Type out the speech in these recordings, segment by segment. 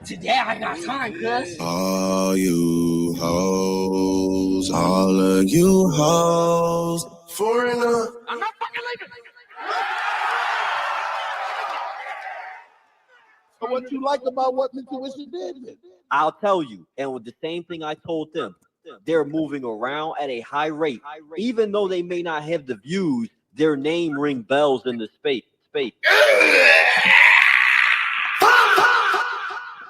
Today I got time, cuz. All you hoes, all of you hoes, foreigner. I'm not fucking leaving. So what you like about what Intuition did? I'll tell you, and with the same thing I told them, they're moving around at a high rate. Even though they may not have the views, their name ring bells in the space.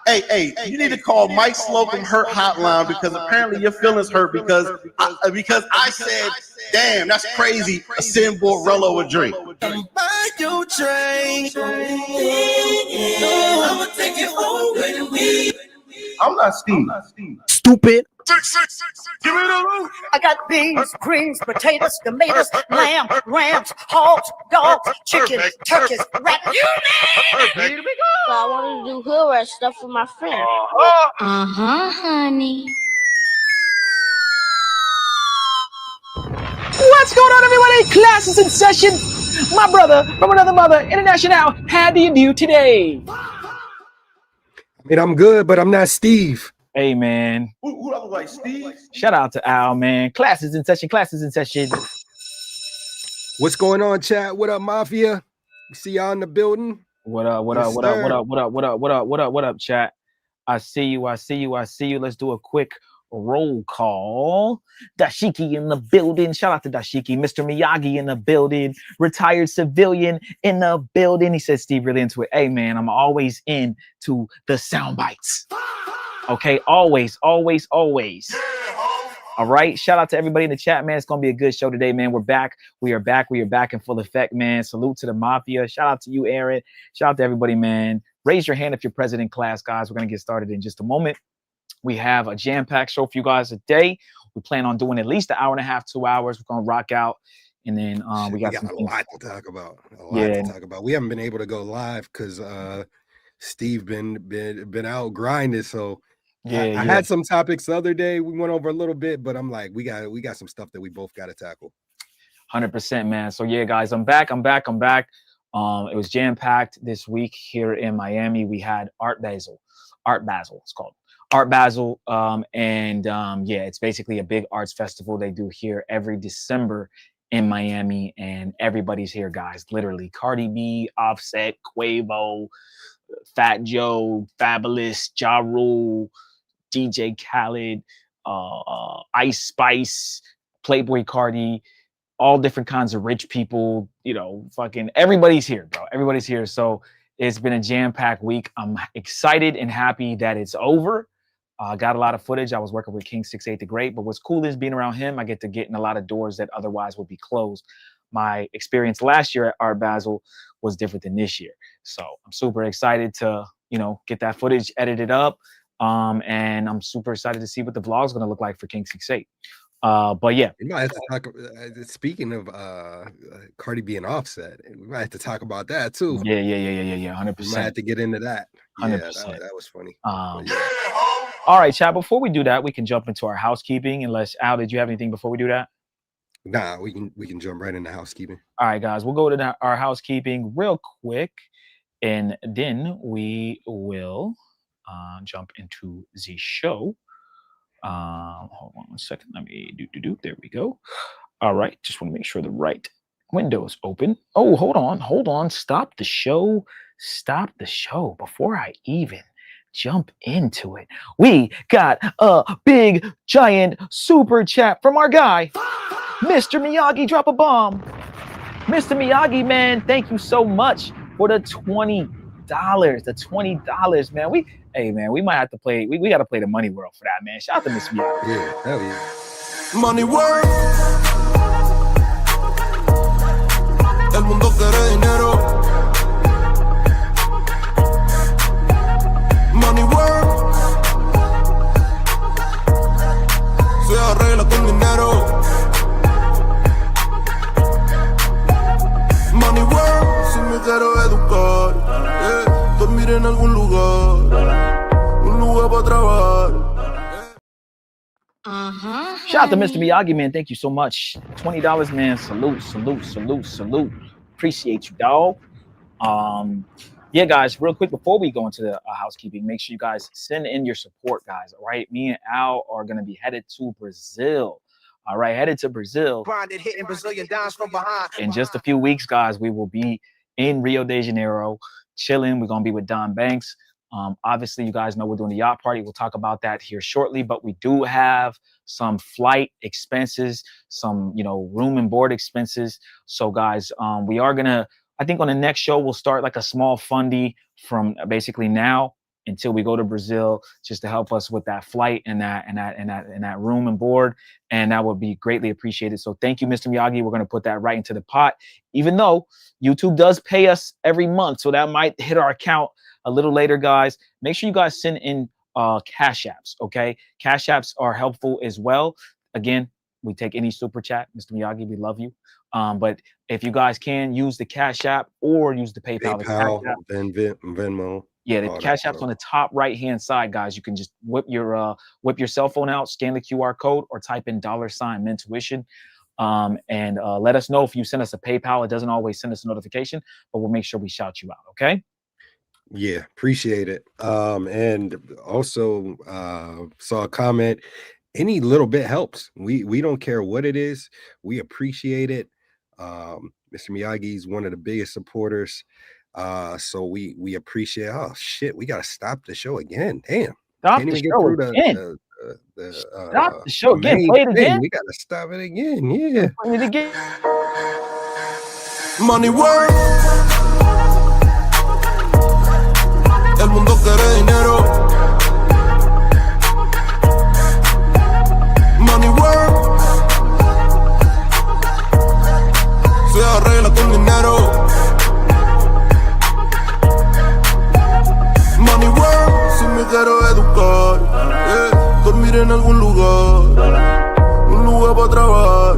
Hey, you need to call Mike Slocum Hurt Hotline because apparently your feelings hurt because I said, damn, that's crazy. A Sin Borello a drink. Buy your drink. I'ma take you home with me. I'm not Steve. Stupid. Give me the roof. I got beans, greens, potatoes, tomatoes, lamb, rams, hogs, dogs, chickens, turkeys, rat. You name it. Here we go. So I wanted to do hood rat stuff for my friend. Honey. What's going on, everybody? Class is in session. My brother from another mother, International. How do you do today? I mean, I'm good, but I'm not Steve. Hey, man. Who look like Steve? Shout out to Al, man. Class is in session. Class is in session. What's going on, chat? What up, Mafia? We see y'all in the building. What up, what up, Yes, what up, sir. what up, what up, what up, what up, what up, what up, chat? I see you, I see you, I see you. Let's do a quick roll call. Dashiki in the building. Shout out to Dashiki. Mr. Miyagi in the building. Retired civilian in the building. He said, Steve, really into it. Hey, man, I'm always into the sound bites. Okay, always, always, always. All right, shout out to everybody in the chat, man. It's gonna be a good show today, man. We're back. We are back. We are back in full effect, man. Salute to the Mafia. Shout out to you, Aaron. Shout out to everybody, man. Raise your hand if you're present in class, guys. We're gonna get started in just a moment. We have a jam-packed show for you guys today. We plan on doing at least an hour and a half, 2 hours. We're gonna rock out, and then we got some a things. lot to talk about. A lot to talk about. We haven't been able to go live because Steve been out grinding. So I had some topics the other day. We went over a little bit, but I'm like, we got some stuff that we both got to tackle. 100%, man. So yeah, guys, I'm back. It was jam-packed this week here in Miami. We had Art Basel. It's called Art Basel. Yeah, it's basically a big arts festival they do here every December in Miami, and everybody's here, guys. Literally, Cardi B, Offset, Quavo, Fat Joe, Fabulous, Ja Rule, DJ Khaled, Ice Spice, Playboy Cardi, all different kinds of rich people, you know, fucking everybody's here, bro. Everybody's here. So it's been a jam-packed week. I'm excited and happy that it's over. Got a lot of footage. I was working with King 68 the Great, but what's cool is being around him, I get to get in a lot of doors that otherwise would be closed. My experience last year at Art Basel was different than this year. So I'm super excited to, you know, get that footage edited up. And I'm super excited to see what the vlog is going to look like for King 68. But yeah. We might have to talk, speaking of Cardi B and Offset, we might have to talk about that too. Yeah. 100%. We might have to get into that. 100%. Yeah, that was funny. All right, chat. Before we do that, we can jump into our housekeeping. Unless Al, did you have anything before we do that? Nah, we can jump right into housekeeping. All right, guys, we'll go to our housekeeping real quick, and then we will jump into the show. Hold on 1 second. Let me do. There we go. All right, just want to make sure the right window is open. Oh, hold on. Stop the show before I even jump into it. We got a big giant super chat from our guy, Mr. Miyagi. Drop a bomb. Mr. Miyagi, man, thank you so much for the $20. The $20, man. We might have to play. We got to play the Money World for that, man. Shout out to Mr. Miyagi. Yeah, hell yeah. Money World. El mundo quiere dinero. Money World. Se arregla con dinero. Money World. Si me quiero educar, dormir en algún lugar, un lugar para trabajar. Shout out to Mr. Miyagi, man. Thank you so much. $20, man. Salute. Appreciate you, dog. Yeah, guys, real quick before we go into the housekeeping, make sure you guys send in your support, guys. All right, me and Al are gonna be headed to Brazil. All right, headed to Brazil. Hitting Brazilian dimes from behind. In just a few weeks, guys, we will be in Rio de Janeiro, chilling. We're gonna be with Don Banks. Obviously, you guys know we're doing the yacht party. We'll talk about that here shortly, but we do have some flight expenses, some, room and board expenses. So, guys, we are gonna. I think on the next show we'll start like a small fundy from basically now until we go to Brazil, just to help us with that flight and that room and board, and that would be greatly appreciated. So thank you, Mr. Miyagi. We're gonna put that right into the pot, even though YouTube does pay us every month, so that might hit our account a little later, guys. Make sure you guys send in cash apps, okay? Cash apps are helpful as well. Again, we take any super chat, Mr. Miyagi. We love you. But if you guys can use the Cash App or use the PayPal, Venmo. Yeah, the Cash App's on the top right-hand side, guys. You can just whip your cell phone out, scan the QR code, or type in $Mentuition. And let us know if you send us a PayPal. It doesn't always send us a notification, but we'll make sure we shout you out, okay? Yeah, appreciate it. And also saw a comment. Any little bit helps. We don't care what it is. We appreciate it. Mr. Miyagi is one of the biggest supporters. So we appreciate. Oh shit, we gotta stop the show again. Damn. Stop the show again. Stop the show again. Play it again. We gotta stop it again. Yeah. Play it again. Money work. El mundo quiere dinero. Money work. Se arregla con dinero. Money work. Si me quiero educar, dormir en algún lugar, un lugar para trabajar.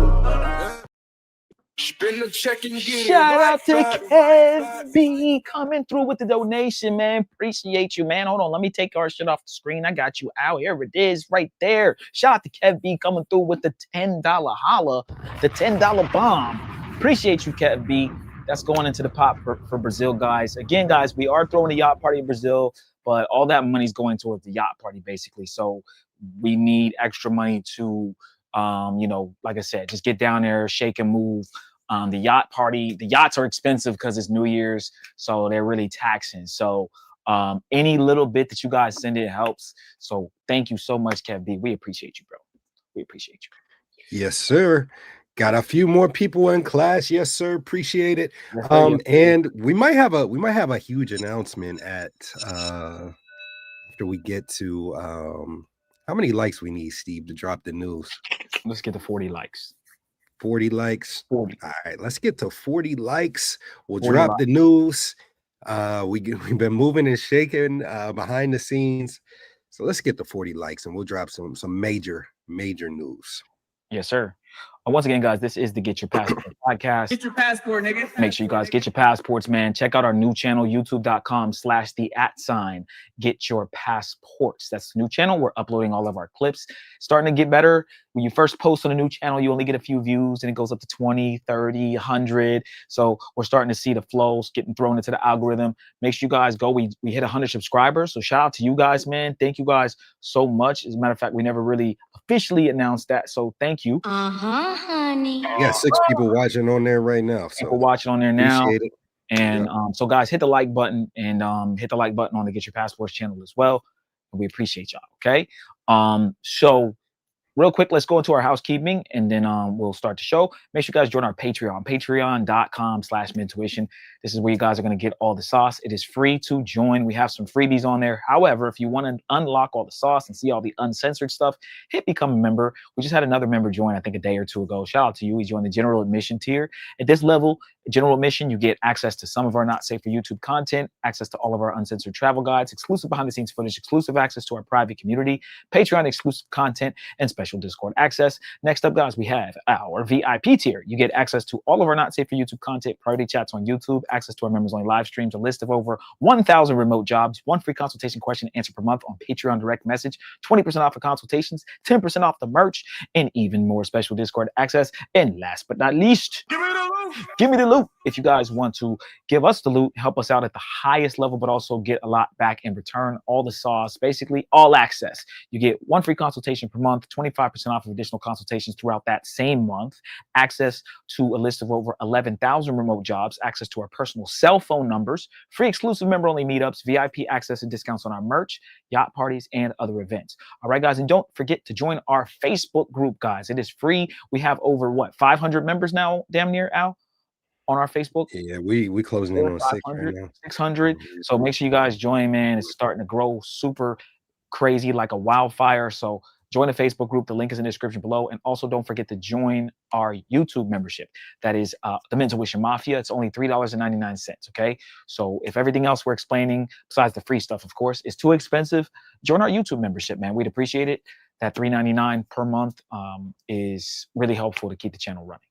Shout out to Kev B coming through with the donation, man. Appreciate you, man. Hold on, let me take our shit off the screen. I got you out. Here it is right there. Shout out to Kev B coming through with the $10 holla, the $10 bomb. Appreciate you, Kev B. That's going into the pot for Brazil, guys. Again, guys, we are throwing a yacht party in Brazil, but all that money's going towards the yacht party, basically. So we need extra money to, like I said, just get down there, shake and move. The yacht party, the yachts are expensive because it's New Year's, so they're really taxing. So any little bit that you guys send in helps. So thank you so much, Kev B. We appreciate you, bro. We appreciate you. Yes, sir. Got a few more people in class. Yes, sir. Appreciate it. And we might have a huge announcement at after we get to how many likes we need, Steve, to drop the news. Let's get to 40 likes. 40 likes. 40. All right, let's get to 40 likes. We'll drop the news. We've been moving and shaking behind the scenes. So let's get to 40 likes and we'll drop some major news. Yes, sir. Once again, guys, this is the Get Your Passport podcast. Get your passport, nigga. Make sure you guys get your passports, man. Check out our new channel, youtube.com/the@ Get Your Passports. That's the new channel. We're uploading all of our clips. Starting to get better. When you first post on a new channel, you only get a few views and it goes up to 20, 30, 100. So we're starting to see the flows getting thrown into the algorithm. Make sure you guys go. We hit 100 subscribers. So shout out to you guys, man. Thank you guys so much. As a matter of fact, we never really officially announced that. So thank you. Honey. We got 6 people watching on there right now. So people watching on there now. Appreciate it. And so guys, hit the like button and hit the like button on the Get Your Passports channel as well. We appreciate y'all. Okay. So real quick, let's go into our housekeeping and then we'll start the show. Make sure you guys join our Patreon, patreon.com/Mentuition. This is where you guys are going to get all the sauce. It is free to join. We have some freebies on there. However, if you want to unlock all the sauce and see all the uncensored stuff, hit become a member. We just had another member join, I think a day or two ago. Shout out to you. He joined the general admission tier. At this level, general admission, you get access to some of our not safe for YouTube content, access to all of our uncensored travel guides, exclusive behind the scenes footage, exclusive access to our private community, Patreon exclusive content, and special special Discord access. Next up, guys, we have our VIP tier. You get access to all of our Not Safe for YouTube content, priority chats on YouTube, access to our members-only live streams, a list of over 1,000 remote jobs, 1 free consultation question answer per month on Patreon direct message, 20% off of consultations, 10% off the merch, and even more special Discord access. And last but not least, give me the loot. If you guys want to give us the loot, help us out at the highest level, but also get a lot back in return, all the sauce, basically all access. You get 1 free consultation per month, 25% off of additional consultations throughout that same month, access to a list of over 11,000 remote jobs, access to our personal cell phone numbers, free exclusive member-only meetups, VIP access and discounts on our merch, yacht parties, and other events. All right, guys, and don't forget to join our Facebook group, guys. It is free. We have over, 500 members now, damn near, Al, on our Facebook. Yeah, we closing in on 600 right now. 600. So make sure you guys join, man. It's starting to grow super crazy like a wildfire. So join the Facebook group. The link is in the description below. And also don't forget to join our YouTube membership. That is the Mental Wisher Mafia. It's only $3.99. Okay. So if everything else we're explaining, besides the free stuff, of course, is too expensive, join our YouTube membership, man. We'd appreciate it. That $3.99 per month is really helpful to keep the channel running.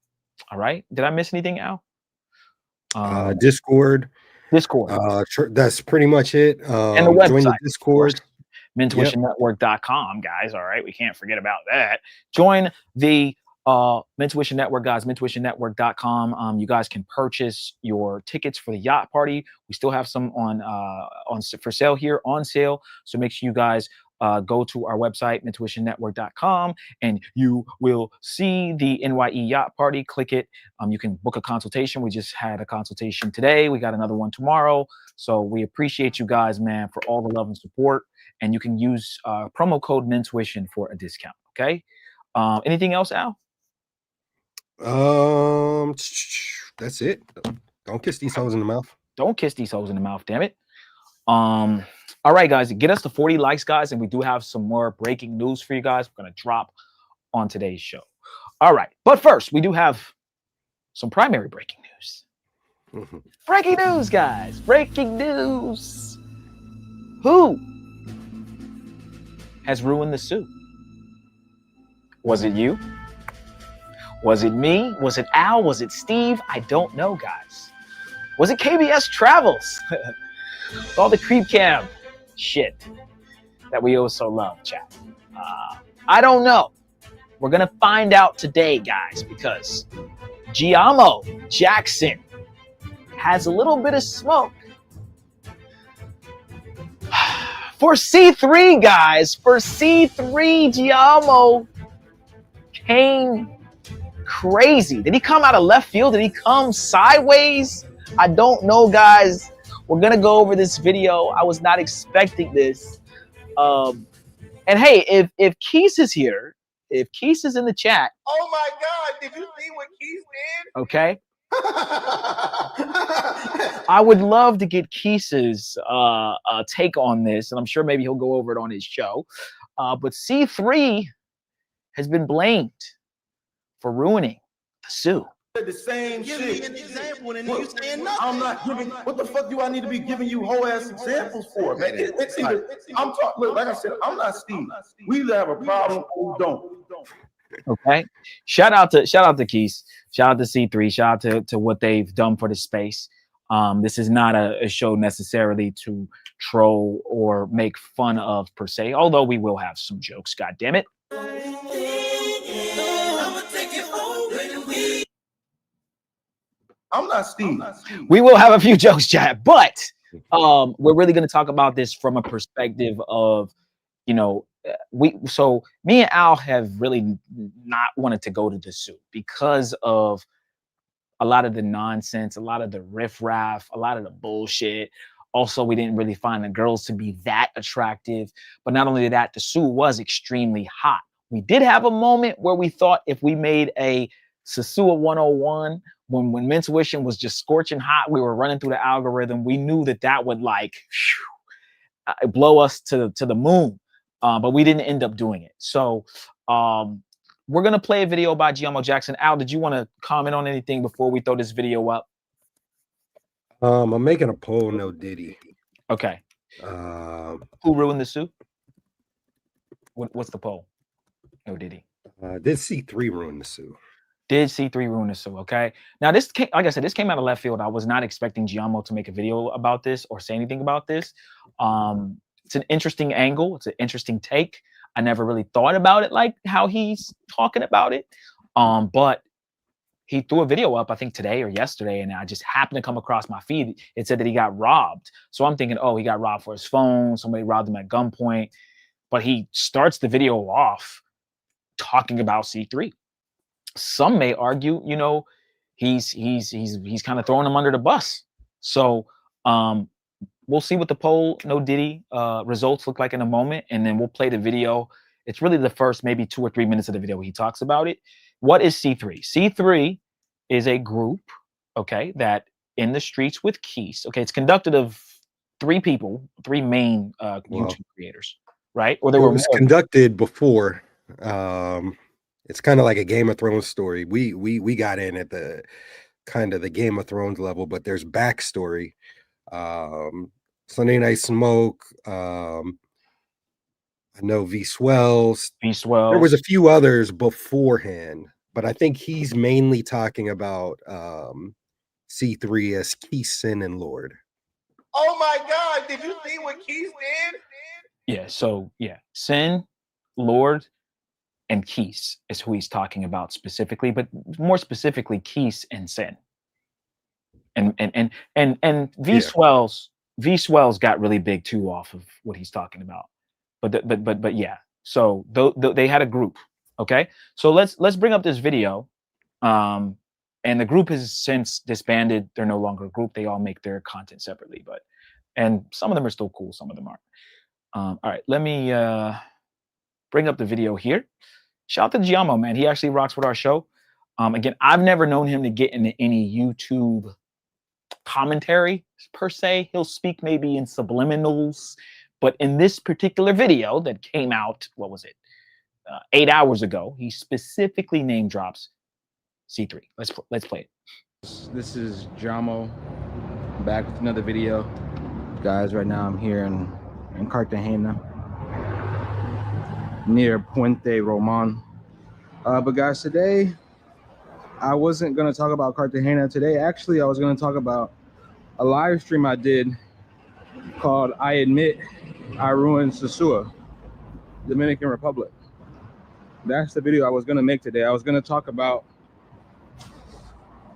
All right. Did I miss anything, Al? Discord. That's pretty much it. And the website, join the Discord. MentalWisherNetwork.com, guys. All right, we can't forget about that. Join the Mental Wisher Network, guys. MentalWisherNetwork.com. You guys can purchase your tickets for the yacht party. We still have some on for sale here, on sale. So make sure you guys go to our website, MentalWisherNetwork.com, and you will see the NYE yacht party. Click it. You can book a consultation. We just had a consultation today. We got another one tomorrow. So we appreciate you guys, man, for all the love and support. And you can use promo code MenTuition for a discount. Okay. Anything else, Al? That's it. Don't kiss these hoes in the mouth. Don't kiss these hoes in the mouth, damn it. All right, guys, get us to 40 likes, guys, and we do have some more breaking news for you guys. We're going to drop on today's show. All right, but first, we do have some primary breaking news. Breaking news, guys. Breaking news. Who has ruined the suit? Was it you? Was it me? Was it Al? Was it Steve? I don't know, guys. Was it KBS Travels? All the creep cam shit that we also love, chat. I don't know. We're gonna find out today, guys, because Giamio Jackson has a little bit of smoke for C3, guys. For C3, Giamio came crazy. Did he come out of left field? Did he come sideways? I don't know, guys. We're gonna go over this video. I was not expecting this. And hey, if Keys is here, if Keys is in the chat. Oh my God, did you see what Keys did? Okay. I would love to get Keys's take on this, and I'm sure maybe he'll go over it on his show. But C3 has been blamed for ruining the suit. The same Give shit. me an example and then you saying nothing. I'm not giving. What the fuck do I need to be giving you whole ass examples for, man? It's either I'm talking. Look, like I said, I'm not Steve. We either have a problem or we don't. Okay. Shout out to Keys. Shout out to C3. Shout out to what they've done for the space. This is not a show necessarily to troll or make fun of per se, although we will have some jokes. God damn it. I'm not Steve. We will have a few jokes, chat, but we're really going to talk about this from a perspective of, you know, me and Al have really not wanted to go to the suit because of a lot of the nonsense, a lot of the riffraff, a lot of the bullshit. Also, we didn't really find the girls to be that attractive. But not only that, the suit was extremely hot. We did have a moment where we thought if we made a Sosua 101, when Mentuition was just scorching hot, we were running through the algorithm. We knew that would like blow us to the moon, but we didn't end up doing it. So we're gonna play a video by Giamio Jackson. Al, did you want to comment on anything before we throw this video up? I'm making a poll. No Diddy. Okay. Who ruined the suit? What's the poll? No Diddy. Did C3 ruin the Sue? Did C3 ruin the Sue? Okay. Now this came, like I said, this came out of left field. I was not expecting Giamio to make a video about this or say anything about this. It's an interesting angle. It's an interesting take. I never really thought about it like how he's talking about it. But he threw a video up, I think today or yesterday, and I just happened to come across my feed. It said that he got robbed. So I'm thinking, oh, he got robbed for his phone. Somebody robbed him at gunpoint. But he starts the video off talking about C3. Some may argue, you know, he's kind of throwing him under the bus. So we'll see what the poll No Diddy results look like in a moment, and then we'll play the video. It's really the first maybe 2 or 3 minutes of the video where he talks about it. What is C3? C3 is a group, okay, that in the streets with Keys. Okay, it's conducted of 3 people, 3 main YouTube creators, right? Or there were was more. Conducted before. It's kind of like a Game of Thrones story. We got in at the kind of the Game of Thrones level, but there's backstory. Sunday Night Smoke. I know V Swells. There was a few others beforehand, but I think he's mainly talking about C3 as Keith, Sin, and Lord. Oh my God! Did you see what Keith did? Yeah. So yeah, Sin, Lord, and Keith is who he's talking about specifically, but more specifically Keith and Sin. And V Swells got really big too off of what he's talking about. But yeah. So they had a group. Okay. So let's bring up this video. And the group has since disbanded. They're no longer a group. They all make their content separately, and some of them are still cool, some of them aren't. All right, let me bring up the video here. Shout out to Giamio, man. He actually rocks with our show. Again, I've never known him to get into any YouTube commentary per se. He'll speak maybe in subliminals, but in this particular video that came out, what was it, 8 hours ago, he specifically name drops C3. Let's play it. This is Giamio back with another video, guys. Right now I'm here in Cartagena near Puente Roman. But guys, today I wasn't going to talk about Cartagena today. Actually, I was going to talk about a live stream I did called I Admit I Ruined Sosua, Dominican Republic. That's the video I was going to make today. I was going to talk about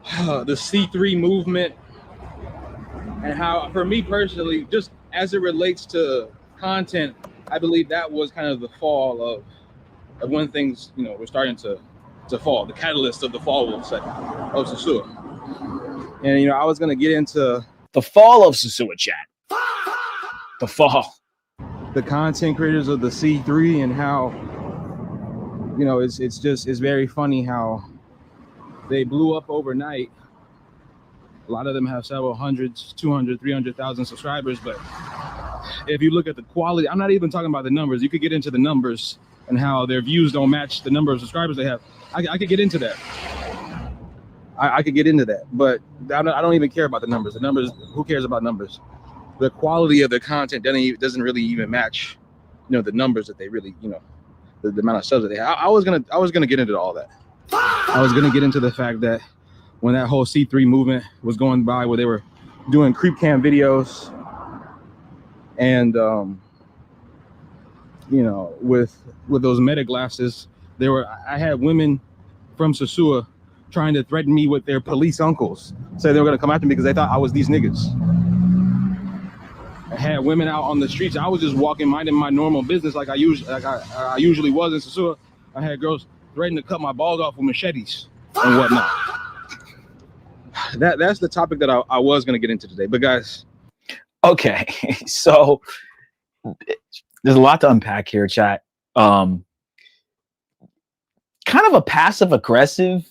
the C3 movement and how, for me personally, just as it relates to content, I believe that was kind of the fall of when things, you know, were starting to fall, the catalyst of the fall, we'll say, of Sosua. And, you know, I was going to get into the fall of Sosua, chat. The fall. The content creators of the C3 and how, you know, it's very funny how they blew up overnight. A lot of them have several hundreds, 200, 300,000 subscribers. But if you look at the quality, I'm not even talking about the numbers. You could get into the numbers and how their views don't match the number of subscribers they have. I could get into that. I could get into that. But I don't even care about the numbers. The numbers, who cares about numbers? The quality of the content doesn't really even match, you know, the numbers that they really, you know, the amount of subs that they have. I was gonna get into all that. I was gonna get into the fact that when that whole C3 movement was going by, where they were doing creep cam videos, and you know, with those meta glasses, I had women from Sosua trying to threaten me with their police uncles, say they were gonna come after me because they thought I was these niggas. I had women out on the streets. I was just walking, minding my normal business like I usually was in Sosua. I had girls threatening to cut my balls off with machetes and whatnot. That's the topic that I was going to get into today. But guys, okay, so there's a lot to unpack here, chat. Kind of a passive aggressive.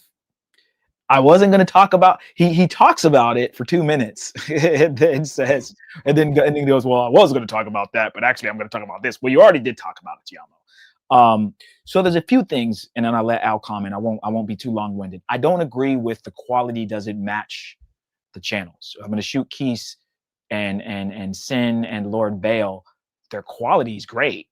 I wasn't going to talk about. He talks about it for 2 minutes and then says, and then goes, well, I was going to talk about that, but actually I'm going to talk about this. Well, you already did talk about it, Giamio. So there's a few things, and then I'll let Al comment. I won't be too long-winded. I don't agree with the quality doesn't match the channels. I'm going to shoot Keith and Sin and Lord Bale. Their quality is great.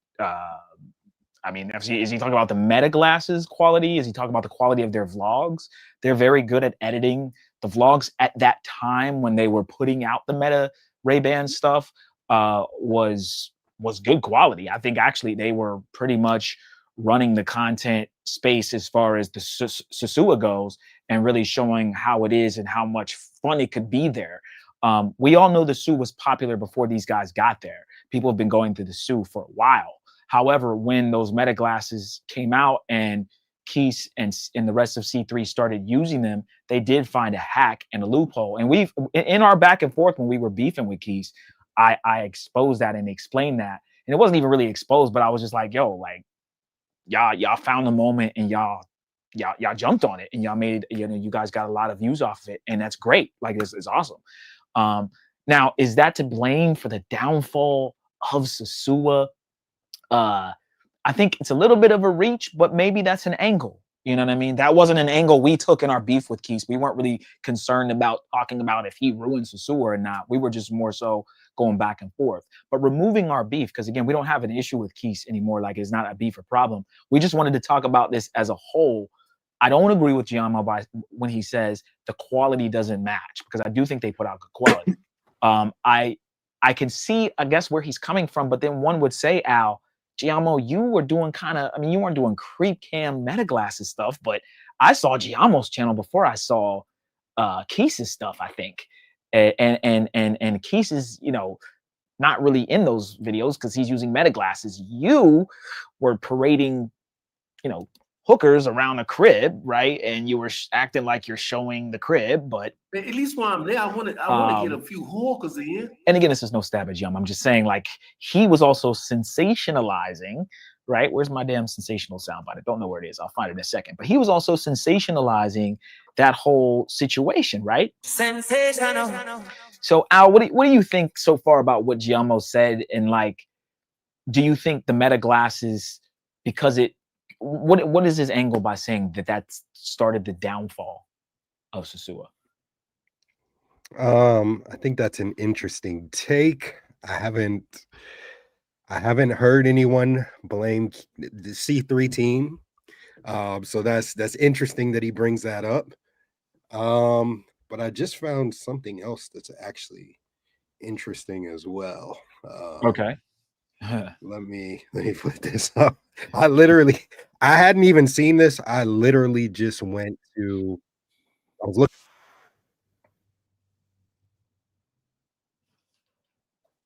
I mean, is he talking about the Meta glasses quality? Is he talking about the quality of their vlogs? They're very good at editing the vlogs at that time when they were putting out the Meta Ray-Ban stuff. Was good quality. I think actually they were pretty much running the content space as far as the Sosua goes, and really showing how it is and how much fun it could be there. We all know the Sue was popular before these guys got there. People have been going through the Sue for a while. However, when those Meta glasses came out and Keith and the rest of C3 started using them, they did find a hack and a loophole. And we've, in our back and forth when we were beefing with Keith, I exposed that and explained that. And it wasn't even really exposed, but I was just like, yo, like, y'all found the moment and y'all jumped on it and y'all made, you guys got a lot of views off of it. And that's great. Like, it's awesome. Now, is that to blame for the downfall of Sosua? I think it's a little bit of a reach, but maybe that's an angle. You know what I mean? That wasn't an angle we took in our beef with Keith. We weren't really concerned about talking about if he ruined Sosua or not. We were just more so going back and forth. But removing our beef, because again, we don't have an issue with Keith anymore. Like, it's not a beef or problem. We just wanted to talk about this as a whole. I don't agree with Giamio when he says the quality doesn't match, because I do think they put out good quality. I can see, I guess, where he's coming from, but then one would say, Al, Giamio, you were doing kind of, I mean, you weren't doing creep cam meta glasses stuff, but I saw Giamio's channel before I saw Keith's stuff, I think. And Keith is, not really in those videos because he's using meta glasses. You were parading, hookers around a crib, right? And you were acting like you're showing the crib, but at least while I'm there, I want to get a few hookers in. And again, this is no stab at Giamio. I'm just saying, like, he was also sensationalizing, right? Where's my damn sensational soundbite? I don't know where it is. I'll find it in a second. But he was also sensationalizing that whole situation, right? Sensational. So, Al, what do you think so far about what Giamio said? And, like, do you think the meta glasses, because what is his angle by saying that started the downfall of Sosua? I think that's an interesting take. I haven't heard anyone blame the C3 team. So that's interesting that he brings that up. But I just found something else that's actually interesting as well. Okay. Let me put this up. I hadn't even seen this. I literally just went to, I was looking.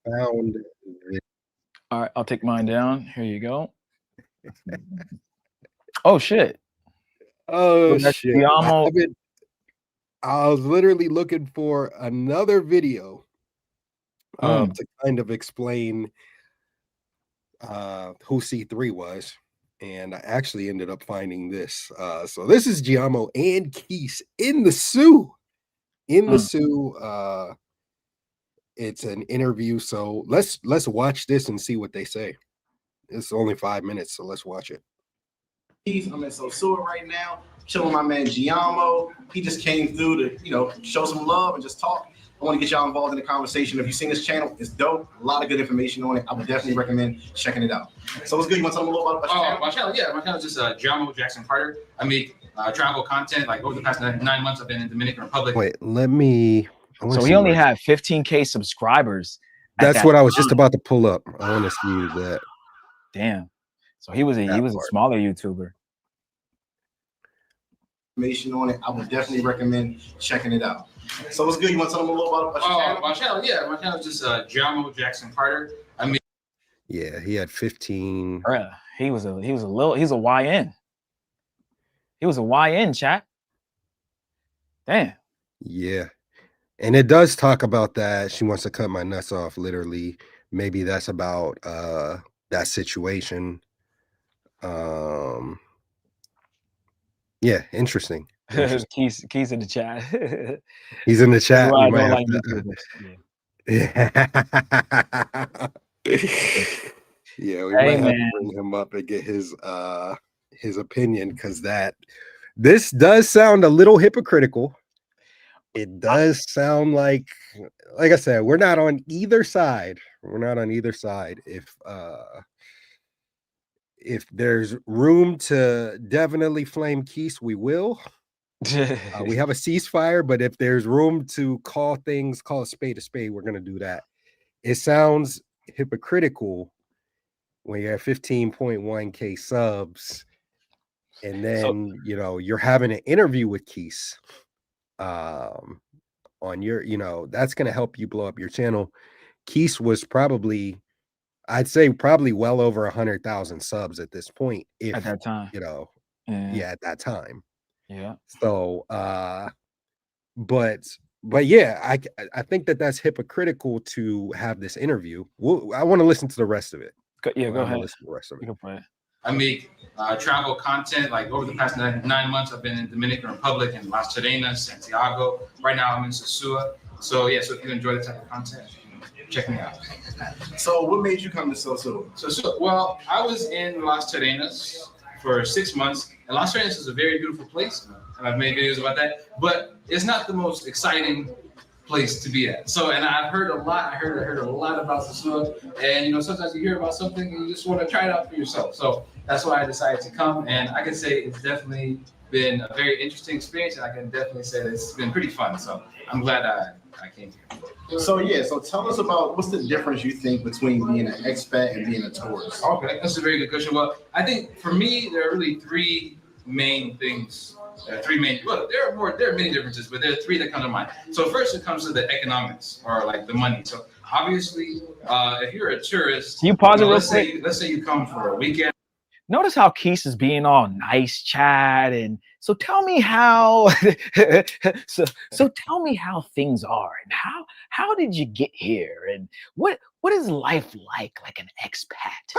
Found it. All right, I'll take mine down. Here you go. Oh shit. Oh shit. I was literally looking for another video to kind of explain who C3 was, and I actually ended up finding this. So this is Giamio and Keith in the Sue. It's an interview, so let's watch this and see what they say. It's only 5 minutes, so let's watch it. I'm in Sosua right now, chilling with my man Giamio. He just came through to, show some love and just talk. I want to get y'all involved in the conversation. If you've seen this channel, it's dope. A lot of good information on it. I would definitely recommend checking it out. So what's good? You want to tell them a little about your channel? My channel? Yeah, my channel is just Giamio Jackson Carter. I make travel content. Like over the past 9 months, I've been in Dominican Republic. Wait, let me. So he only had 15K subscribers. That's what I was just about to pull up. I want to see that. Damn. So he was a smaller YouTuber. Information on it. I would definitely recommend checking it out. So what's good? You want to tell them a little about your channel? My channel? Yeah, my channel is just Giamio Jackson Carter. I mean, yeah, he had 15. He was a YN. He was a YN, chat. Damn. Yeah. And it does talk about that. She wants to cut my nuts off, literally. Maybe that's about that situation. Yeah, interesting. Keys in the chat. He's in the chat. We might like yeah, we might have to bring him up and get his opinion, because this does sound a little hypocritical. It does sound like I said, we're not on either side. We're not on either side. if there's room to definitely flame Keys, we will. We have a ceasefire, but if there's room to call a spade, we're gonna do that. It sounds hypocritical when you're at 15.1k subs, and then you're having an interview with Keys on your, that's gonna help you blow up your channel. Keys was probably, I'd say probably well over 100,000 subs at this point. If at that time, at that time. Yeah. So, but yeah, I think that's hypocritical to have this interview. I want to listen to the rest of it. Go ahead. Listen to the rest of it. You can play it. I make travel content. Like over the past 9 months, I've been in Dominican Republic and Las Terrenas, Santiago. Right now, I'm in Sosua. So yeah, so if you enjoy the type of content, check me out. So what made you come to Sosua? Well, I was in Las Terrenas for 6 months, and Las Terrenas is a very beautiful place, and I've made videos about that. But it's not the most exciting place to be at. So, and I've heard a lot. I heard a lot about Sosua, and sometimes you hear about something and you just want to try it out for yourself. So that's why I decided to come, and I can say it's definitely been a very interesting experience, and I can definitely say that it's been pretty fun. So I'm glad I came here. So tell us about what's the difference you think between being an expat and being a tourist. Okay, that's a very good question. Well, I think for me there are really three main things. Well, there are many differences, but there are three that come to mind. So first it comes to the economics, or like the money. So obviously, if you're a tourist, can you pause it real quick? Let's say you come for a weekend. Notice how Keys is being all nice, Chad, and so tell me how. so tell me how things are, and how did you get here, and what is life like an expat,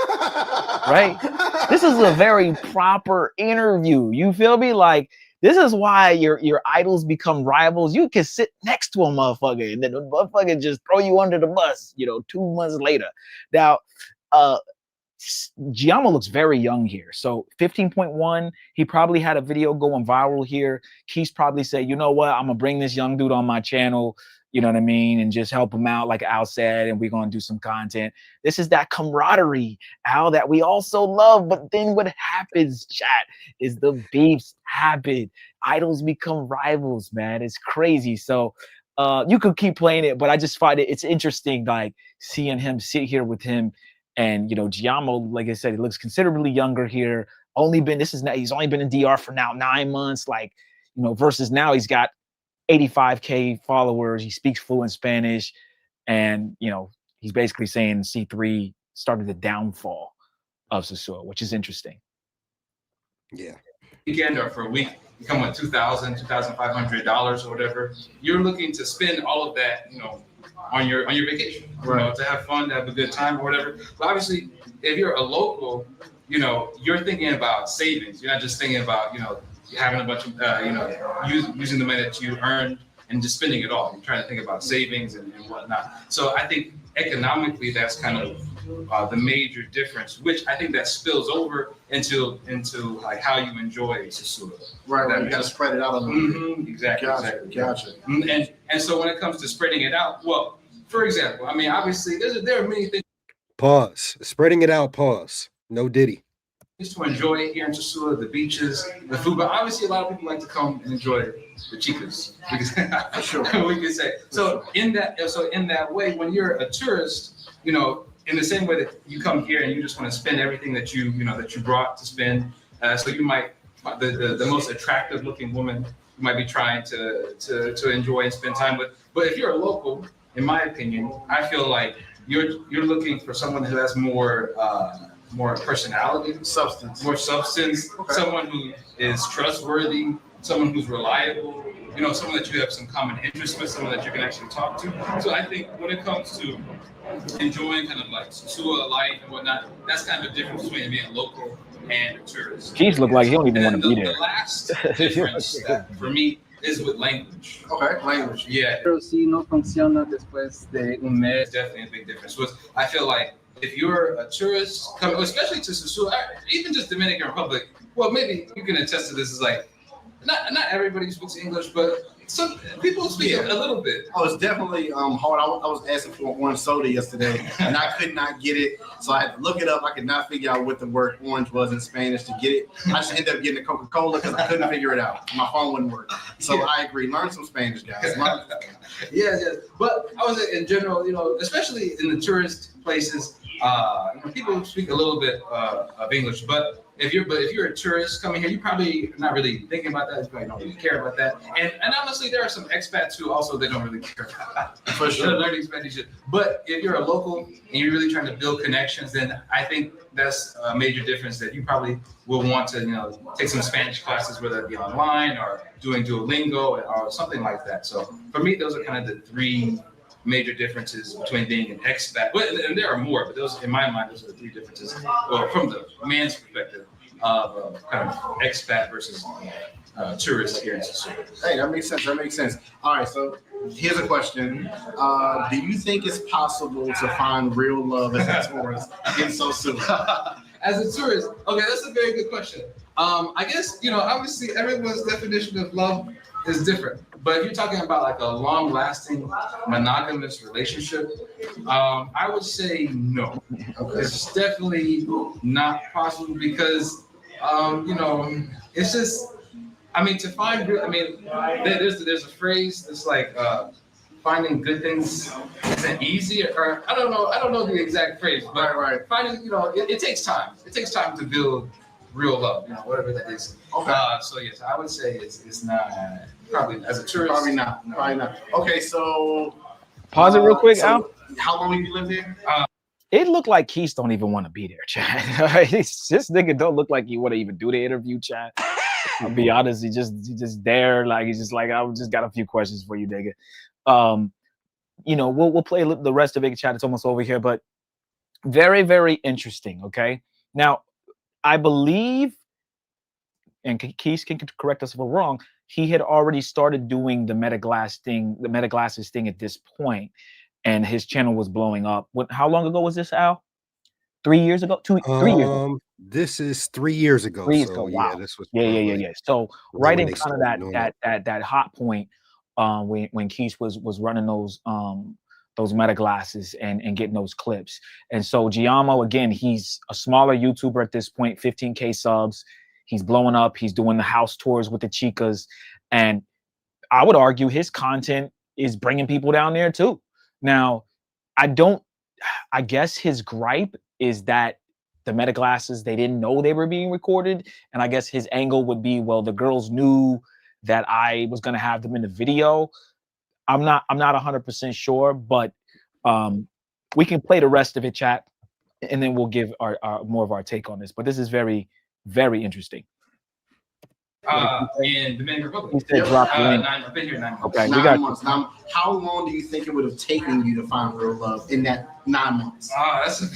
right? This is a very proper interview. You feel me? Like, this is why your idols become rivals. You can sit next to a motherfucker, and then the motherfucker just throw you under the bus. 2 months later, now. Giamio looks very young here. So 15.1, he probably had a video going viral here. Keys probably said, you know what, I'm gonna bring this young dude on my channel, you know what I mean, and just help him out, like Al said, and we're gonna do some content. This is that camaraderie, Al, that we also love. But then what happens, chat, is the beefs happen. Idols become rivals, man. It's crazy. So you could keep playing it, but I just find it's interesting, like seeing him sit here with him. And Giamio, like I said, he looks considerably younger here. He's only been in DR for now 9 months. Like, versus now he's got 85k followers. He speaks fluent Spanish, and he's basically saying C3 started the downfall of Sosua, which is interesting. Yeah. Weekend or for a week, you come with $2,000, $2,500 or whatever. You're looking to spend all of that, on your vacation, to have fun, to have a good time or whatever. But obviously, if you're a local, you're thinking about savings. You're not just thinking about, having a bunch of, using the money that you earned and just spending it all. You're trying to think about savings and whatnot. So I think economically, that's kind of the major difference, which I think that spills over into like how you enjoy Sosua. Right. You got to spread it out a little bit. Exactly. Gotcha. And so when it comes to spreading it out, well, for example, I mean, obviously there are many things. Pause. Spreading it out. Pause. No Diddy. To enjoy here in Sosua, the beaches, the food, but obviously a lot of people like to come and enjoy the chicas. Sure. We can say. So in that way, when you're a tourist, in the same way that you come here and you just want to spend everything that you brought to spend, so you might the most attractive looking woman you might be trying to enjoy and spend time with. But if you're a local, in my opinion, I feel like you're looking for someone who has more personality, more substance, okay. Someone who is trustworthy, someone who's reliable, someone that you have some common interest with, someone that you can actually talk to. So I think when it comes to enjoying kind of like Sosua life and whatnot, that's kind of the difference between being local and a tourist. Keys look like he don't even want to be there. The last difference for me is with language. Okay, language. Yeah. Pero si no funciona después de un mes. It's definitely a big difference. So I feel like if you're a tourist, especially to Sosua, even just Dominican Republic, well, maybe you can attest to this, is like not everybody speaks English, but some people speak a little bit. Oh, it's definitely hard. I was asking for an orange soda yesterday, and I could not get it, so I had to look it up. I could not figure out what the word orange was in Spanish to get it. I just ended up getting a Coca-Cola because I couldn't figure it out. My phone wouldn't work. So I agree. Learn some Spanish, guys. Yes. But I would say in general, especially in the tourist places, people speak a little bit of English, but if you're a tourist coming here, you're probably not really thinking about that. You probably don't really care about that. And honestly, there are some expats who also they don't really care about that. For sure, learning Spanish. But if you're a local and you're really trying to build connections, then I think that's a major difference. That you probably will want to take some Spanish classes, whether it be online or doing Duolingo or something like that. So for me, those are kind of the three major differences between being an expat, and there are more, but those, in my mind, those are the three differences. Well, from the man's perspective of kind of expat versus tourist here in Sosua. Hey, that makes sense. That makes sense. All right, so here's a question: do you think it's possible to find real love as a tourist in Sosua? As a tourist, okay, that's a very good question. I guess obviously everyone's definition of love is different. But if you're talking about like a long-lasting monogamous relationship, I would say no. It's definitely not possible because, it's just, to find good, there's a phrase that's like finding good things isn't easy, or I don't know the exact phrase, but finding, it takes time. It takes time to build real love, whatever that is. Okay. So yes, I would say it's not probably as a tourist. Probably not. Okay, so pause it real quick, Al. How long have you lived here? It looked like Keith don't even want to be there, Chad. This nigga don't look like he want to even do the interview, Chad. I'll be honest, he just there, like he's just like, I just got a few questions for you, nigga. We'll play the rest of it, Chad. It's almost over here, but very, very interesting. Okay, now I believe, and Keith can correct us if we're wrong, he had already started doing the meta glasses thing at this point, and his channel was blowing up. How long ago was this, Al? 3 years ago? 3 years ago. This is 3 years ago. 3 years ago. Wow. Yeah, this was yeah. So right in kind of that hot point, when Keith was running those meta glasses and getting those clips. And so Giamio, again, he's a smaller YouTuber at this point, 15K subs. He's blowing up. He's doing the house tours with the chicas. And I would argue his content is bringing people down there too. Now, I guess his gripe is that the meta glasses, they didn't know they were being recorded. And I guess his angle would be, well, the girls knew that I was going to have them in the video. I'm not 100% sure, but we can play the rest of it, chat, and then we'll give our more of our take on this. But this is very, very interesting. In Dominican Republic. He said drop the link. I've been here 9 months. Okay, 9 months. Now, how long do you think it would have taken you to find real love in that 9 months? That's a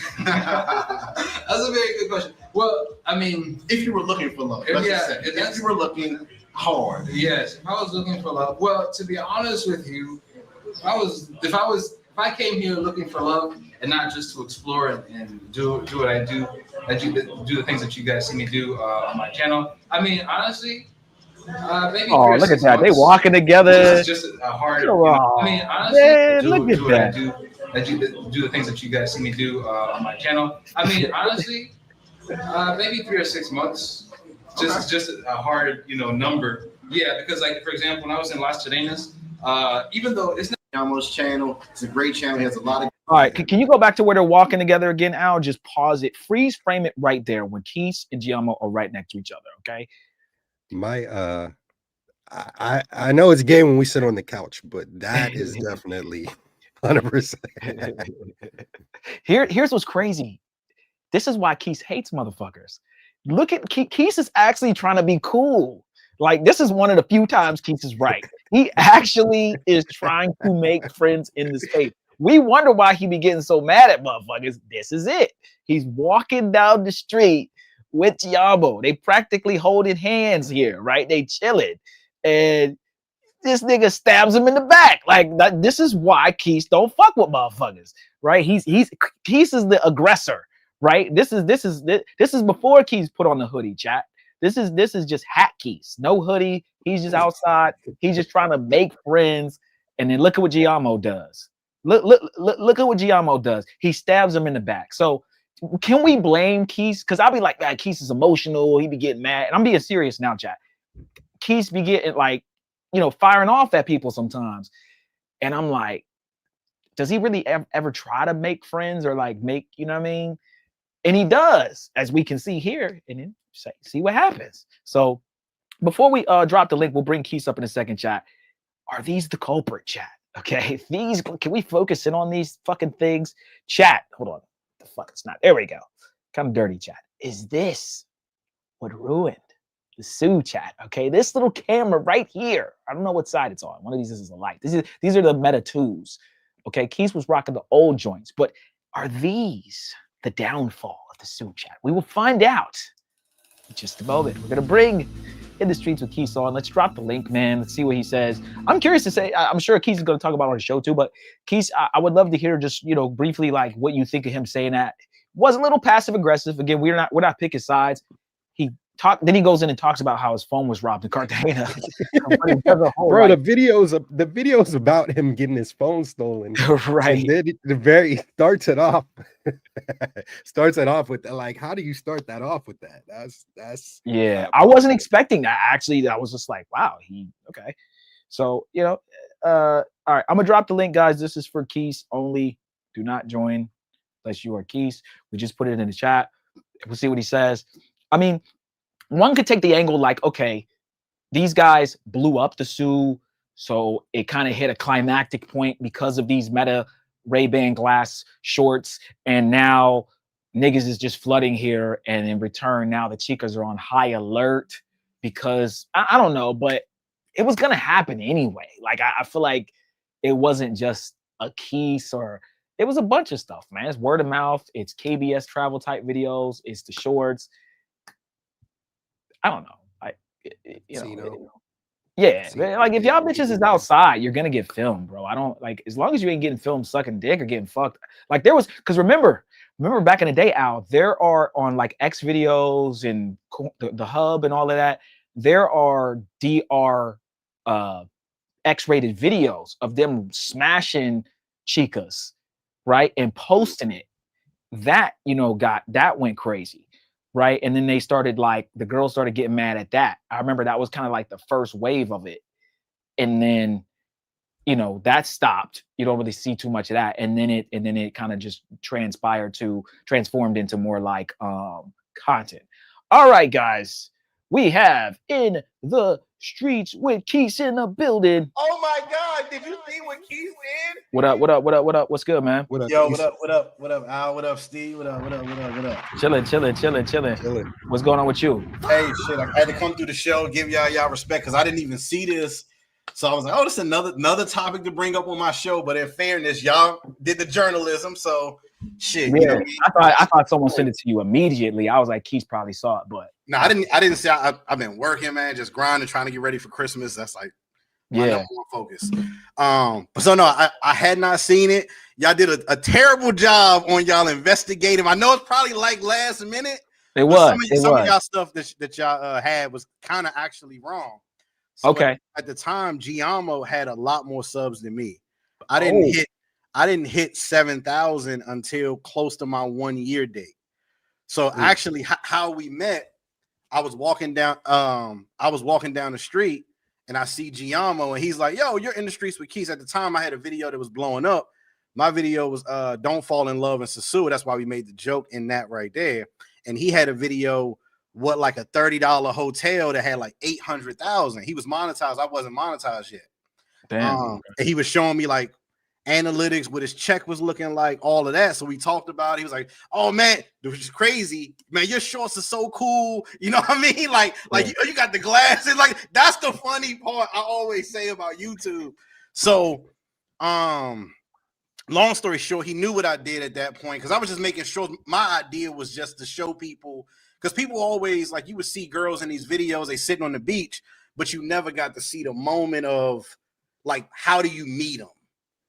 very good question. Well, if you were looking for love, if you were looking hard. Yes, if I was looking for love. Well, to be honest with you, if I came here looking for love and not just to explore and do what I do, do the things that you guys see me do on my channel. Honestly, maybe. Oh, look at that! They walking together. It's just a hard. Honestly, do what I do. Do the things that you guys see me do on my channel. Honestly, maybe 3 or 6 months. Just a hard, number. Yeah, because like for example, when I was in Las Terrenas, even though it's not Giamio's channel, it's a great channel. He has a lot of. All right, can you go back to where they're walking together again, Al? Just pause it, freeze frame it right there when Keith and Giamio are right next to each other. Okay. I know it's gay when we sit on the couch, but that is definitely 100%. Here's what's crazy. This is why Keith hates motherfuckers. Look at Keith is actually trying to be cool. Like, this is one of the few times Keith is right. He actually is trying to make friends in the space. We wonder why he be getting so mad at motherfuckers. This is it. He's walking down the street with Giamio. They practically holding hands here, right? They chilling. And this nigga stabs him in the back. Like, this is why Keith don't fuck with motherfuckers, right? Keith is the aggressor, right? This is before Keith put on the hoodie, chat. This is just hat Keys, no hoodie. He's just outside. He's just trying to make friends. And then look at what Giamio does. Look at what Giamio does. He stabs him in the back. So can we blame Keys? Because I'll be like, man, Keys is emotional. He be getting mad. And I'm being serious now, Jack. Keys be getting like, firing off at people sometimes. And I'm like, does he really ever try to make friends or like make, you know what I mean? And he does, as we can see here. And then see what happens. So before we drop the link, we'll bring Keys up in a second, chat. Are these the culprit, chat? Okay, can we focus in on these fucking things? Chat, hold on. The fuck, it's not. There we go. Kind of dirty, chat. Is this what ruined the Sue, chat? Okay, this little camera right here. I don't know what side it's on. One of these is a light. These are the Meta 2s. Okay, Keys was rocking the old joints, but are these the downfall of the Sue, chat? We will find out in just a moment. We're gonna bring In the Streets with Keys on. Let's drop the link, man. Let's see what he says. I'm curious to say, I'm sure Keys is going to talk about it on the show too, but Keys, I would love to hear just, briefly like what you think of him saying that. Was a little passive aggressive. Again, we're not picking sides. Then he goes in and talks about how his phone was robbed in Cartagena. Bro, the videos about him getting his phone stolen. Right. And then starts it off with that. Like, how do you start that off with that? That's yeah. I wasn't expecting that. Actually, I was just like, wow, okay. So, all right. I'm gonna drop the link, guys. This is for Keys only. Do not join unless you are Keys. We just put it in the chat. We'll see what he says. I mean, one could take the angle like, okay, these guys blew up the Sue, so it kind of hit a climactic point because of these Meta Ray-Ban glass shorts, and now niggas is just flooding here, and in return, now the chicas are on high alert because, I don't know, but it was going to happen anyway. Like, I feel like it wasn't just a Keys or it was a bunch of stuff, man. It's word of mouth. It's KBS travel type videos. It's the shorts. I don't know. Yeah. Like if y'all bitches is outside, you're gonna get filmed, bro. I don't like as long as you ain't getting filmed sucking dick or getting fucked. Like there was, because remember back in the day, Al, there are on like X videos and the hub and all of that. There are DR X-rated videos of them smashing chicas, right, and posting it. That went crazy. Right. And then they started the girls started getting mad at that. I remember that was kind of like the first wave of it. And then, that stopped. You don't really see too much of that. And then it kind of just transformed into more like content. All right, guys. We have In the Streets with Keys in the building. Oh my God! Did you see what Keys did? What up? What's good, man? What up, Al? What up, Steve? What up? Chilling. What's going on with you? Hey, shit! I had to come through the show, give y'all respect because I didn't even see this, so I was like, oh, this is another topic to bring up on my show. But in fairness, y'all did the journalism, so shit. Yeah, I thought someone sent it to you immediately. I was like, Keys probably saw it, but no, I didn't say. I've been working, man, just grinding, trying to get ready for Christmas. That's like my number one focus. But so no, I had not seen it. Y'all did a terrible job on y'all investigating. I know it's probably like last minute. Some of y'all stuff that y'all had was kind of actually wrong. So okay. At the time, Giamio had a lot more subs than me. I didn't hit 7,000 until close to my 1 year date. So actually, how we met, I was walking down the street and I see Giamio and he's like, yo, you're in the streets with Keys. At the time, I had a video that was blowing up. My video was Don't Fall in Love in Sosua. That's why we made the joke in that right there. And he had a video, like a $30 hotel that had like 800,000. He was monetized. I wasn't monetized yet. Damn. And he was showing me like analytics, what his check was looking like, all of that. So we talked about it. He was like, oh man, which is crazy, man, your shorts are so cool. You know what I mean? Like you got the glasses. Like that's the funny part I always say about YouTube. So long story short, he knew what I did at that point because I was just making sure. My idea was just to show people, because people always, like, you would see girls in these videos, they sitting on the beach, but you never got to see the moment of like, how do you meet them?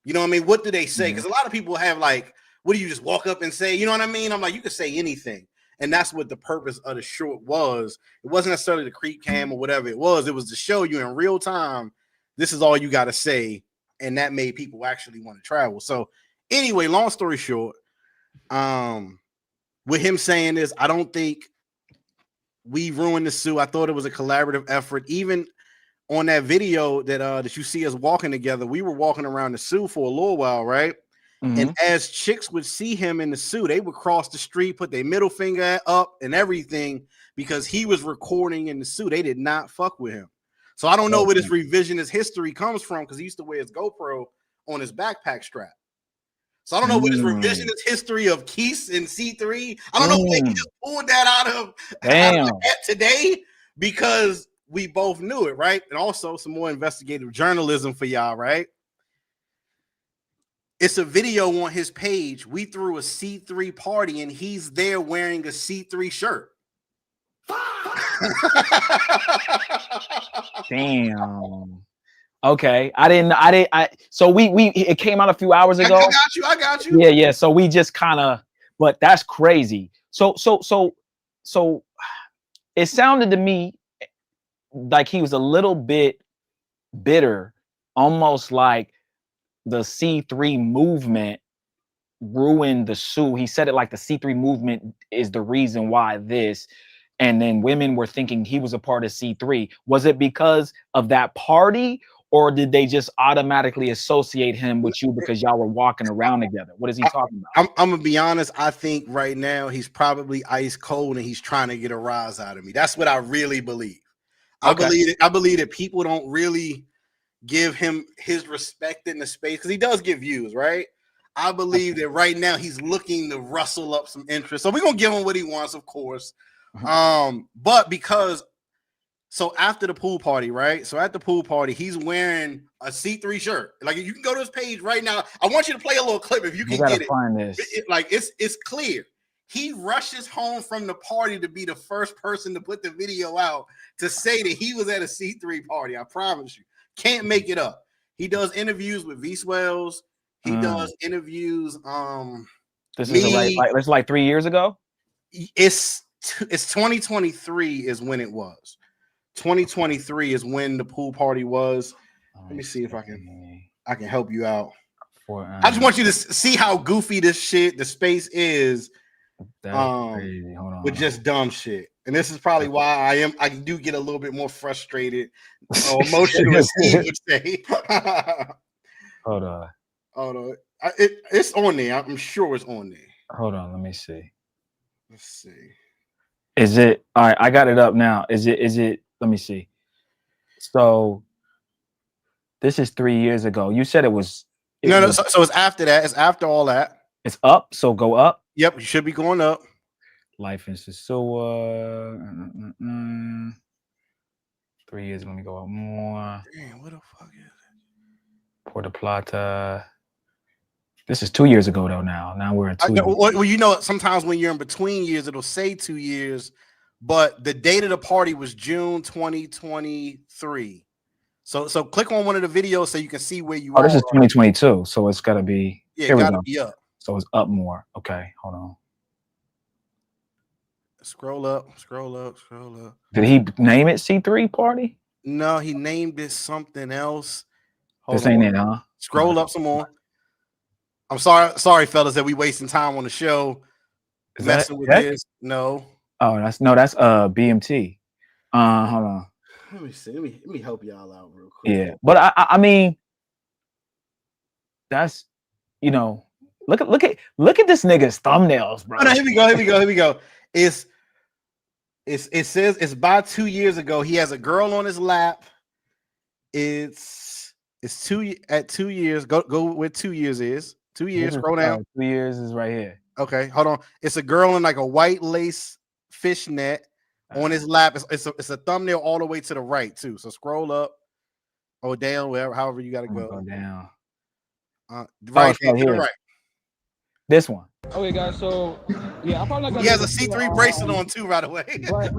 You know what I mean? What do they say? Because a lot of people have like, what do you just walk up and say? You know what I mean? I'm like, you could say anything. And that's what the purpose of the short was. It wasn't necessarily the creep cam or whatever it was. It was to show you in real time, this is all you got to say. And that made people actually want to travel. So anyway, long story short, with him saying this, I don't think we ruined the Sue. I thought it was a collaborative effort. Even on that video that you see us walking together, we were walking around the Sue for a little while, right? And as chicks would see him in the Sue, they would cross the street, put their middle finger up and everything because he was recording in the Sue. They did not fuck with him. So I don't know where this revisionist history comes from because he used to wear his GoPro on his backpack strap. So I don't know what his revisionist history of Keith and C3. I don't know if they just pulled that out of today because we both knew it, right? And also some more investigative journalism for y'all, right? It's a video on his page. We threw a C3 party and he's there wearing a C3 shirt. Damn. Okay. So it came out a few hours ago. I got you. Yeah. So we just kind of, but that's crazy. So it sounded to me like he was a little bit bitter, almost like the C3 movement ruined the Sue. He said it like the C3 movement is the reason why this. And then women were thinking he was a part of C3. Was it because of that party, or did they just automatically associate him with you because y'all were walking around together? What is he talking about? I'm gonna be honest. I think right now he's probably ice cold and he's trying to get a rise out of me. That's what I really believe. I believe that people don't really give him his respect in the space because he does give views, right? I believe that right now he's looking to rustle up some interest. So we're gonna give him what he wants, of course. But because after the pool party, right? So at the pool party, he's wearing a C3 shirt. Like you can go to his page right now. I want you to play a little clip if you can get it. Find this. It's clear. He rushes home from the party to be the first person to put the video out to say that he was at a C3 party. I promise you. Can't make it up. He does interviews with V Swells. He does interviews. This is like 3 years ago. It's 2023 is when it was. 2023 is when the pool party was. Let me see if I can help you out. I just want you to see how goofy this space is. That's crazy. Hold on. With just dumb shit. And this is probably why I do get a little bit more frustrated or emotional, as Steve would say. Hold on. It's on there. I'm sure it's on there. Hold on. Let me see. Let's see. Is it all right? I got it up now. Is it? Let me see. So this is 3 years ago. You said it was. So it's after that. It's after all that. It's up. So go up. Yep, you should be going up. Life in Sosua. 3 years. Let me go up more. Damn, what the fuck is it? Puerto Plata. This is 2 years ago though. Now we're at 2 years. Well, sometimes when you're in between years, it'll say 2 years, but the date of the party was June 2023. So click on one of the videos so you can see where you are. Oh, this is 2022. So it's gotta be. Yeah, it gotta be up. So it's up more. Okay, hold on. Scroll up. Did he name it C3 party? No, he named it something else. This ain't it, huh? Scroll up some more. I'm sorry, fellas, that we wasting time on the show messing with this. No. Oh, that's BMT. Hold on. Let me see. Let me help y'all out real quick. Yeah, but I mean, that's look at this nigga's thumbnails, bro. Oh, no, here we go. It says it's by 2 years ago. He has a girl on his lap. It's 2 years. Go where 2 years is. 2 years. Scroll down. 2 years is right here. Okay, hold on. It's a girl in like a white lace fishnet on his lap. It's a thumbnail all the way to the right too. So scroll up or down, however you got to go. Go down. Right to the right. This one. Okay, guys. So yeah, I'm probably not gonna. He has a C3 bracelet on too, right away. But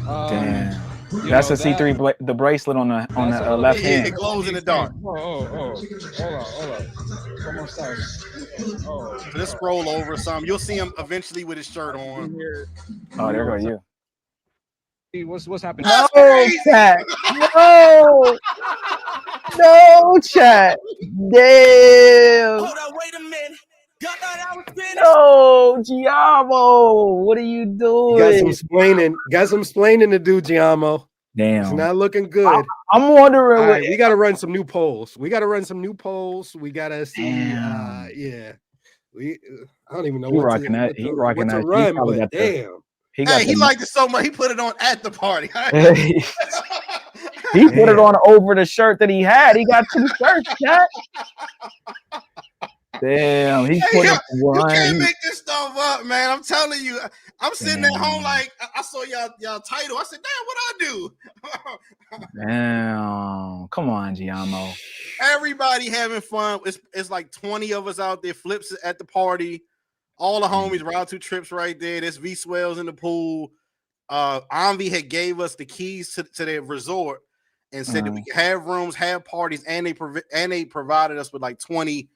damn. That's a C3, the bracelet on the left hand. It glows in the dark. Hold on. Almost started. So just scroll over some. You'll see him eventually with his shirt on. Oh, there go you. What's happening? No, chat. No. No, chat. Damn. Hold on, wait a minute. Y'all thought I was finished? No, Giamio. What are you doing? Got some explaining to do, Giamio. Damn. It's not looking good. I'm wondering. All right, we got to run some new polls. We got to see. Yeah. I don't even know He what rocking to, that. what He to, rocking what to that. run, but damn. He liked it so much, he put it on at the party. He put it on over the shirt that he had. He got 2 shirts, chat. Damn, he put it one. You can't make this stuff up, man. I'm telling you. I'm sitting at home like I saw y'all title. I said, damn, what I do? Damn. Come on, Giamio. Everybody having fun. It's like 20 of us out there. Flips at the party. All the homies, round 2 trips right there. There's V Swells in the pool. Envy had gave us the keys to their resort and said that we could have rooms, have parties, and they provided us with like 20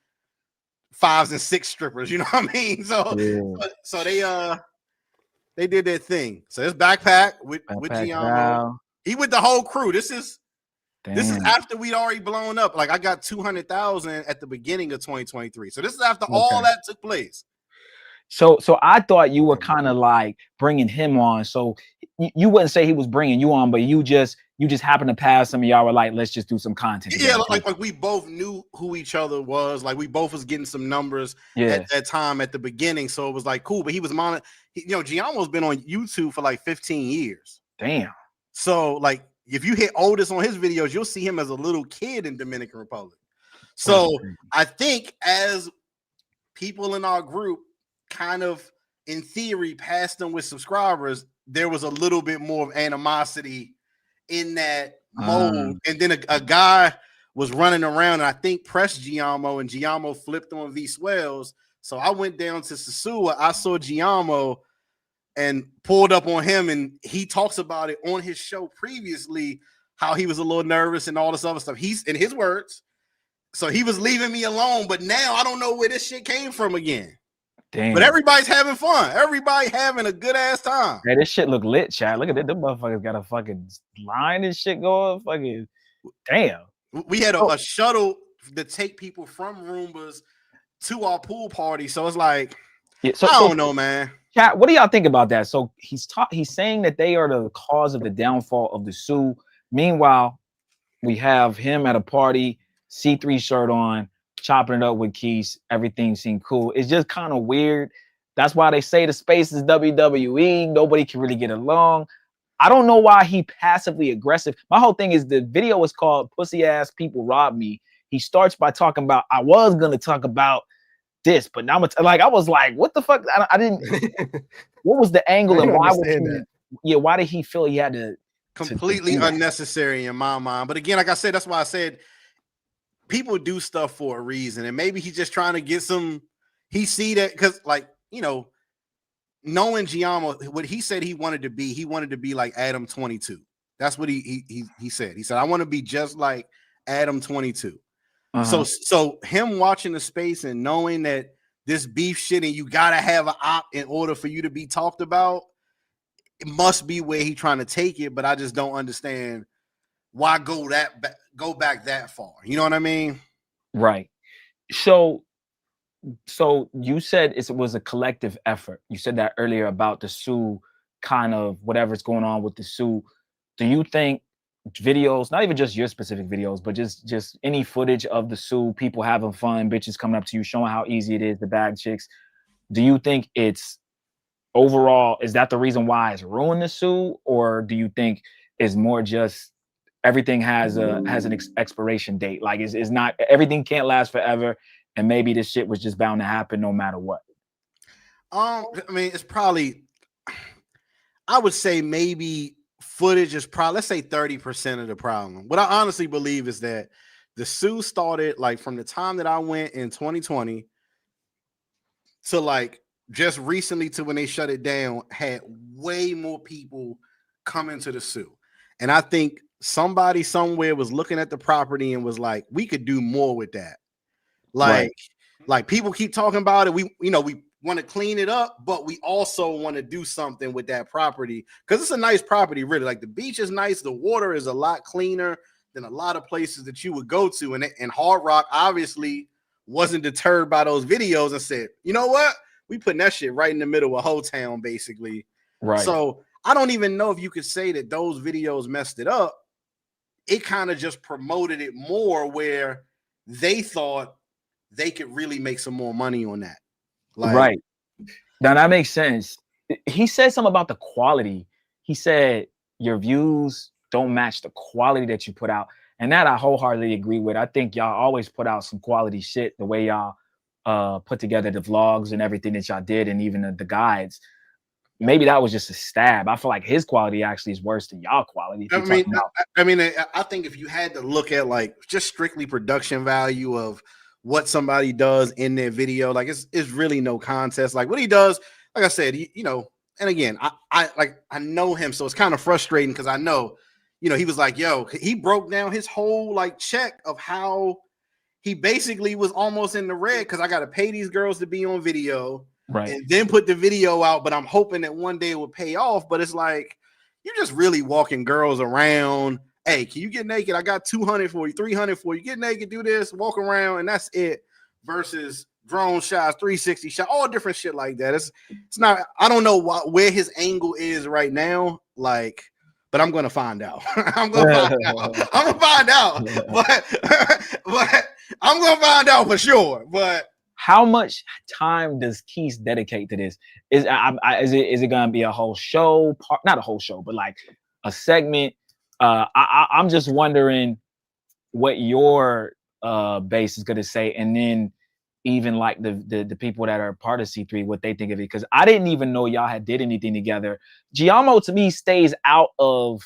5s and 6 strippers. You know what I mean? So they did their thing. So it's backpack with Giamio. He with the whole crew. This is after we'd already blown up. Like I got 200,000 at the beginning of 2023. So this is after all that took place. So I thought you were kind of like bringing him on. So you wouldn't say he was bringing you on, but you just happened to pass him. Y'all were like, let's just do some content. Yeah, like we both knew who each other was. Like we both was getting some numbers at that time at the beginning. So it was like cool. But he was Giamio's been on YouTube for like 15 years. Damn. So like if you hit Otis on his videos, you'll see him as a little kid in Dominican Republic. So I think as people in our group kind of in theory passed them with subscribers, there was a little bit more of animosity in that mode. And then a guy was running around and I think pressed Giamio, and Giamio flipped on V Swells. So I went down to Sosua. I saw Giamio and pulled up on him, and he talks about it on his show previously, how he was a little nervous and all this other stuff. He's in his words. So he was leaving me alone, but now I don't know where this shit came from again. Damn. But everybody's having fun. Everybody having a good ass time. Yeah, this shit look lit, chat. Look at it. Them motherfuckers got a fucking line and shit going. Fucking damn. We had a shuttle to take people from Roombas to our pool party. So it's like, I don't know, man. Chat, what do y'all think about that? So he's saying that they are the cause of the downfall of the Sioux. Meanwhile, we have him at a party, C3 shirt on, chopping it up with Keith. Everything seemed cool. It's just kind of weird. That's why they say the space is WWE. Nobody can really get along. I don't know why he passively aggressive. My whole thing is the video was called Pussy Ass People Rob Me. He starts by talking about, I was going to talk about this, but now I was like, what the fuck? I didn't, what was the angle and why would why did he feel he had to completely unnecessary in my mind? But again, like I said, that's why I said people do stuff for a reason, and maybe he's just trying to get some. He see that because, like, you know, knowing Giamio, what he said he wanted to be like Adam 22. That's what he said. He said, I want to be just like Adam 22. So him watching the space and knowing that this beef shit and you gotta have an op in order for you to be talked about, it must be where he's trying to take it. But I just don't understand why go back that far. You know what I mean? Right. So you said it was a collective effort. You said that earlier about the Sioux, kind of whatever's going on with the Sioux. Do you think videos, not even just your specific videos, but just any footage of the Sioux, people having fun, bitches coming up to you, showing how easy it is to bag chicks, do you think it's overall, is that the reason why it's ruined the Sioux? Or do you think it's more just everything has an expiration date? Like it's not, everything can't last forever, and maybe this shit was just bound to happen no matter what? I mean, it's probably, I would say maybe footage is probably, let's say 30% of the problem. What I honestly believe is that the Sioux started like from the time that I went in 2020 to like just recently to when they shut it down, had way more people come into the Sioux. And I think somebody somewhere was looking at the property and was like, we could do more with that. Like people keep talking about it. We want to clean it up, but we also want to do something with that property because it's a nice property, really. Like the beach is nice, the water is a lot cleaner than a lot of places that you would go to. And Hard Rock obviously wasn't deterred by those videos and said, you know what? We putting that shit right in the middle of Ho Town, basically. Right. So I don't even know if you could say that those videos messed it up. It kind of just promoted it more where they thought they could really make some more money on that. Right. Now that makes sense. He said something about the quality. He said your views don't match the quality that you put out. And that I wholeheartedly agree with. I think y'all always put out some quality shit, the way y'all put together the vlogs and everything that y'all did, and even the guides. Maybe that was just a stab. I feel like his quality actually is worse than y'all quality. I think if you had to look at like just strictly production value of what somebody does in their video, like it's really no contest. Like what he does, like I said, and again, I know him, so it's kind of frustrating because I know, he was like, yo, he broke down his whole like check of how he basically was almost in the red because I got to pay these girls to be on video. Right. And then put the video out, but I'm hoping that one day it would pay off. But it's like you're just really walking girls around. Hey, can you get naked? I got 200 for you, 300 for you. Get naked, do this, walk around, and that's it. Versus drone shots, 360 shot, all different shit like that. It's not. I don't know where his angle is right now. Like, but I'm gonna find out. I'm gonna find out. But I'm gonna find out for sure. But how much time does Keith dedicate to this? Is it going to be a whole show? Not a whole show, but like a segment. I'm just wondering what your base is going to say, and then even like the people that are part of C3, what they think of it. Because I didn't even know y'all had did anything together. Giamio to me stays out of.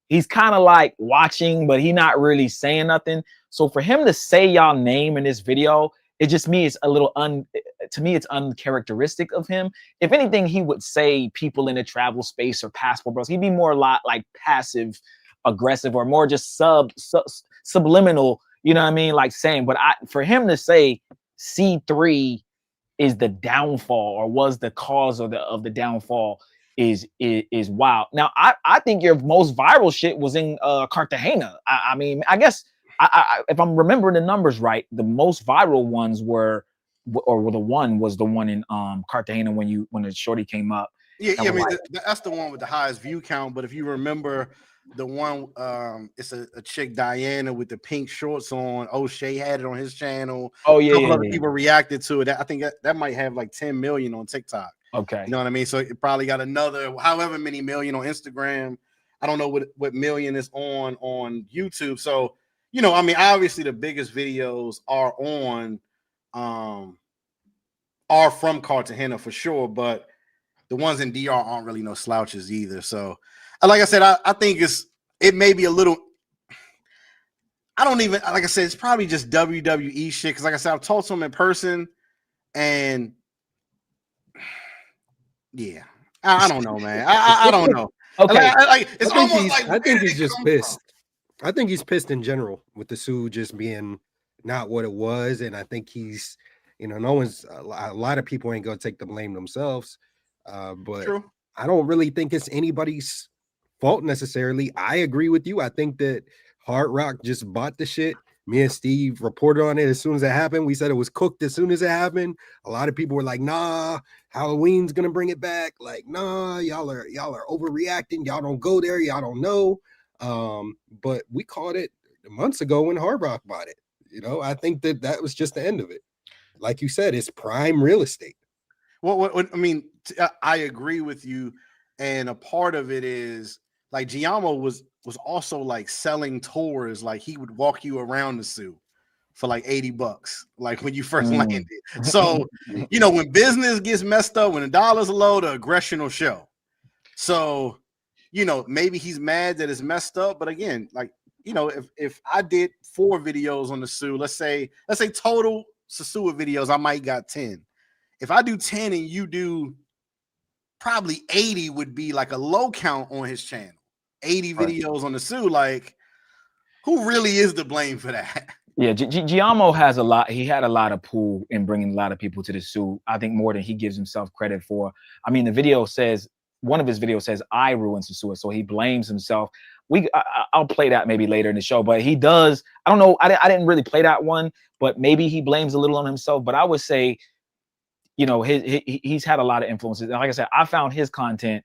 He's kind of like watching, but he not really saying nothing. So for him to say y'all name in this video, it just means a little to me, it's uncharacteristic of him. If anything, he would say people in the travel space or passport bros. He'd be more a lot like passive aggressive or more just subliminal, you know what I mean? Like saying, but for him to say C3 is the downfall or was the cause of the downfall is wild. Now, I think your most viral shit was in Cartagena. I mean, I guess if I'm remembering the numbers right, the most viral ones was the one in Cartagena when the shorty came up. Yeah, I mean that's the one with the highest view count. But if you remember the one, it's a chick Diana with the pink shorts on. O'Shea had it on his channel. Oh yeah, people reacted to it. I think that might have like 10 million on TikTok. Okay, you know what I mean. So it probably got another however many million on Instagram. I don't know what million is on YouTube. So. I mean, obviously the biggest videos are from Cartagena for sure, but the ones in DR aren't really no slouches either. So, like I said, I think it may be a little. I don't even like I said, it's probably just WWE shit. Because like I said, I've talked to him in person, and yeah, I don't know, man. I don't know. Okay, I think he's just pissed. I think he's pissed in general with the Sue just being not what it was. And I think he's, a lot of people ain't going to take the blame themselves. But True. I don't really think it's anybody's fault necessarily. I agree with you. I think that Hard Rock just bought the shit. Me and Steve reported on it as soon as it happened. We said it was cooked as soon as it happened. A lot of people were like, nah, Halloween's going to bring it back. Like, nah, y'all are overreacting. Y'all don't go there. Y'all don't know. But we called it months ago when Hard Rock bought it. I think that was just the end of it. Like you said, it's prime real estate. Well, I mean, I agree with you, and a part of it is like Giamio was also like selling tours. Like he would walk you around the zoo for like $80, like when you first landed. So when business gets messed up, when the dollar's low, the aggression will show. So. Maybe he's mad that it's messed up, but again, like, if I did 4 videos on the Sue, let's say total Sosua videos, I might got 10. If I do 10 and you do probably 80 would be like a low count on his channel. 80 videos on the Sue. Like, who really is to blame for that? Yeah, Giamio has a lot. He had a lot of pull in bringing a lot of people to the Sue. I think more than he gives himself credit for. I mean, the video says, one of his videos says, I ruined Sosua, so he blames himself. I'll play that maybe later in the show, but he does. I don't know. I didn't really play that one, but maybe he blames a little on himself. But I would say, you know, he's had a lot of influences. And like I said, I found his content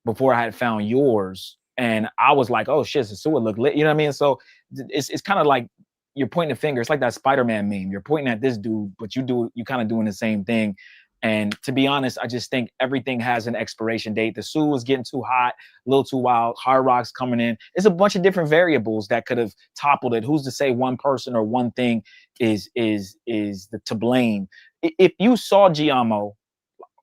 before I had found yours, and I was like, oh shit, Sosua look lit. You know what I mean? So it's kind of like you're pointing a finger. It's like that Spider-Man meme. You're pointing at this dude, but you kind of doing the same thing. And to be honest, I just think everything has an expiration date. The Sue was getting too hot, a little too wild. Hard Rock's coming in. It's a bunch of different variables that could have toppled it. Who's to say one person or one thing is to blame? If you saw Giamio,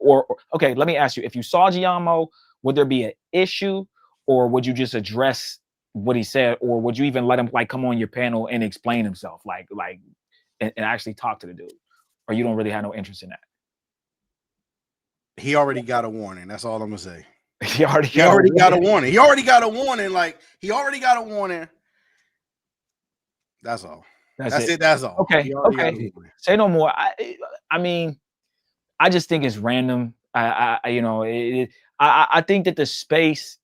or okay, let me ask you: if you saw Giamio, would there be an issue, or would you just address what he said, or would you even let him like come on your panel and explain himself, and actually talk to the dude, or you don't really have no interest in that? He already got a warning. That's all I'm gonna say. He already got a warning. He already got a warning. Like, he already got a warning. That's all. That's it. That's all. Okay. Okay. Say no more. I mean, I just think it's random. I think that the space,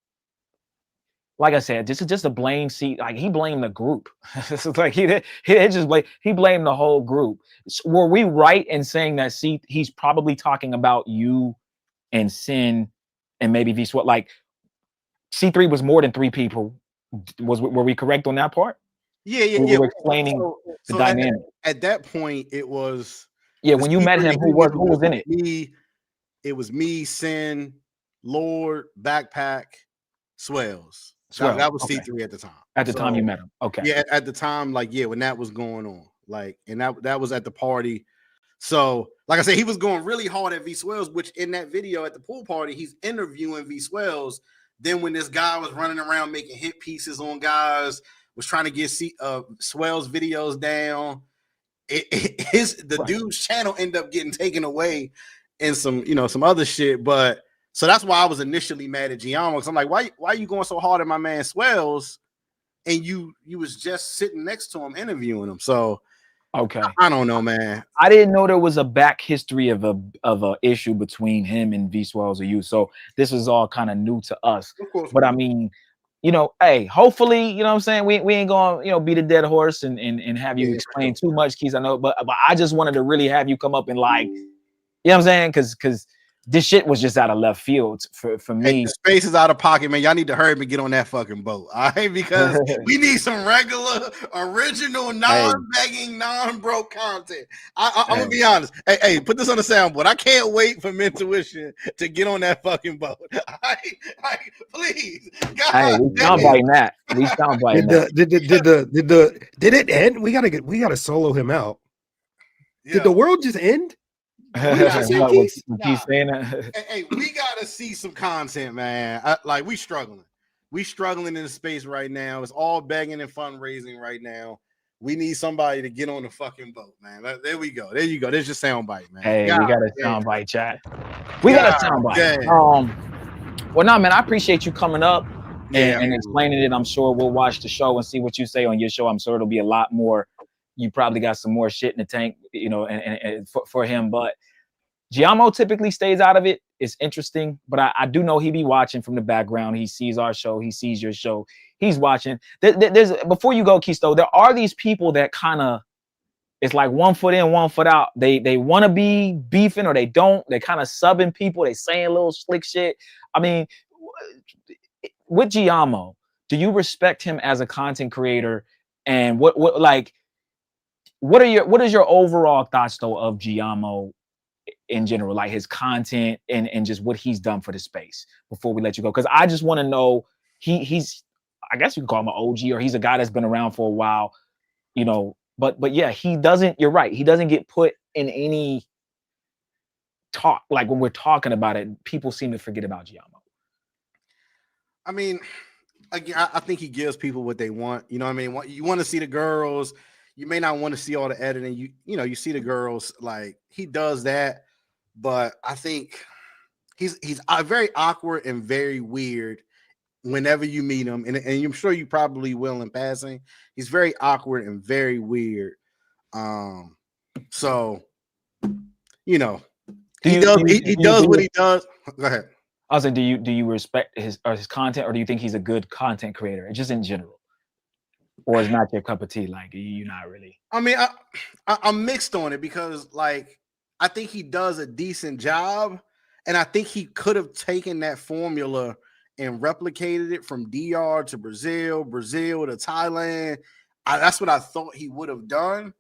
like I said, this is just a blame seat. Like, he blamed the group. It's like he blamed the whole group. Were we right in saying that he's probably talking about you and Sin and maybe V-Sweat? Like, C3 was more than 3 people. Were we correct on that part? Yeah. We were explaining the dynamic. At that point, it was when you met him, who was in it? It was me, Sin, Lord, Backpack, Swells. That was C3 at the time. At the time you met him. Okay. Yeah, at the time, when that was going on. And that was at the party. So, like I said, he was going really hard at V Swells, which in that video at the pool party, he's interviewing V Swells. Then when this guy was running around making hit pieces on guys, was trying to get Swells videos down, dude's channel ended up getting taken away and some other shit. But so that's why I was initially mad at Giamio, because I'm like, why are you going so hard at my man Swells? And you was just sitting next to him interviewing him. So okay, I don't know, man. I didn't know there was a back history of a issue between him and V Swells or you. So this was all kind of new to us. Of course, but I mean, hey, hopefully, you know what I'm saying, we ain't gonna beat a dead horse and have you explain too much, Keys. I know, but I just wanted to really have you come up and you know what I'm saying, because this shit was just out of left field for me. Hey, the space is out of pocket, man. Y'all need to hurry up and get on that fucking boat, all right? Because we need some regular, original, non-begging, non-broke content. I'm gonna be honest. Hey, put this on the soundboard. I can't wait for Mentuition to get on that fucking boat. Please, God. Hey, we sound biting that. We sound biting that. Did it end? We gotta solo him out. Yeah. Did the world just end? Hey, we gotta see some content, man. We struggling in the space right now. It's all begging and fundraising right now. We need somebody to get on the fucking boat, man. There we go. There you go. There's your soundbite, man. Hey, we got a soundbite, chat. We got a soundbite. Well, no, man, I appreciate you coming up and explaining it. I'm sure we'll watch the show and see what you say on your show. I'm sure it'll be a lot more. You probably got some more shit in the tank, and for him. But Giamio typically stays out of it. It's interesting, but I do know he be watching from the background. He sees our show. He sees your show. He's watching. There's before you go, Kisto, there are these people that kind of, it's like 1 foot in, 1 foot out. They want to be beefing or they don't. They kind of subbing people. They saying little slick shit. I mean, with Giamio, do you respect him as a content creator? And what is your overall thoughts though of Giamio in general, like his content and just what he's done for the space, before we let you go? Because I just want to know, he's, I guess you can call him an OG, or he's a guy that's been around for a while, but yeah, he doesn't, you're right, he doesn't get put in any talk. Like when we're talking about it, people seem to forget about Giamio. I mean, again, I think he gives people what they want. You know what I mean? You want to see the girls. You may not want to see all the editing. You see the girls, like he does that, but I think he's very awkward and very weird whenever you meet him, and I'm sure you probably will in passing. He's very awkward and very weird. So you know, he does what he does. Go ahead. I was like, do you respect his content, or do you think he's a good content creator, just in general, or is not your cup of tea? Like you're not really. I mean, I'm mixed on it because like I think he does a decent job, and I think he could have taken that formula and replicated it from DR to Brazil to Thailand. That's what I thought he would have done,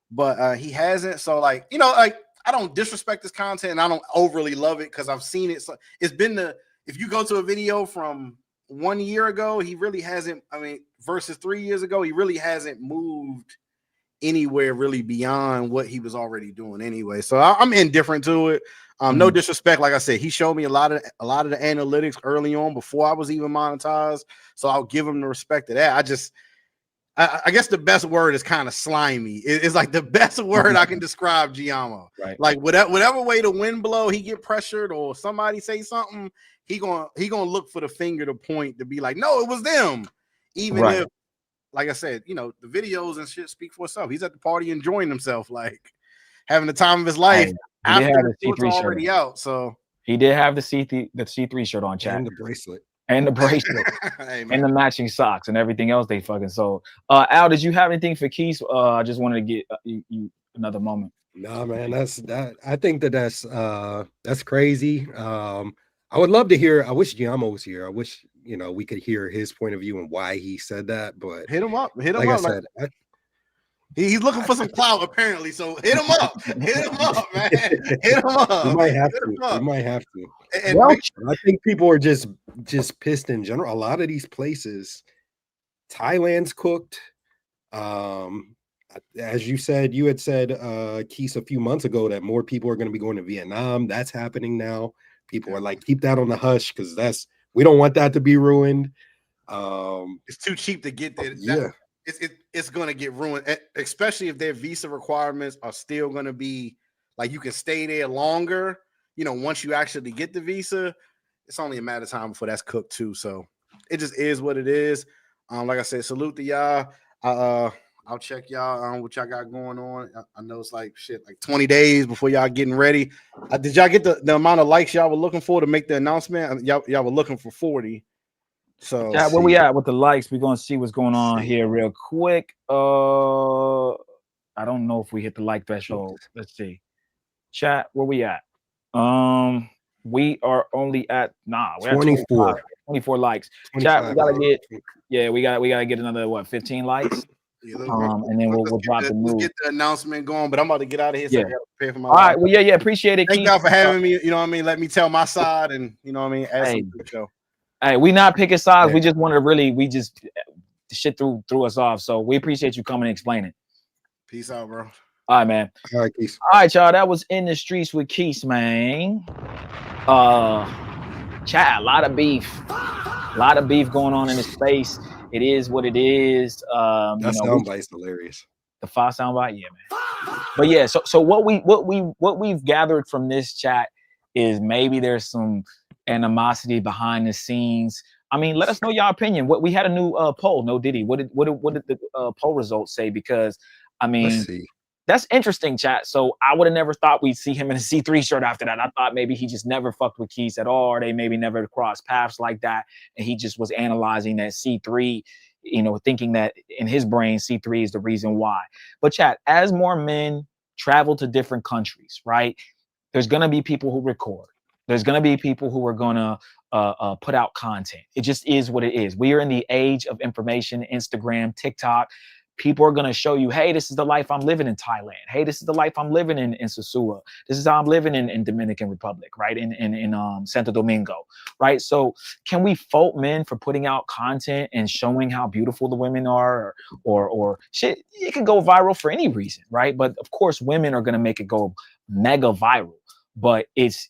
but he hasn't. So like, you know, like I don't disrespect his content and I don't overly love it because I've seen it. So it's been if you go to a video from 1 year ago, he really hasn't, I mean, versus 3 years ago, he really hasn't moved anywhere really beyond what he was already doing anyway. So I'm indifferent to it. No disrespect. Like I said, he showed me a lot of the analytics early on before I was even monetized. So I'll give him the respect of that. I guess the best word is kind of slimy. It's like the best word I can describe Giamio. Right. Like whatever way the wind blow, he get pressured or somebody say something, he gonna look for the finger to point to be like, no, it was them. Even if, like I said, you know, the videos and shit speak for itself. He's at the party enjoying himself, like having the time of his life after the short's already out. So he did have the C3 shirt on, chat, and the bracelet. And the bracelet, hey, and the matching socks and everything else they fucking sold. Al, did you have anything for Keith? I just wanted to get you another moment. No, man, I think that's crazy. I would love to hear. I wish Giamio was here. I wish, you know, we could hear his point of view and why he said that. But hit him up. Like I said, he's looking for some clout apparently. So hit him up. Hit him up, man. Hit him up. We might have to. We might have to. And I think people are just pissed in general. A lot of these places, Thailand's cooked. As you had said, Keith, a few months ago, that more people are going to be going to Vietnam. That's happening now. People are like, keep that on the hush because we don't want that to be ruined. It's too cheap to get there. Yeah. It's going to get ruined, especially if their visa requirements are still going to be like you can stay there longer. You know, once you actually get the visa, it's only a matter of time before that's cooked too. So it just is what it is. Like I said, salute to y'all. I'll check y'all on what y'all got going on. I know it's like 20 days before y'all getting ready. Did y'all get the amount of likes y'all were looking for to make the announcement? Y'all were looking for 40. So yeah, where we at with the likes? We're gonna see what's going on here real quick. I don't know if we hit the like threshold. Let's see. Chat, where we at? We are only at we're 24. At 24 likes. Chat, we gotta get another 15 likes. And then we'll drop the news. Let's get the announcement going, but I'm about to get out of here. So I gotta prepare for my all right. Well, yeah, appreciate it. Thank y'all for having me. You know what I mean? Let me tell my side, and you know what I mean. Add some to the show. Hey, we not picking sides. Yeah. We just want to the shit threw us off. So we appreciate you coming and explaining. Peace out, bro. All right, man. All right, Keith. All right, y'all. That was In the Streets with Keith, man. Chat, a lot of beef going on in the space. It is what it is. That soundbite's hilarious. The file soundbite, yeah, man. But yeah, so what we've gathered from this chat is maybe there's some animosity behind the scenes. I mean, let us know your opinion. What we had a new poll, no Diddy. What did the poll results say? Because I mean, that's interesting, chat. So I would have never thought we'd see him in a C3 shirt after that. I thought maybe he just never fucked with Keith at all, or they maybe never crossed paths like that, and he just was analyzing that C3, you know, thinking that in his brain C3 is the reason why. But chat, as more men travel to different countries, right? There's gonna be people who record. There's going to be people who are going to put out content. It just is what it is. We are in the age of information, Instagram, TikTok. People are going to show you, hey, this is the life I'm living in Thailand. Hey, this is the life I'm living in Sosua. This is how I'm living in Dominican Republic, right? In Santo Domingo, right? So can we fault men for putting out content and showing how beautiful the women are or shit? It can go viral for any reason, right? But of course, women are going to make it go mega viral. But it's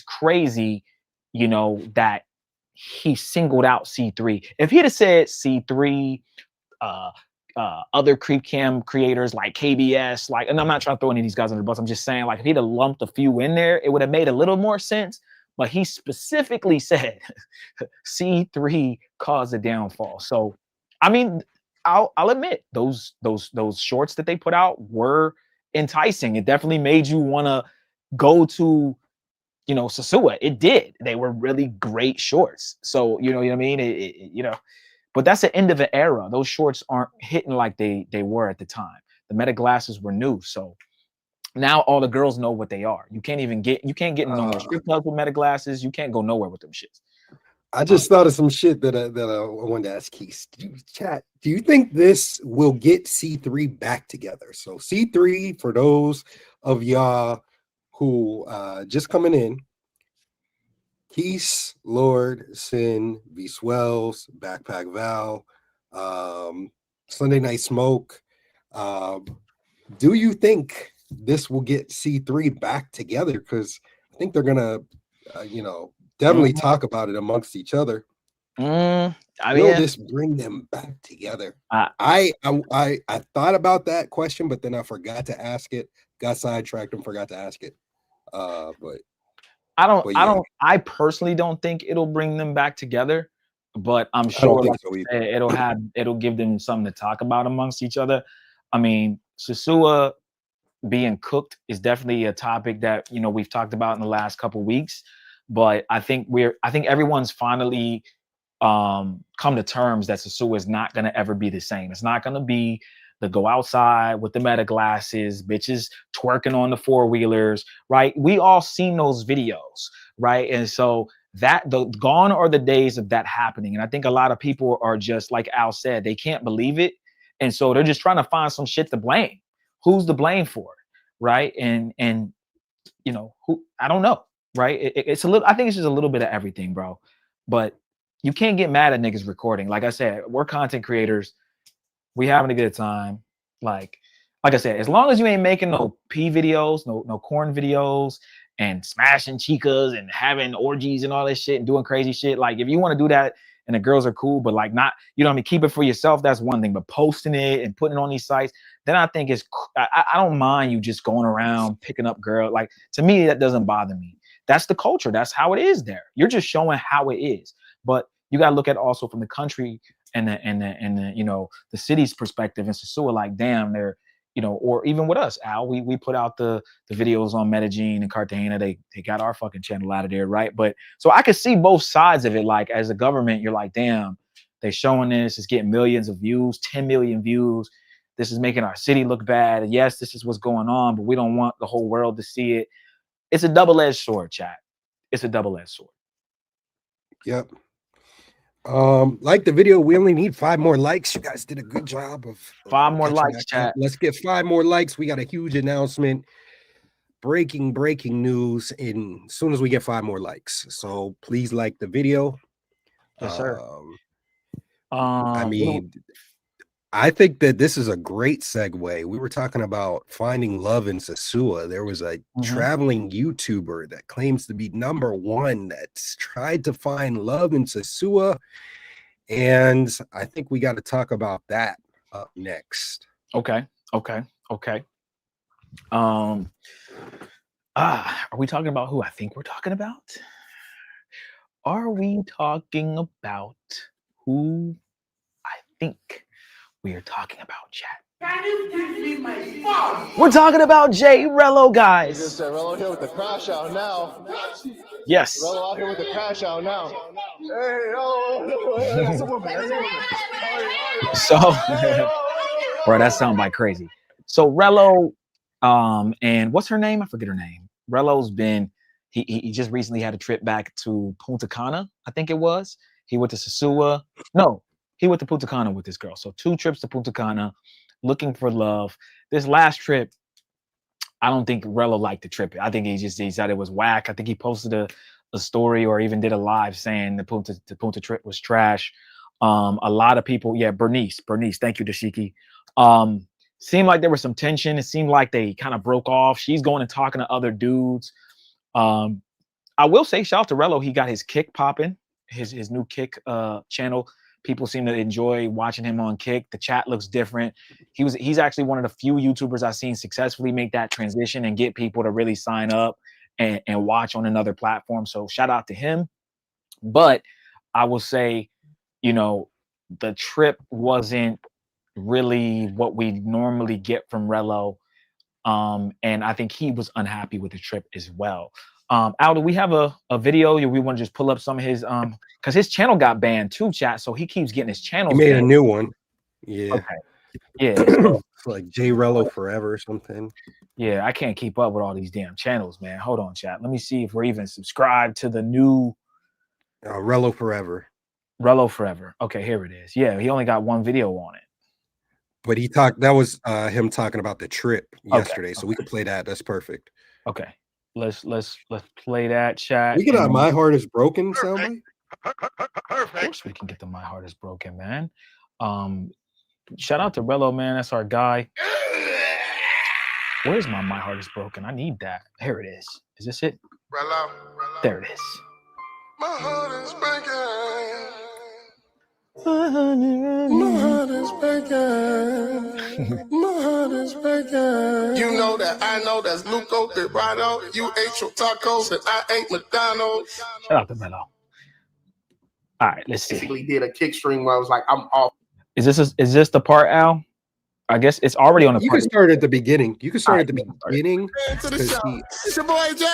crazy, you know, that he singled out C3. If he'd have said C3, other creep cam creators like KBS, and I'm not trying to throw any of these guys under the bus. I'm just saying, like, if he'd have lumped a few in there, it would have made a little more sense. but he specifically said C3 caused the downfall. So, I mean, I'll admit those shorts that they put out were enticing. It definitely made you want to go to, you know, Sosua. It did. They were really great shorts. So, you know what I mean? You know, but that's the end of an era. Those shorts aren't hitting like they were at the time. The Meta glasses were new, so now all the girls know what they are. You can't get in no more strip clubs with Meta glasses. You can't go nowhere with them shits. I just thought of some shit that I wanted to ask Keith. Chat, do you think this will get C3 back together? So C3, for those of y'all who just coming in, Keith, Lord, Sin, V Swells, Backpack Val, Sunday Night Smoke. Do you think this will get C3 back together? Because I think they're gonna, definitely talk about it amongst each other. I Will mean, this bring them back together? I thought about that question, but then I forgot to ask it. Got sidetracked and forgot to ask it. But I personally don't think it'll bring them back together, but I'm sure it'll give them something to talk about amongst each other. I mean, Sosua being cooked is definitely a topic that, you know, we've talked about in the last couple of weeks, but I think everyone's finally come to terms that Sosua is not going to ever be the same. It's not going to be the go outside with the Meta glasses, bitches twerking on the four-wheelers, right? We all seen those videos, right? And so gone are the days of that happening. And I think a lot of people are just, like Al said, they can't believe it. And so they're just trying to find some shit to blame. Who's to blame for it, right? And you know, I don't know, right? It's a little, I think it's just a little bit of everything, bro. But you can't get mad at niggas recording. Like I said, we're content creators. We having a good time. Like I said, as long as you ain't making no pee videos, no corn videos, and smashing chicas and having orgies and all this shit and doing crazy shit. Like if you want to do that and the girls are cool, but like not, you know what I mean, keep it for yourself, that's one thing. But posting it and putting it on these sites, then I think I don't mind you just going around picking up girl. Like to me, that doesn't bother me. That's the culture. That's how it is there. You're just showing how it is. But you gotta look at also from the country and the you know, the city's perspective. And Sosua, like, damn, they're, you know, or even with us, Al, we put out the videos on Medellin and Cartagena. They got our fucking channel out of there, right? But so I could see both sides of it. Like as a government, you're like, damn, they showing this, it's getting millions of views, 10 million views. This is making our city look bad. And yes, this is what's going on, but we don't want the whole world to see it. It's a double-edged sword, chat. It's a double-edged sword. Yep. Like the video, we only need 5 more likes. You guys did a good job of 5 more likes, chat. Let's get 5 more likes. We got a huge announcement. Breaking news in as soon as we get 5 more likes. So please like the video. Yes, sir. I mean, I think that this is a great segue. We were talking about finding love in Sosua. There was a traveling YouTuber that claims to be #1 that's tried to find love in Sosua. And I think we got to talk about that up next. Okay. Are we talking about who I think we're talking about? Are we talking about who I think we are talking about, chat? Can you give me my phone? We're talking about Jay Rello, guys. Just Rello here with the crash out now. Yes. Rello out here with the crash out now. Hey, oh, that's a woman. That's a woman. So, bro, that sounds like crazy. So Rello, and what's her name? I forget her name. Rello's been, he just recently had a trip back to Punta Cana, I think it was. He went to Sosua. No, he went to Punta Cana with this girl. So 2 trips to Punta Cana, looking for love. This last trip, I don't think Rello liked the trip. I think he said it was whack. I think he posted a story or even did a live saying the Punta trip was trash. A lot of people, Bernice, thank you, Dashiki. Seemed like there was some tension. It seemed like they kind of broke off. She's going and talking to other dudes. I will say, shout out to Rello. He got his Kick popping, his new Kick channel. People seem to enjoy watching him on Kick. The chat looks different. He's actually one of the few YouTubers I've seen successfully make that transition and get people to really sign up and watch on another platform. So shout out to him. But I will say, you know, the trip wasn't really what we normally get from Rello. And I think he was unhappy with the trip as well. Al, do we have a video? We want to just pull up some of his because his channel got banned too, chat. So he keeps getting his channel. He made a new one. Yeah. Okay. Yeah. So, it's like J Rello Forever or something. Yeah, I can't keep up with all these damn channels, man. Hold on, chat. Let me see if we're even subscribed to the new Rello Forever. Rello Forever. Okay, here it is. Yeah, he only got one video on it. But he talked. That was him talking about the trip yesterday. So we could play that. That's perfect. Okay, let's play that, chat. We get My Heart Is Broken sound like. Of course, we can get the My Heart Is Broken, man. Shout out to Rello, man. That's our guy. Where's My Heart Is Broken? I need that. Here it is. Is this it? Rello. There it is. My heart is breaking. My heart is breaking. My heart is breaking. You know that I know that's Luco the Rhino. You ate your tacos and I ate McDonald's. Shout out to Rello. All right, let's see. Basically did a kick stream where I was like, I'm off. Is this the part, Al? I guess it's already on the. You can start at the beginning. You can start at the beginning. To the show. It's your boy J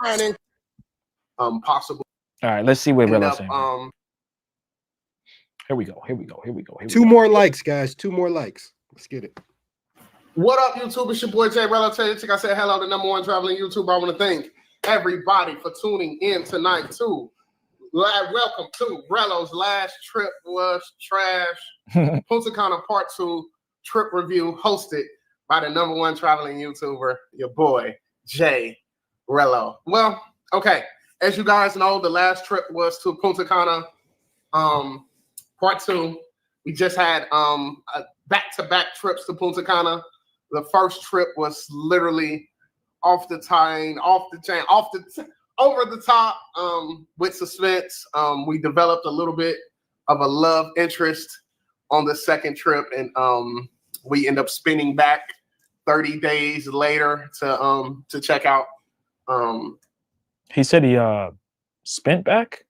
Rello. Possible. All right, let's see what Rello's saying. Here we go. Two more likes, guys. 2 more likes. Let's get it. What up, YouTube? It's your boy J Rello. I said hello to #1 traveling YouTuber. I want to thank everybody for tuning in tonight too. Welcome to Rello's Last Trip Was Trash. Punta Cana Part 2 trip review hosted by the #1 traveling YouTuber, your boy J Rello. Well, okay. As you guys know, the last trip was to Punta Cana. Part 2. We just had back-to-back trips to Punta Cana. The first trip was literally over the top with suspense. We developed a little bit of a love interest on the second trip, and we end up spinning back 30 days later to check out. He said he spent back.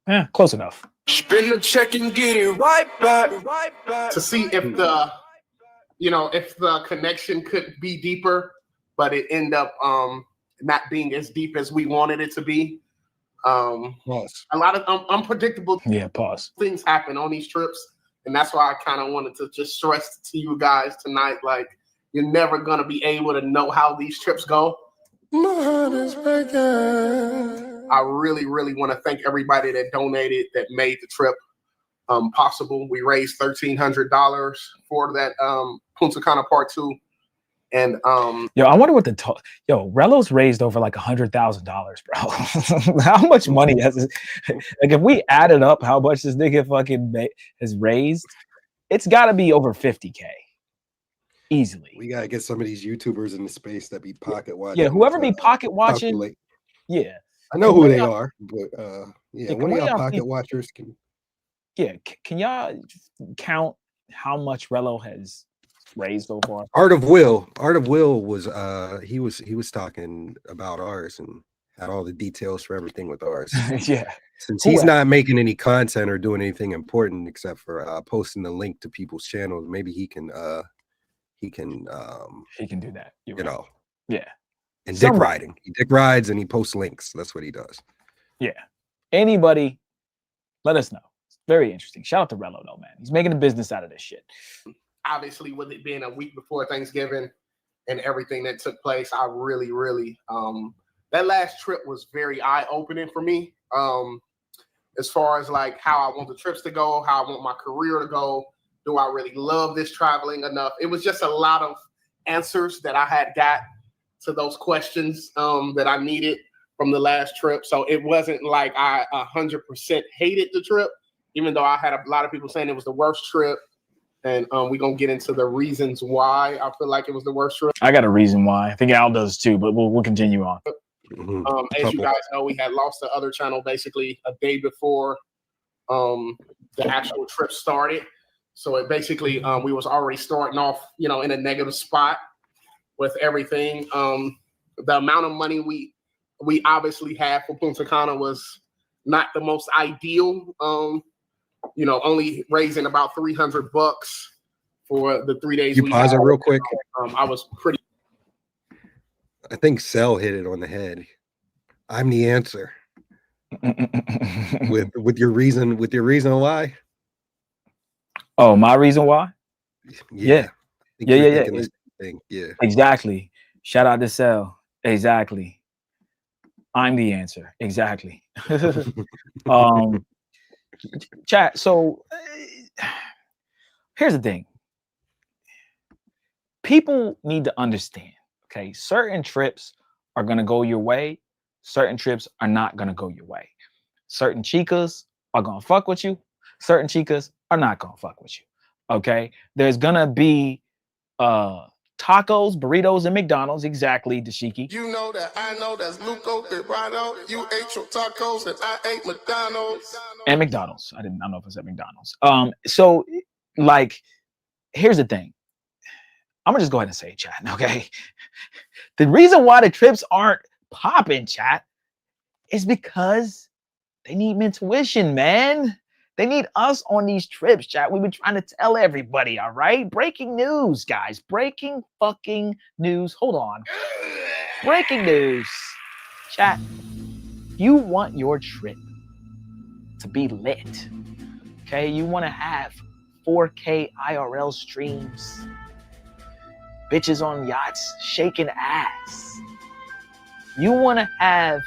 Yeah, close enough. Spin the check and get it right back. To see if the connection could be deeper, but it ended up not being as deep as we wanted it to be. A lot of unpredictable things happen on these trips, and that's why I kind of wanted to just stress to you guys tonight, like, you're never gonna be able to know how these trips go. My heart is breaking. I really, really want to thank everybody that donated, that made the trip possible. We raised $1,300 for that Punta Cana Part 2. And I wonder what Rello's raised over like $100,000, bro. How much money has this? Like, if we added up how much this nigga fucking has raised, it's got to be over 50K. Easily. We gotta get some of these YouTubers in the space that be pocket watching. Yeah, whoever be pocket watching. Calculate. Yeah, I know who they are, but one of y'all pocket watchers can. Yeah, can y'all count how much Rello has raised so far? Art of Will was he was talking about ours and had all the details for everything with ours. Yeah, since he's not making any content or doing anything important except for posting the link to people's channels, maybe he can do that. Yeah. And dick riding. He dick rides and he posts links. That's what he does. Yeah. Anybody, let us know. It's very interesting. Shout out to Rello though, man. He's making a business out of this shit. Obviously, with it being a week before Thanksgiving and everything that took place, I really, really that last trip was very eye-opening for me. As far as like how I want the trips to go, how I want my career to go. Do I really love this traveling enough? It was just a lot of answers that I had got to those questions that I needed from the last trip. So it wasn't like I 100% hated the trip, even though I had a lot of people saying it was the worst trip. And we're going to get into the reasons why I feel like it was the worst trip. I got a reason why. I think Al does too, but we'll continue on. As you guys know, we had lost the other channel basically a day before the actual trip started. So it basically, we was already starting off, in a negative spot with everything. the amount of money we obviously had for Punta Cana was not the most ideal. Only raising about $300 for the 3 days. You pause it real quick. I was pretty. I think Cell hit it on the head. I'm the answer. with your reason why. Oh, my reason why? Yeah. Yeah. Thing. Yeah. Exactly. Shout out to Cell. Exactly. I'm the answer. Exactly. Chat. So here's the thing. People need to understand, okay? Certain trips are going to go your way. Certain trips are not going to go your way. Certain chicas are going to fuck with you. Certain chicas are not going to fuck with you, okay? There's going to be tacos, burritos, and McDonald's. Exactly, Dashiki. You know that I know that's Luco Pirano. You ate your tacos and I ate McDonald's. And McDonald's. I don't know if it's at McDonald's. So like, here's the thing. I'm gonna just go ahead and say it, chat, okay? The reason why the trips aren't popping, chat, is because they need mentuition, man. They need us on these trips, chat. We've been trying to tell everybody, all right? Breaking news, guys. Breaking fucking news. Hold on. Breaking news. Chat, you want your trip to be lit, okay? You want to have 4K IRL streams, bitches on yachts shaking ass. You want to have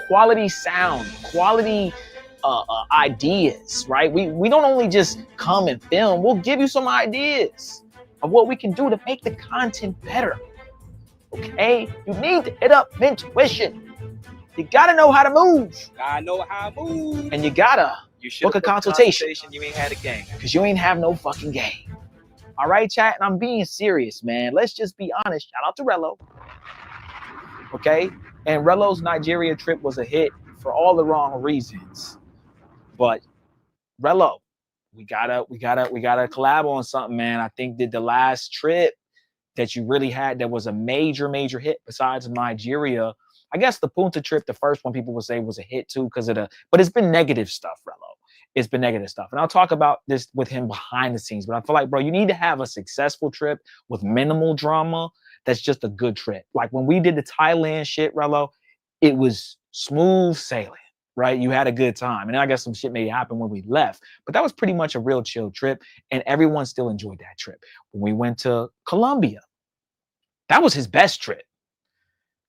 quality sound, quality ideas, right? We don't only just come and film. We'll give you some ideas of what we can do to make the content better. Okay? You need to hit up Mentuition. You gotta know how to move. I know how to move. And you gotta book a consultation. You ain't had a game. Because you ain't have no fucking game. All right, chat? And I'm being serious, man. Let's just be honest. Shout out to Rello. Okay? And Rello's Nigeria trip was a hit for all the wrong reasons. But Rello, we gotta collab on something, man. I think that the last trip that you really had that was a major hit besides Nigeria, I guess the Punta trip, the first one people would say was a hit too because of but it's been negative stuff, Rello. It's been negative stuff. And I'll talk about this with him behind the scenes, but I feel like, bro, you need to have a successful trip with minimal drama. That's just a good trip. Like when we did the Thailand shit, Rello, it was smooth sailing, right? You had a good time. And I guess some shit may happen when we left, but that was pretty much a real chill trip. And everyone still enjoyed that trip. When we went to Colombia, that was his best trip.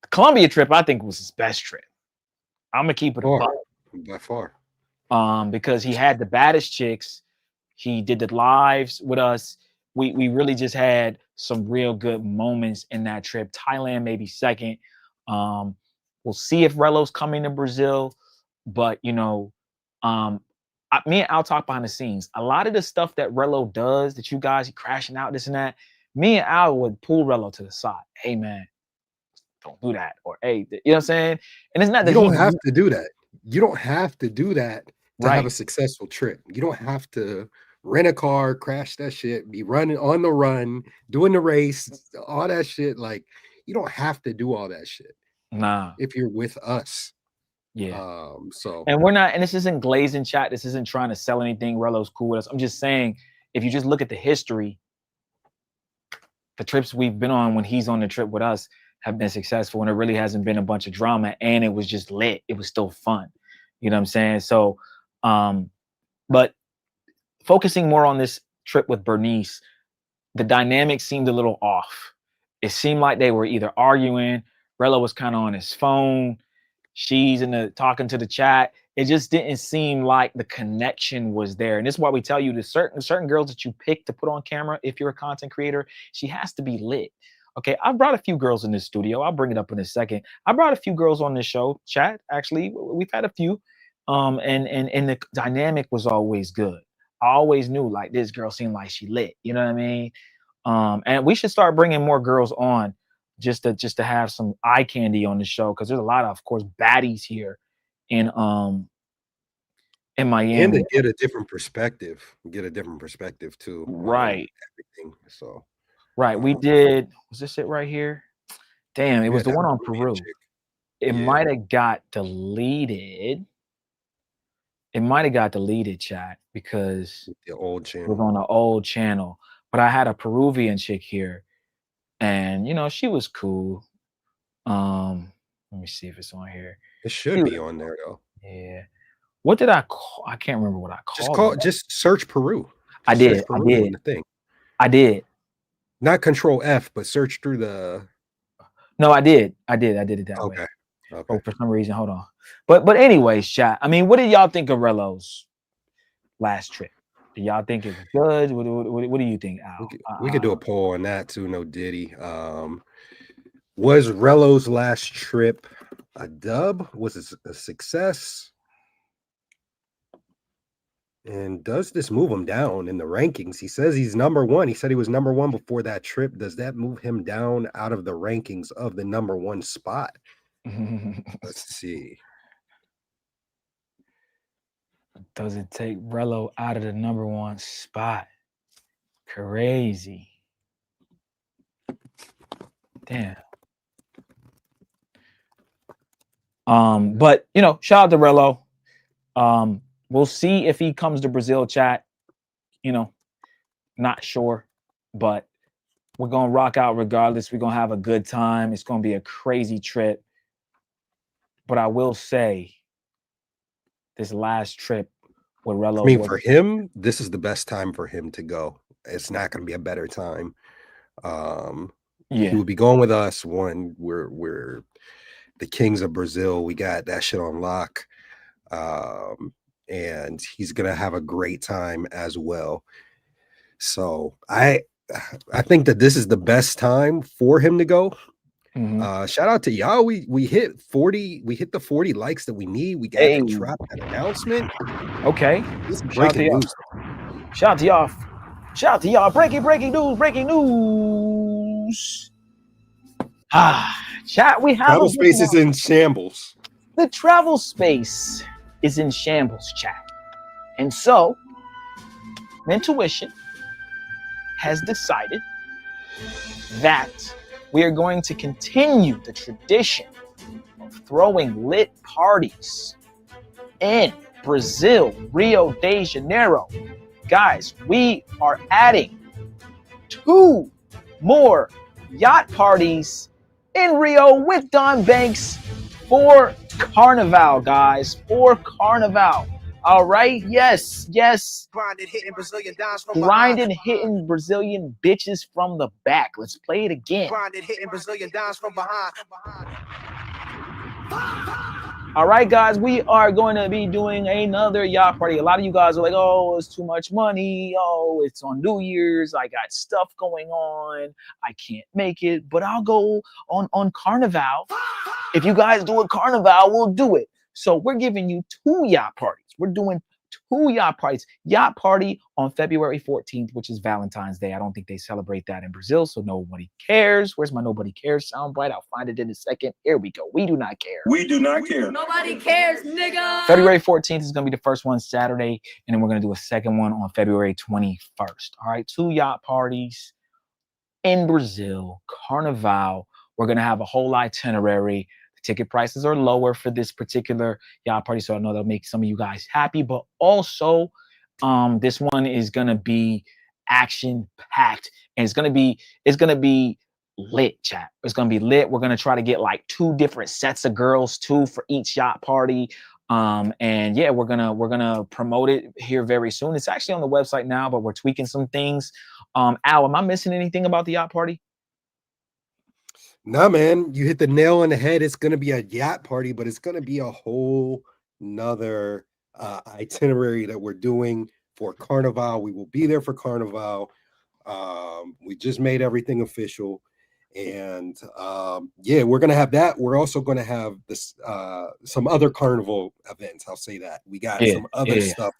The Colombia trip, I think, was his best trip. I'm gonna keep it by far. Because he had the baddest chicks. He did the lives with us. We really just had some real good moments in that trip. Thailand maybe second. We'll see if Rello's coming to Brazil, but me and Al talk behind the scenes. A lot of the stuff that Rello does, that you guys crashing out, this and that, me and Al would pull Rello to the side. Hey man, don't do that. Or hey, you know what I'm saying? And it's not that you don't have to do that. You don't have to do that to right. have a successful trip. You don't have to rent a car, crash that shit, be running on the run, doing the race, all that shit. Like, you don't have to do all that shit. Nah. If you're with us. Yeah. So and we're not, and this isn't glazing chat. This isn't trying to sell anything. Rello's cool with us. I'm just saying, if you just look at the history, the trips we've been on when he's on the trip with us have been successful, and it really hasn't been a bunch of drama, and it was just lit. It was still fun. You know what I'm saying? So, but focusing more on this trip with Bernice, the dynamic seemed a little off. It seemed like they were either arguing, Rello was kind of on his phone, she's talking to the chat. It just didn't seem like the connection was there. And this is why we tell you the certain girls that you pick to put on camera, if you're a content creator, she has to be lit. Okay, I brought a few girls in this studio. I'll bring it up in a second. I brought a few girls on this show, chat. Actually, we've had a few. And the dynamic was always good. I always knew like this girl seemed like she lit. You know what I mean? And we should start bringing more girls on just to have some eye candy on the show, because there's a lot of course, baddies here in Miami. And to get a different perspective, too. Right. Everything. So right. We did, was this it right here? Damn, it was Yeah, the one that on Peruvian Peru. chick. It Yeah. might have got deleted. It might have got deleted, chat, because The old it was channel. on the old channel. But I had a Peruvian chick here, and you know, she was cool. Let me see if it's on here. It should be on there though. Yeah. What did I call? I can't remember what I called it. Just search Peru. I Just search did. Peru on the thing. I did. Not Control F, but search through the. No, I did. I did it that way. Okay. Oh, for some reason, hold on. But anyways, chat. I mean, what did y'all think of Relo's last trip? Do y'all think it was good? What do you think, Al? We could do a poll on that too. No Diddy. Was Relo's last trip a dub? Was it a success? And does this move him down in the rankings? He says he's number one. He said he was number one before that trip. Does that move him down out of the rankings of the number one spot? Let's see. Does it take Relo out of the number one spot? Crazy. Damn. But you know, shout out to Relo. We'll see if he comes to Brazil, chat. You know, not sure, but we're gonna rock out regardless. We're gonna have a good time. It's gonna be a crazy trip. But I will say, this last trip with Relo. I mean, for him, this is the best time for him to go. It's not going to be a better time. He will be going with us. One, we're the kings of Brazil. We got that shit on lock. And he's gonna have a great time as well. So I think that this is the best time for him to go. Shout out to y'all. We hit 40. We hit the 40 likes that we need. We got to drop that announcement. Okay. This is breaking news. Shout out to y'all. Shout out to y'all. Breaking news. Breaking news. Chat. We have travel space is in shambles. The travel space is in shambles, chat. And so, Intuition has decided that we are going to continue the tradition of throwing lit parties in Brazil, Rio de Janeiro. Guys, we are adding 2 more yacht parties in Rio with Don Banks for Carnival, guys, for Carnival. All right, yes. Grinded, hitting Brazilian dimes from Grinded, hitting Brazilian bitches from the back. Let's play it again. Grinded, hitting Brazilian dimes from behind. All right, guys, we are going to be doing another yacht party. A lot of you guys are like, oh, it's too much money. Oh, it's on New Year's. I got stuff going on. I can't make it, but I'll go on Carnival. If you guys do a Carnival, we'll do it. So we're giving you 2 yacht parties. We're doing 2 yacht parties. Yacht party on February 14th, which is Valentine's Day. I don't think they celebrate that in Brazil, so nobody cares. Where's my nobody cares soundbite? I'll find it in a second. Here we go. We do not care. We do not care. Nobody cares, nigga. February 14th is going to be the first one Saturday, and then we're going to do a second one on February 21st. All right, 2 yacht parties in Brazil, Carnival. We're going to have a whole itinerary. Ticket prices are lower for this particular yacht party, so I know that'll make some of you guys happy. But also, this one is gonna be action packed, and it's gonna be lit, chat. It's gonna be lit. We're gonna try to get like 2 different sets of girls too for each yacht party. And yeah, we're gonna promote it here very soon. It's actually on the website now, but we're tweaking some things. Al, am I missing anything about the yacht party? Nah, man, you hit the nail on the head. It's gonna be a yacht party, but it's gonna be a whole nother itinerary that we're doing for Carnival. We will be there for Carnival. We just made everything official, and yeah, we're gonna have that. We're also gonna have this some other Carnival events. I'll say that we got some other stuff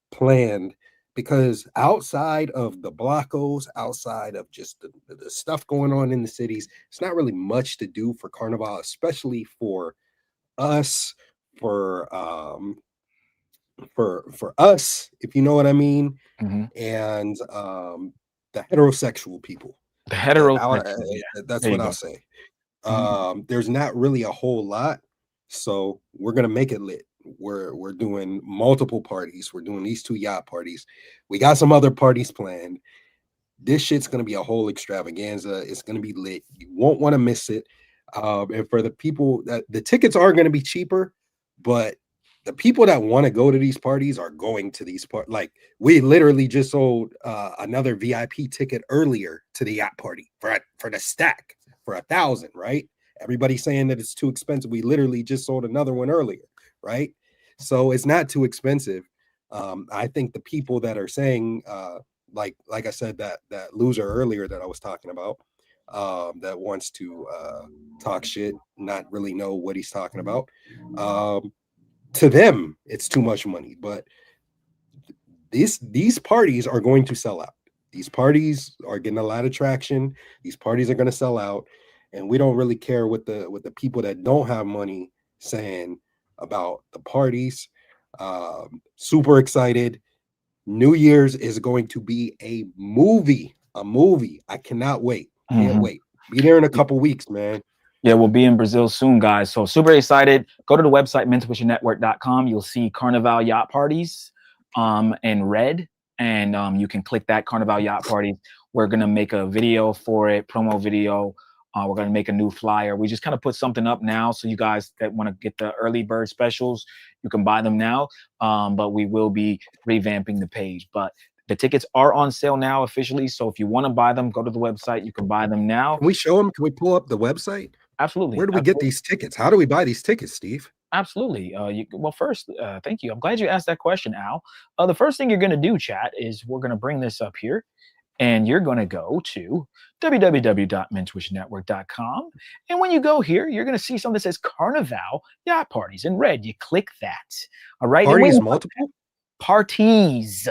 planned. Because outside of the Blocos, outside of just the stuff going on in the cities, it's not really much to do for Carnival, especially for us, for us, if you know what I mean, and the heterosexual people. The heterosexual, That's what I'll say. There's not really a whole lot, so we're gonna make it lit. We're doing multiple parties. We're doing these 2 yacht parties. We got some other parties planned. This shit's gonna be a whole extravaganza. It's gonna be lit. You won't want to miss it. And for the people that the tickets are gonna be cheaper, but the people that want to go to these parties are going to these parties. Like we literally just sold another VIP ticket earlier to the yacht party for the stack for 1,000, right? Everybody's saying that it's too expensive. We literally just sold another one earlier, right? So it's not too expensive. I think the people that are saying like I said, that loser earlier that I was talking about, that wants to talk shit, not really know what he's talking about. To them, it's too much money, but these parties are going to sell out. These parties are getting a lot of traction. These parties are going to sell out, and we don't really care what the people that don't have money saying about the parties. Super excited. New Year's is going to be a movie. I cannot wait. Can't wait. Be there in a couple weeks, man. Yeah, we'll be in Brazil soon, guys. So super excited. Go to the website, mentorwishnetwork.com. You'll see Carnival Yacht Parties in red. And you can click that Carnival Yacht Party. We're going to make a video for it, promo video. We're going to make a new flyer. We just kind of put something up now. So you guys that want to get the early bird specials, you can buy them now. But we will be revamping the page. But the tickets are on sale now officially. So if you want to buy them, go to the website. You can buy them now. Can we show them? Can we pull up the website? Absolutely. Where do we get these tickets? How do we buy these tickets, Steve? Absolutely. Well, first, thank you. I'm glad you asked that question, Al. The first thing you're going to do, chat, is we're going to bring this up here. And you're going to go to www.mentorwishnetwork.com. And when you go here, you're going to see something that says Carnival Yacht Parties in red. You click that. All right. Parties multiple? Parties.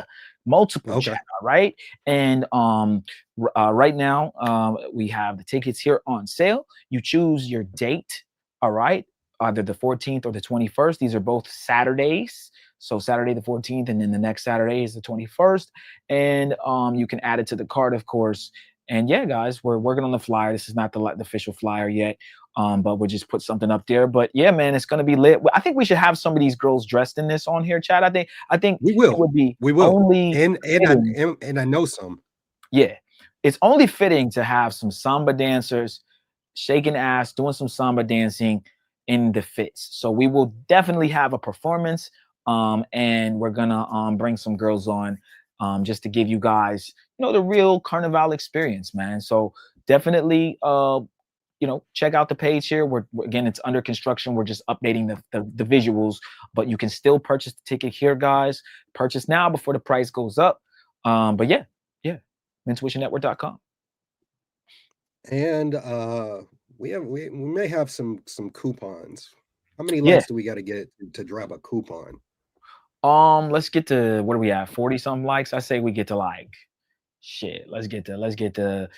Multiple, okay. Chat, all right. And right now, we have the tickets here on sale. You choose your date, all right, either the 14th or the 21st. These are both Saturdays. So Saturday the 14th, and then the next Saturday is the 21st. And you can add it to the cart, of course. And yeah, guys, we're working on the flyer. This is not the official flyer yet, but we'll just put something up there. But yeah, man, it's gonna be lit. I think we should have some of these girls dressed in this on here, Chad. I think we will. It would be we will. Only and I know some. Yeah, it's only fitting to have some samba dancers shaking ass, doing some samba dancing in the fits. So we will definitely have a performance. And we're gonna bring some girls on just to give you guys, the real Carnival experience, man. So definitely, check out the page here. Again, it's under construction. We're just updating the visuals, but you can still purchase the ticket here, guys. Purchase now before the price goes up. But yeah, mentorwishnetwork.com. And we may have some coupons. How many likes do we got to get to drop a coupon? Let's get to, what do we have? 40 something likes. I say we get to let's get to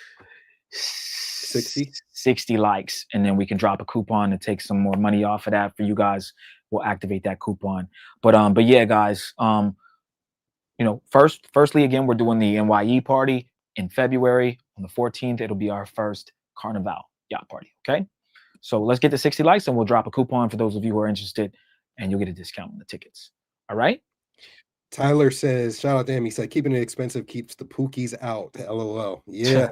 60 likes, and then we can drop a coupon to take some more money off of that for you guys. We'll activate that coupon. But yeah, guys, firstly, again, we're doing the NYE party in February on the 14th. It'll be our first Carnival Yacht Party. Okay. So let's get to 60 likes and we'll drop a coupon for those of you who are interested, and you'll get a discount on the tickets. All right. Tyler says, shout out to him. He said, keeping it expensive keeps the pookies out. LOL. Yeah.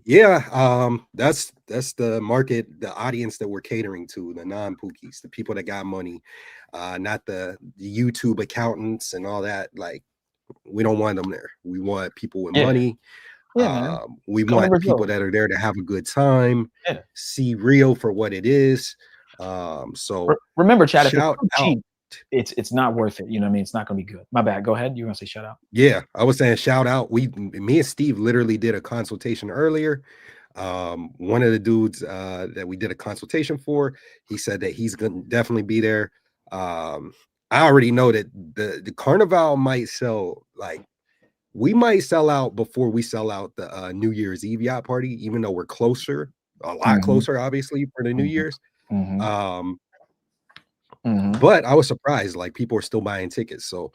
Yeah. That's the market, the audience that we're catering to, the non-pookies, the people that got money, not the YouTube accountants and all that. Like, we don't want them there. We want people with money. We want people that are there to have a good time, see Rio for what it is. So remember, Chad, if it's cheap, it's not worth it. You know what I mean? It's not gonna be good. My bad. Go ahead. You're gonna say shout out. Yeah, I was saying shout out. Me and Steve literally did a consultation earlier. One of the dudes that we did a consultation for, he said that he's gonna definitely be there. I already know that the Carnival might sell, like, we might sell out before we sell out the New Year's Eve yacht party, even though we're closer, a lot closer, obviously, for the New Year's. But I was surprised, like, people are still buying tickets. So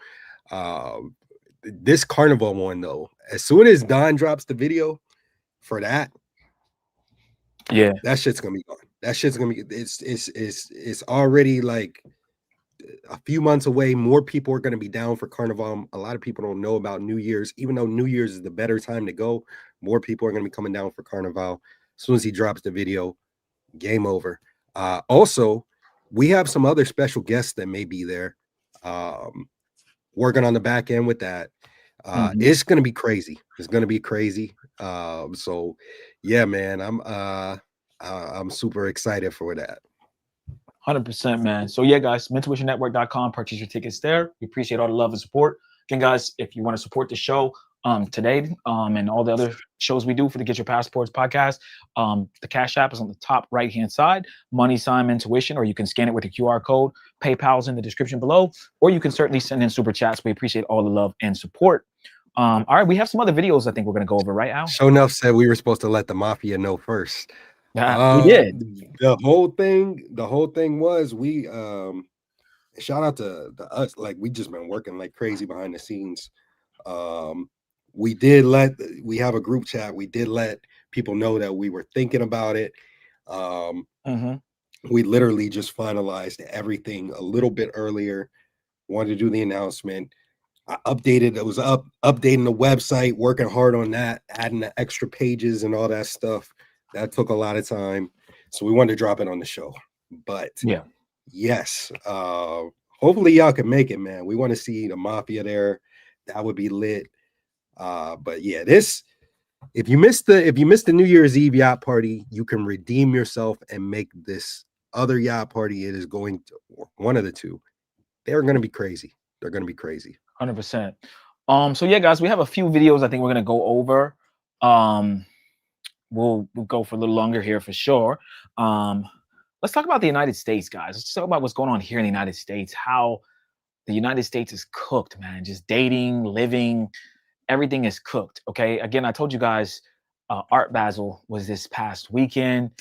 this Carnival one, though, as soon as Don drops the video for that, Yeah, that shit's gonna be gone. That shit's gonna be. It's already like a few months away. More people are gonna be down for Carnival. A lot of people don't know about New Year's, even though New Year's is the better time to go. More people are gonna be coming down for Carnival. As soon as he drops the video, game over. Also, we have some other special guests that may be there. Working on the back end with that. It's gonna be crazy. It's gonna be crazy. So yeah, man, I'm super excited for that. 100%, man. So yeah, guys, mentalwishionetwork.com. Purchase your tickets there. We appreciate all the love and support. Again, guys, if you want to support the show today and all the other shows we do for the Get Your Passports podcast, the Cash App is on the top right-hand side, money sign intuition, or you can scan it with a QR code. PayPal's in the description below, or you can certainly send in super chats. We appreciate all the love and support. All right, we have some other videos I think we're going to go over, right, Al? Show Enough said we were supposed to let the mafia know first. We did. The whole thing was we shout out to us, like we just been working like crazy behind the scenes. We have a group chat. We did let people know that we were thinking about it. We literally just finalized everything a little bit earlier. Wanted to do the announcement. I updated. It was updating the website, working hard on that, adding the extra pages and all that stuff. That took a lot of time. So we wanted to drop it on the show. But yeah, yes. Hopefully y'all can make it, man. We want to see the mafia there. That would be lit. But yeah, if you missed the New Year's Eve yacht party, you can redeem yourself and make this other yacht party. It is going to one of the two. They're going to be crazy. They're going to be crazy. 100%. So yeah, guys, we have a few videos I think we're going to go over. We'll go for a little longer here for sure. Let's talk about the United States, guys. Let's talk about what's going on here in the United States, how the United States is cooked, man. Just dating, living, everything is cooked. Okay. Again, I told you guys, Art Basel was this past weekend,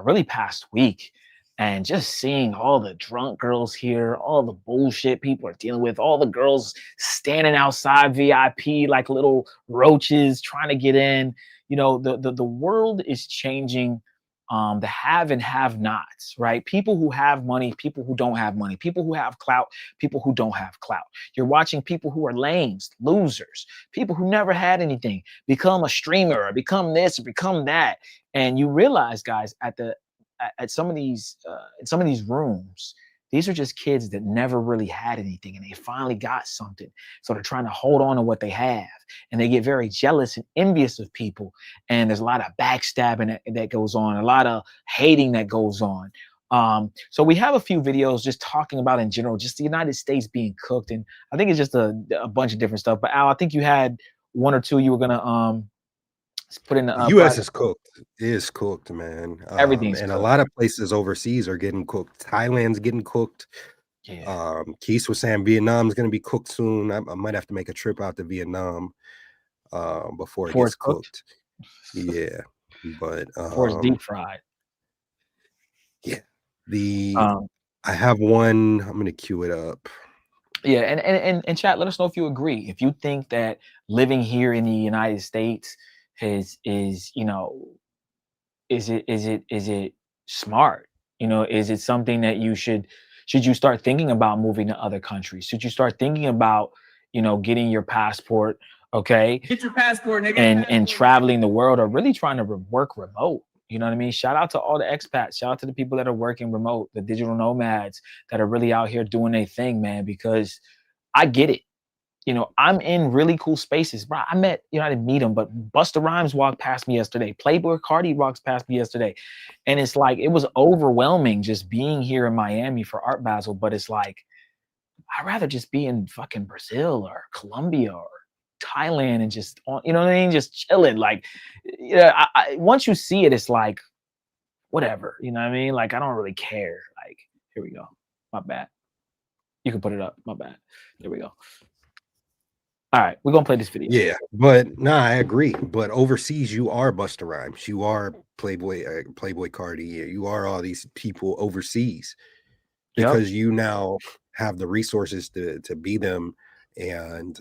really past week. And just seeing all the drunk girls here, all the bullshit people are dealing with, all the girls standing outside VIP like little roaches trying to get in. You know, the world is changing. The have and have nots, right? People who have money, people who don't have money, people who have clout, people who don't have clout. You're watching people who are lames, losers, people who never had anything become a streamer or become this or become that. And you realize, guys, at some of these in some of these rooms, these are just kids that never really had anything and they finally got something. So they're trying to hold on to what they have, and they get very jealous and envious of people. And there's a lot of backstabbing that goes on, a lot of hating that goes on. So we have a few videos just talking about in general, just the United States being cooked. And I think it's just a bunch of different stuff. But Al, I think you had one or two you were gonna put in the U.S. is cooked. It is cooked, man. Everything's and cooked. A lot of places overseas are getting cooked. Thailand's getting cooked. Yeah. Keith was saying Vietnam's going to be cooked soon. I might have to make a trip out to Vietnam before it gets cooked. Yeah, but before it's deep fried. Yeah, I have one. I'm going to queue it up. Yeah, and chat, let us know if you agree. If you think that living here in the United States is you know, is it smart? You know, is it something that should you start thinking about moving to other countries? Should you start thinking about, you know, getting your passport, okay? Get your passport, nigga. And traveling the world, or really trying to work remote. You know what I mean? Shout out to all the expats. Shout out to the people that are working remote, the digital nomads that are really out here doing their thing, man, because I get it. You know, I'm in really cool spaces, bro. I didn't meet him, but Busta Rhymes walked past me yesterday. Playboy Cardi walks past me yesterday. And it's like, it was overwhelming just being here in Miami for Art Basel. But it's like, I'd rather just be in fucking Brazil or Colombia or Thailand and just, you know what I mean? Just chilling. Like, yeah, once you see it, it's like, whatever, you know what I mean? Like, I don't really care. Like, here we go. My bad. You can put it up. My bad. There we go. All right, we're gonna play this video. Yeah, but I agree. But overseas, you are Busta Rhymes, you are Playboy Cardi, you are all these people overseas because you now have the resources to be them, and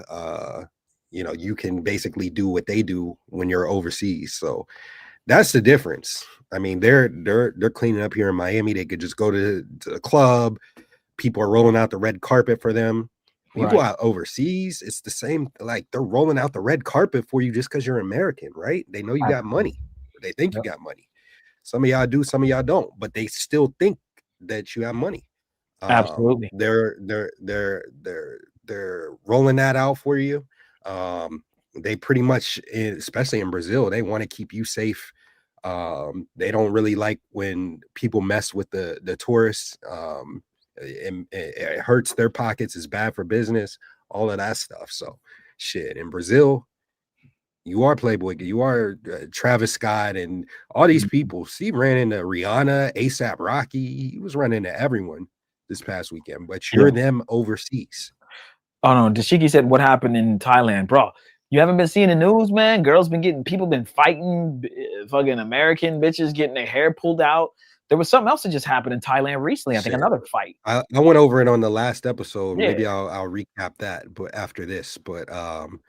you know, you can basically do what they do when you're overseas. So that's the difference. I mean, they're cleaning up here in Miami. They could just go to the club. People are rolling out the red carpet for them. You go out overseas, it's the same. Like they're rolling out the red carpet for you just because you're American, right? They know you got money. They think you got money. Some of y'all do, some of y'all don't, but they still think that you have money. Absolutely. They're rolling that out for you. They pretty much, especially in Brazil, they want to keep you safe. They don't really like when people mess with the tourists. It hurts their pockets. It's bad for business. All of that stuff. So, shit. In Brazil, you are Playboy. You are Travis Scott and all these people. See, ran into Rihanna, ASAP Rocky. He was running into everyone this past weekend. But you're them overseas. Oh no, Dashiki said what happened in Thailand, bro. You haven't been seeing the news, man. People been fighting, fucking American bitches getting their hair pulled out. There was something else that just happened in Thailand recently. I think another fight. I went over it on the last episode. Yeah. Maybe I'll recap that, but after this. But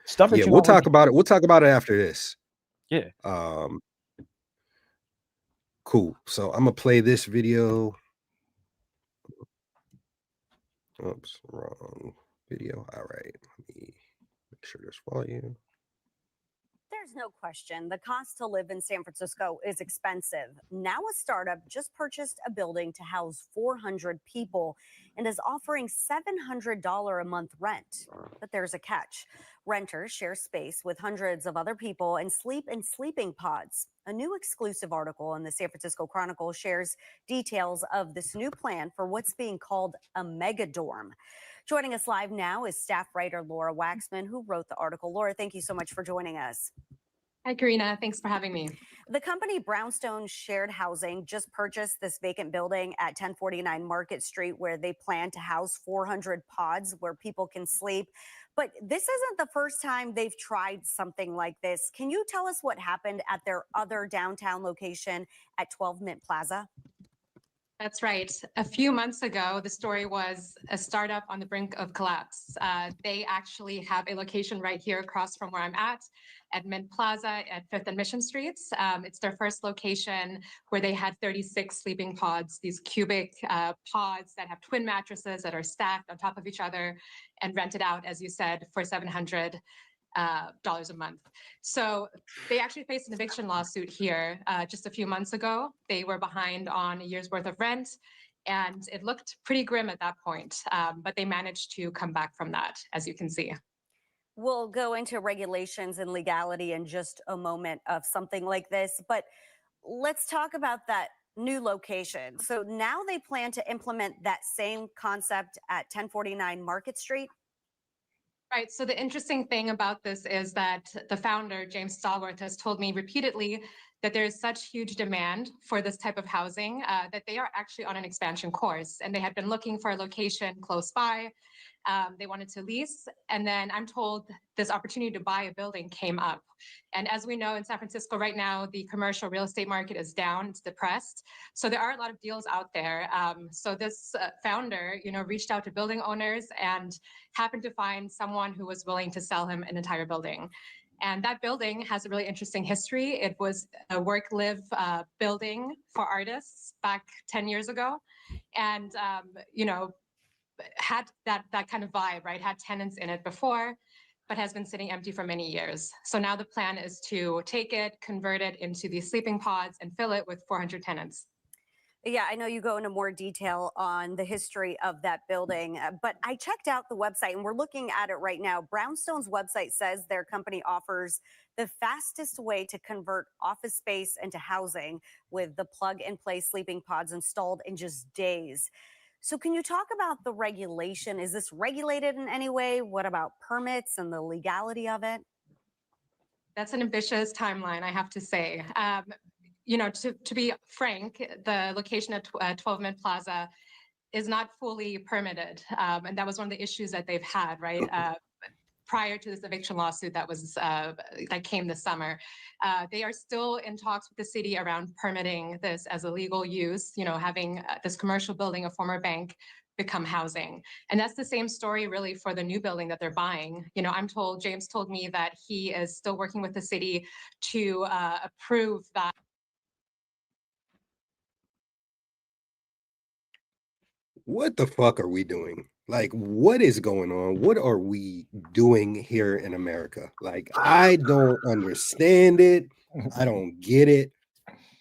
stuff that we'll talk about it. We'll talk about it after this. Yeah. Cool. So I'm gonna play this video. Oops, wrong video. All right. Let me make sure there's volume. There's no question the cost to live in San Francisco is expensive. Now a startup just purchased a building to house 400 people and is offering $700 a month rent. But there's a catch. Renters share space with hundreds of other people and sleep in sleeping pods. A new exclusive article in the San Francisco Chronicle shares details of this new plan for what's being called a mega dorm. Joining us live now is staff writer Laura Waxman, who wrote the article. Laura, thank you so much for joining us. Hi, Karina. Thanks for having me. The company Brownstone Shared Housing just purchased this vacant building at 1049 Market Street, where they plan to house 400 pods where people can sleep. But this isn't the first time they've tried something like this. Can you tell us what happened at their other downtown location at 12 Mint Plaza? That's right. A few months ago, the story was a startup on the brink of collapse. They actually have a location right here across from where I'm at Mint Plaza at 5th and Mission Streets. It's their first location where they had 36 sleeping pods, these cubic pods that have twin mattresses that are stacked on top of each other and rented out, as you said, for $700 a month. So they actually faced an eviction lawsuit here just a few months ago. They were behind on a year's worth of rent, and it looked pretty grim at that point, but they managed to come back from that, as you can see. We'll go into regulations and legality in just a moment of something like this, but let's talk about that new location. So now they plan to implement that same concept at 1049 Market Street. Right. So the interesting thing about this is that the founder, James Stallworth, has told me repeatedly that there is such huge demand for this type of housing that they are actually on an expansion course, and they had been looking for a location close by. They wanted to lease, and then I'm told this opportunity to buy a building came up. And as we know, in San Francisco right now, the commercial real estate market is down, it's depressed. So there are a lot of deals out there. So this founder, reached out to building owners and happened to find someone who was willing to sell him an entire building. And that building has a really interesting history. It was a work-live building for artists back 10 years ago. And, had that kind of vibe, right? Had tenants in it before, but has been sitting empty for many years. So now the plan is to take it, convert it into these sleeping pods, and fill it with 400 tenants. Yeah, I know you go into more detail on the history of that building, but I checked out the website and we're looking at it right now. Brownstone's website says their company offers the fastest way to convert office space into housing with the plug-and-play sleeping pods installed in just days. So can you talk about the regulation? Is this regulated in any way? What about permits and the legality of it? That's an ambitious timeline, I have to say. To be frank, the location at 12 Mint Plaza is not fully permitted. And that was one of the issues that they've had, right? Prior to this eviction lawsuit that came this summer. They are still in talks with the city around permitting this as a legal use, having this commercial building, a former bank, become housing. And that's the same story really for the new building that they're buying. James told me that he is still working with the city to approve that What the fuck are we doing? Like, what is going on? What are we doing here in America? Like, I don't understand it. I don't get it.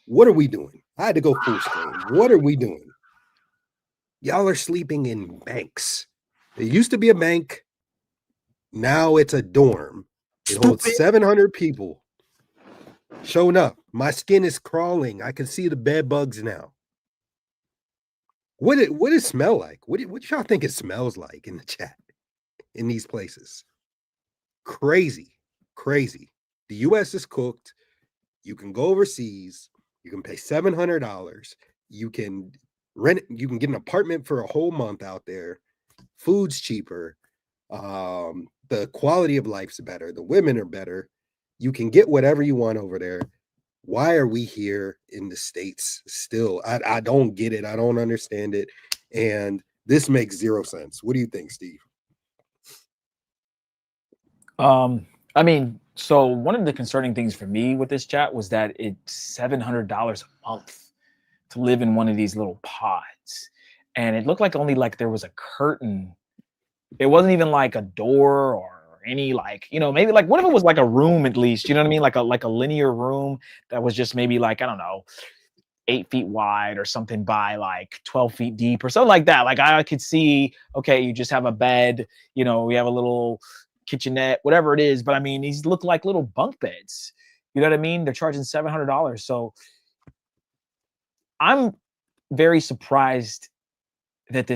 What are we doing? I had to go full screen. What are we doing? Y'all are sleeping in banks. It used to be a bank. Now it's a dorm. It holds 700 people. Showing up. My skin is crawling. I can see the bed bugs now. What it smell like? What y'all think it smells like in the chat in these places? Crazy. The US is cooked. You can go overseas. You can pay $700. You can rent. You can get an apartment for a whole month out there. Food's cheaper. The quality of life's better. The women are better. You can get whatever you want over there. Why are we here in the States still? I don't get it. I don't understand it. And this makes zero sense. What do you think, Steve? I mean, so one of the concerning things for me with this chat was that it's $700 a month to live in one of these little pods. And it looked like only like there was a curtain. It wasn't even like a door or any like, maybe like what if it was like a room at least, you know what I mean? Like a linear room that was just maybe like, I don't know, 8 feet wide or something by like 12 feet deep or something like that. Like I could see, okay, you just have a bed, we have a little kitchenette, whatever it is. But I mean, these look like little bunk beds. You know what I mean? They're charging $700. So I'm very surprised that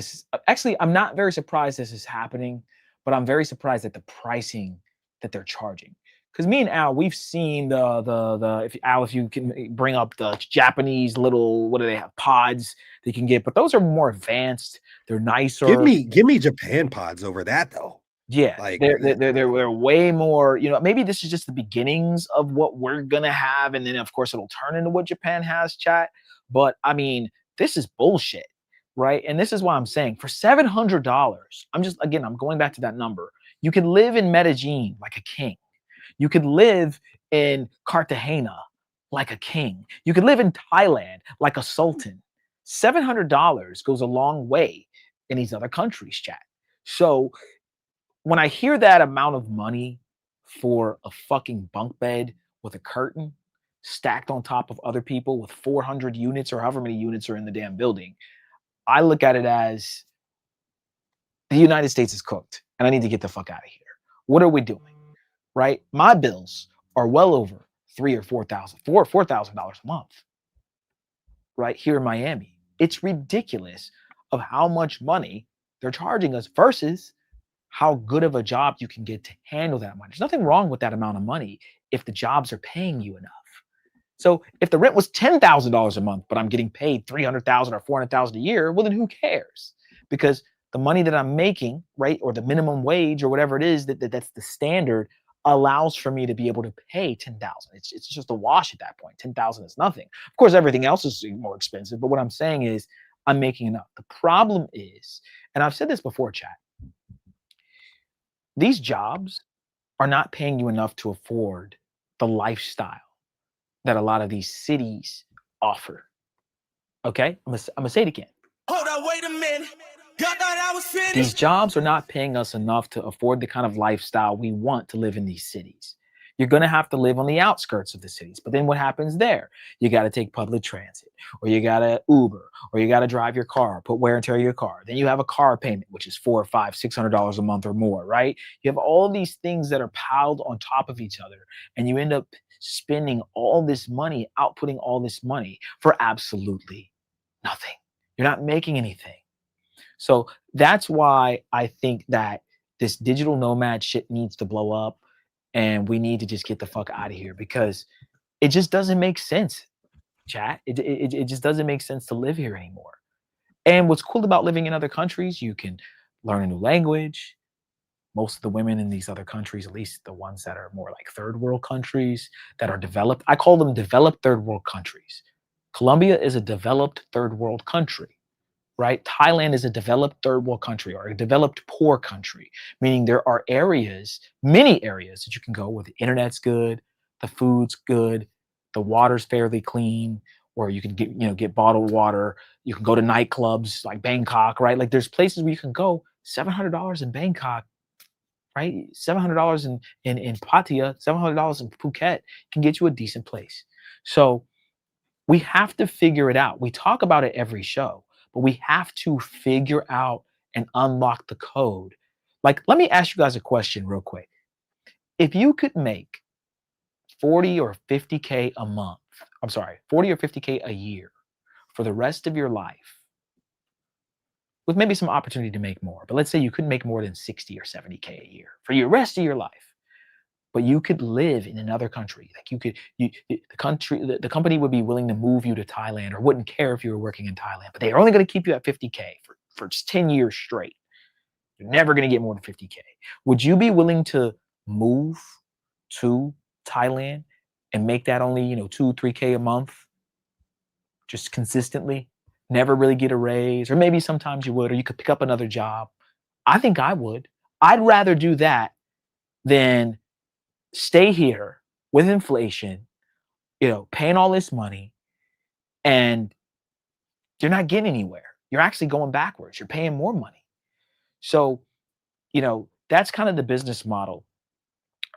I'm not very surprised this is happening, but I'm very surprised at the pricing that they're charging. Because me and Al, we've seen if you can bring up the Japanese little, what do they have, pods they can get, but those are more advanced. They're nicer. Give me Japan pods over that though. Yeah, like they're way more. Maybe this is just the beginnings of what we're gonna have, and then of course it'll turn into what Japan has, chat. But I mean, this is bullshit, right? And this is why I'm saying for $700, I'm going back to that number. You can live in Medellin like a king. You could live in Cartagena like a king. You could live in Thailand like a sultan. $700 goes a long way in these other countries, chat. So when I hear that amount of money for a fucking bunk bed with a curtain stacked on top of other people with 400 units or however many units are in the damn building, I look at it as the United States is cooked and I need to get the fuck out of here. What are we doing? Right? My bills are well over $4,000 a month, right here in Miami. It's ridiculous of how much money they're charging us versus how good of a job you can get to handle that money. There's nothing wrong with that amount of money if the jobs are paying you enough. So if the rent was $10,000 a month, but I'm getting paid $300,000 or $400,000 a year, well, then who cares? Because the money that I'm making, right, or the minimum wage or whatever it is that's the standard, allows for me to be able to pay $10,000. It's just a wash at that point. $10,000 is nothing. Of course, everything else is more expensive. But what I'm saying is, I'm making enough. The problem is, and I've said this before, chat. These jobs are not paying you enough to afford the lifestyle that a lot of these cities offer. Okay, I'm gonna say it again. Hold on, wait a minute. Y'all thought I was finished? These jobs are not paying us enough to afford the kind of lifestyle we want to live in these cities. You're going to have to live on the outskirts of the cities. But then what happens there? You got to take public transit, or you got to Uber, or you got to drive your car, put wear and tear on your car. Then you have a car payment, which is $400, $500, $600 a month or more, right? You have all these things that are piled on top of each other, and you end up spending all this money, outputting all this money for absolutely nothing. You're not making anything. So that's why I think that this digital nomad shit needs to blow up and we need to just get the fuck out of here because it just doesn't make sense, chat. It just doesn't make sense to live here anymore. And what's cool about living in other countries, you can learn a new language. Most of the women in these other countries, at least the ones that are more like third world countries that are developed, I call them developed third world countries. Colombia is a developed third world country. Right? Thailand is a developed third world country or a developed poor country, meaning there are areas, many areas that you can go where the internet's good, the food's good, the water's fairly clean, or you can get bottled water. You can go to nightclubs like Bangkok, right? Like there's places where you can go. $700 in Bangkok, right? $700 in Pattaya, $700 in Phuket can get you a decent place. So we have to figure it out. We talk about it every show, but we have to figure out and unlock the code. Like, let me ask you guys a question real quick. If you could make 40 or 50K a month, 40 or 50K a year for the rest of your life, with maybe some opportunity to make more, but let's say you couldn't make more than 60 or 70K a year for your rest of your life, but you could live in another country. Like the company would be willing to move you to Thailand or wouldn't care if you were working in Thailand, but they're only going to keep you at 50K for just 10 years straight. You're never going to get more than 50K. Would you be willing to move to Thailand and make that only, 2, 3K a month, just consistently, never really get a raise? Or maybe sometimes you would, or you could pick up another job. I think I would. I'd rather do that than stay here with inflation, paying all this money, and you're not getting anywhere. You're actually going backwards. You're paying more money. So, that's kind of the business model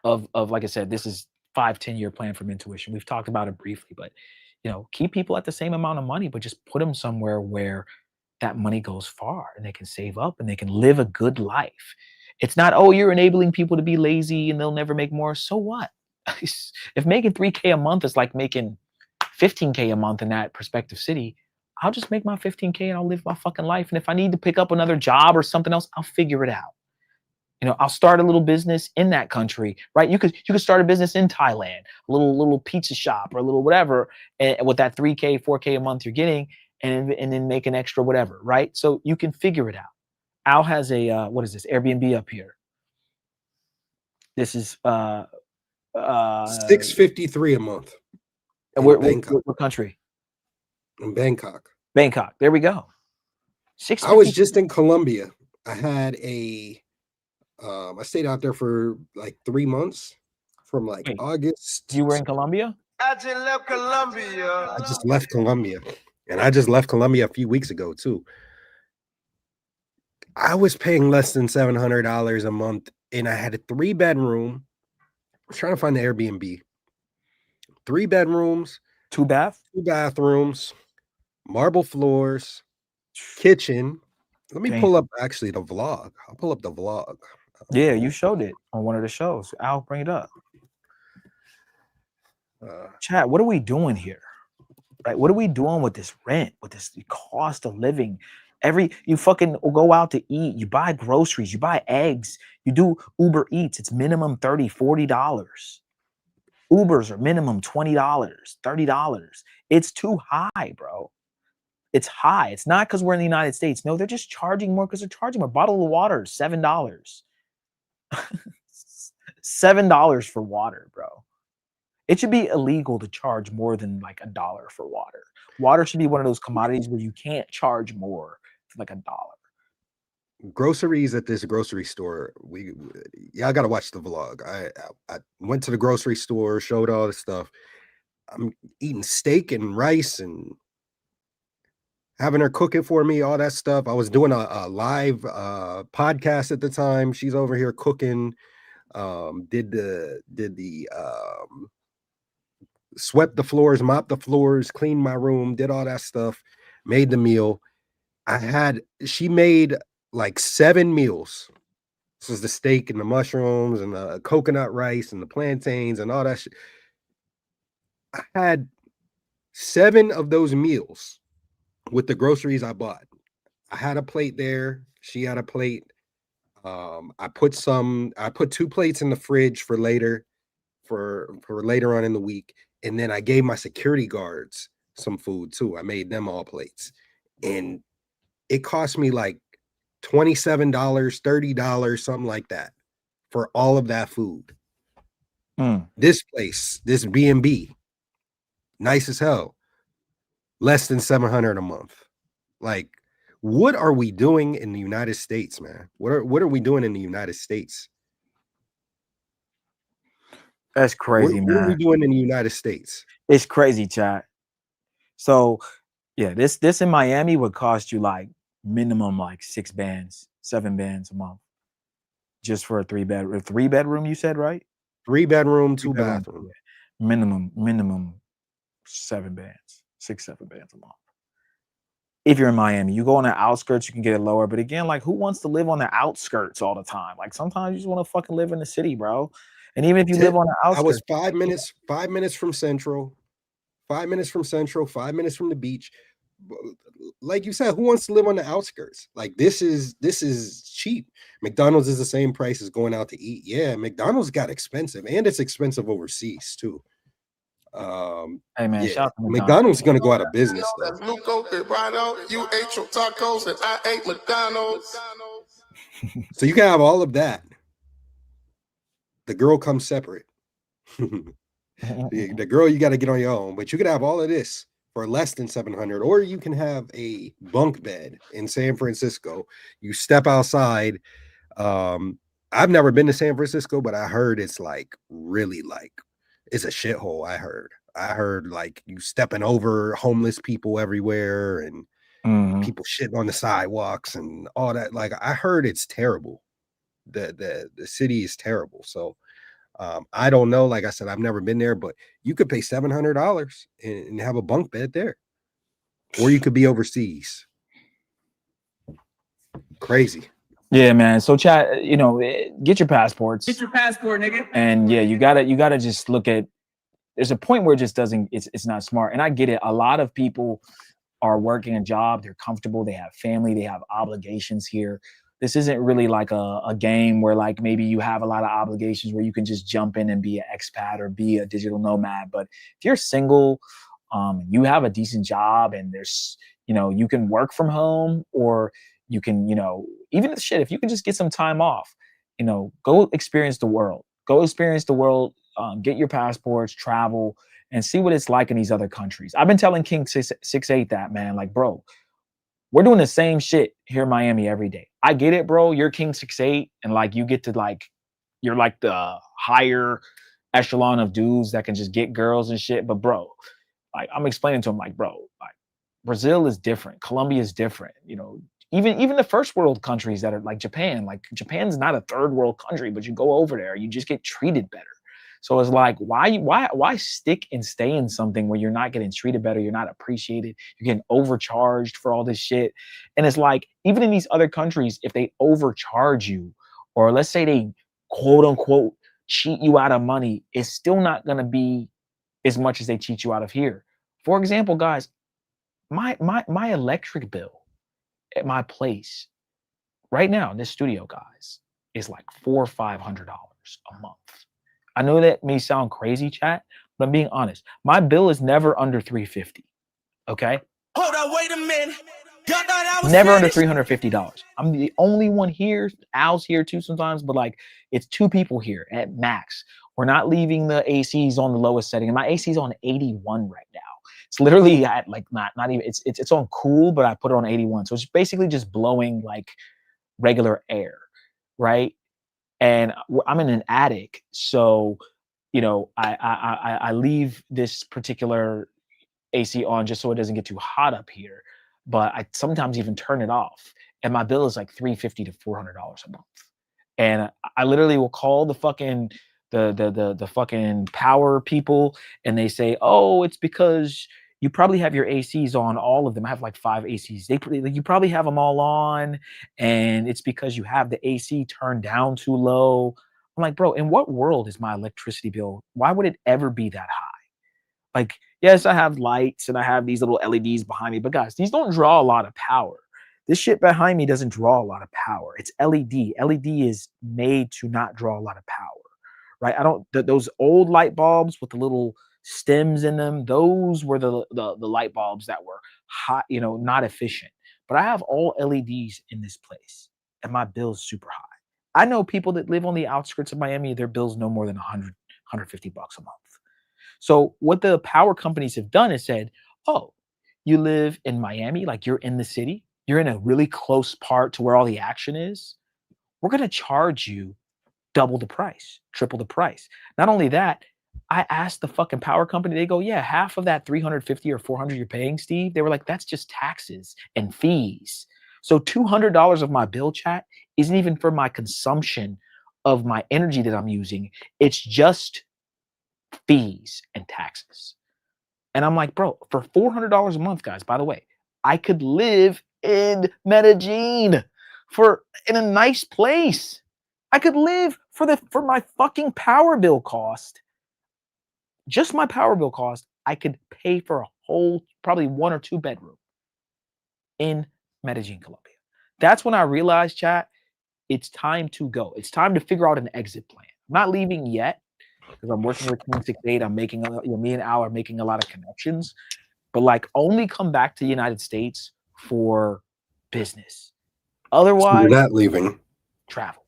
of like I said, this is 5-10 year plan from Intuition. We've talked about it briefly, but keep people at the same amount of money, but just put them somewhere where that money goes far and they can save up and they can live a good life. It's not, oh, you're enabling people to be lazy and they'll never make more. So what? If making 3K a month is like making 15K a month in that prospective city, I'll just make my 15K and I'll live my fucking life. And if I need to pick up another job or something else, I'll figure it out. I'll start a little business in that country, right? You could start a business in Thailand, a little pizza shop or a little whatever, and with that 3K, 4K a month you're getting, and then make an extra whatever, right? So you can figure it out. Al has a what is this? Airbnb up here. This is $653 a month. What country? In Bangkok. Bangkok. There we go. I was just in Colombia. I had I stayed out there for like 3 months, from like August. You were in Colombia? I just left Colombia. I just left Colombia. And I just left Colombia a few weeks ago too. I was paying less than $700 a month, and I had a 3-bedroom. I was trying to find the Airbnb. 3 bedrooms, 2 bathrooms, marble floors, kitchen. Let me pull up actually the vlog. I'll pull up the vlog. Yeah, you showed it on one of the shows. I'll bring it up. Chat, what are we doing here? Right? What are we doing with this rent, with this cost of living? You fucking go out to eat, you buy groceries, you buy eggs, you do Uber Eats, it's minimum $30, $40. Ubers are minimum $20, $30. It's too high, bro. It's high. It's not because we're in the United States. No, they're just charging more because they're charging more. Bottle of water is $7. $7 for water, bro. It should be illegal to charge more than like $1 for water. Water should be one of those commodities where you can't charge more than like $1. Groceries at this grocery store. Y'all gotta watch the vlog. I went to the grocery store, showed all this stuff. I'm eating steak and rice and having her cook it for me, all that stuff. I was doing a live podcast at the time. She's over here cooking. Did the swept the floors, mopped the floors, cleaned my room, did all that stuff, made the meal. She made like 7 meals. This was the steak and the mushrooms and the coconut rice and the plantains and all that shit. I had 7 of those meals with the groceries I bought. I had a plate there. She had a plate. I put 2 plates in the fridge for later, for later on in the week. And then I gave my security guards some food too. I made them all plates. And it cost me like $27, $30, something like that for all of that food. This place, this B&B, nice as hell, less than $700 a month. Like, what are we doing in the United States, man? What are we doing in the United States? That's crazy, man. What are we doing in the United States? It's crazy, chat. So yeah, this in Miami would cost you like minimum like 6 bands, 7 bands a month, just for a 3-bedroom. You said, right? 3-bedroom, 2 3-bedroom. bathroom. Yeah. Minimum 7 bands, 6-7 bands a month. If you're in Miami, you go on the outskirts, you can get it lower. But again, like, who wants to live on the outskirts all the time? Like, sometimes you just want to fucking live in the city, bro. And even if you live on the I was outskirts, 5 minutes from Central, 5 minutes from Central, 5 minutes from the beach. Like you said, who wants to live on the outskirts? Like, this is cheap. McDonald's is the same price as going out to eat. Yeah, McDonald's got expensive, and it's expensive overseas too. hey man, Yeah, shout out to McDonald's is gonna go out of business though. That's Luco, you ate your tacos and I ate McDonald's. So you can have all of that. The girl comes separate. The girl you got to get on your own, but you could have all of this for less than 700, or you can have a bunk bed in San Francisco. You step outside. I've never been to San Francisco, but I heard it's like really like it's a shithole. I heard like you stepping over homeless people everywhere and people shitting on the sidewalks and all that. Like I heard it's terrible. The city is terrible. So I don't know. Like I said, I've never been there, but you could pay $700 and have a bunk bed there, or you could be overseas. Crazy. yeah, man. So chat, get your passports. Get your passport, nigga. And yeah, you gotta just look at. There's a point where it just doesn't. It's not smart. And I get it. A lot of people are working a job. They're comfortable. They have family. They have obligations here. This isn't really like a game where like maybe you have a lot of obligations where you can just jump in and be an expat or be a digital nomad. But if you're single, you have a decent job and there's, you can work from home, or you can, even if you can just get some time off, go experience the world. Go experience the world. Get your passports, travel, and see what it's like in these other countries. I've been telling King 6'8" that, man, like, bro, we're doing the same shit here in Miami every day. I get it, bro. You're King 6'8", and like you get to like, you're like the higher echelon of dudes that can just get girls and shit. But bro, like I'm explaining to him, like, bro, like Brazil is different, Colombia is different. Even the first world countries that are like Japan. Like Japan's not a third world country, but you go over there, you just get treated better. So it's like, why stick and stay in something where you're not getting treated better, you're not appreciated, you're getting overcharged for all this shit. And it's like, even in these other countries, if they overcharge you, or let's say they quote unquote cheat you out of money, it's still not gonna be as much as they cheat you out of here. For example, guys, my electric bill at my place right now in this studio, guys, is like $400 or $500 a month. I know that may sound crazy, chat, but I'm being honest. My bill is never under $350. Okay? Hold on, wait a minute. Y'all thought I was Never under finished? $350. I'm the only one here. Al's here too sometimes, but like it's 2 people here at max. We're not leaving the ACs on the lowest setting. And my AC is on 81 right now. It's literally at like not even it's on cool, but I put it on 81. So it's basically just blowing like regular air, right? And I'm in an attic, so I leave this particular AC on just so it doesn't get too hot up here. But I sometimes even turn it off, and my bill is like $350 to $400 a month. And I literally will call the fucking the fucking power people, and they say, "Oh, it's because you probably have your ACs on, all of them." I have like 5 ACs. You probably have them all on, and it's because you have the AC turned down too low. I'm like, bro, in what world is my electricity bill? Why would it ever be that high? Like, yes, I have lights and I have these little LEDs behind me, but guys, these don't draw a lot of power. This shit behind me doesn't draw a lot of power. It's LED. LED is made to not draw a lot of power, right? Those old light bulbs with the little stems in them, those were the light bulbs that were hot, not efficient. But I have all LEDs in this place, and my bill's super high. I know people that live on the outskirts of Miami, their bill's no more than $100, $150 a month. So what the power companies have done is said, oh, you live in Miami, like you're in the city, you're in a really close part to where all the action is. We're going to charge you double the price, triple the price. Not only that, I asked the fucking power company. They go, yeah, half of that 350 or 400 you're paying, Steve. They were like, that's just taxes and fees. So $200 of my bill, chat, isn't even for my consumption of my energy that I'm using. It's just fees and taxes. And I'm like, bro, for $400 a month, guys, by the way, I could live in Medellin in a nice place. I could live for my fucking power bill cost. Just my power bill cost, I could pay for a whole, probably 1 or 2 bedroom in Medellin, Colombia. That's when I realized, chat, it's time to go. It's time to figure out an exit plan. I'm not leaving yet because I'm working with 268. I'm making, me and Al are making a lot of connections, but like only come back to the United States for business. Otherwise, you're not leaving. Travel.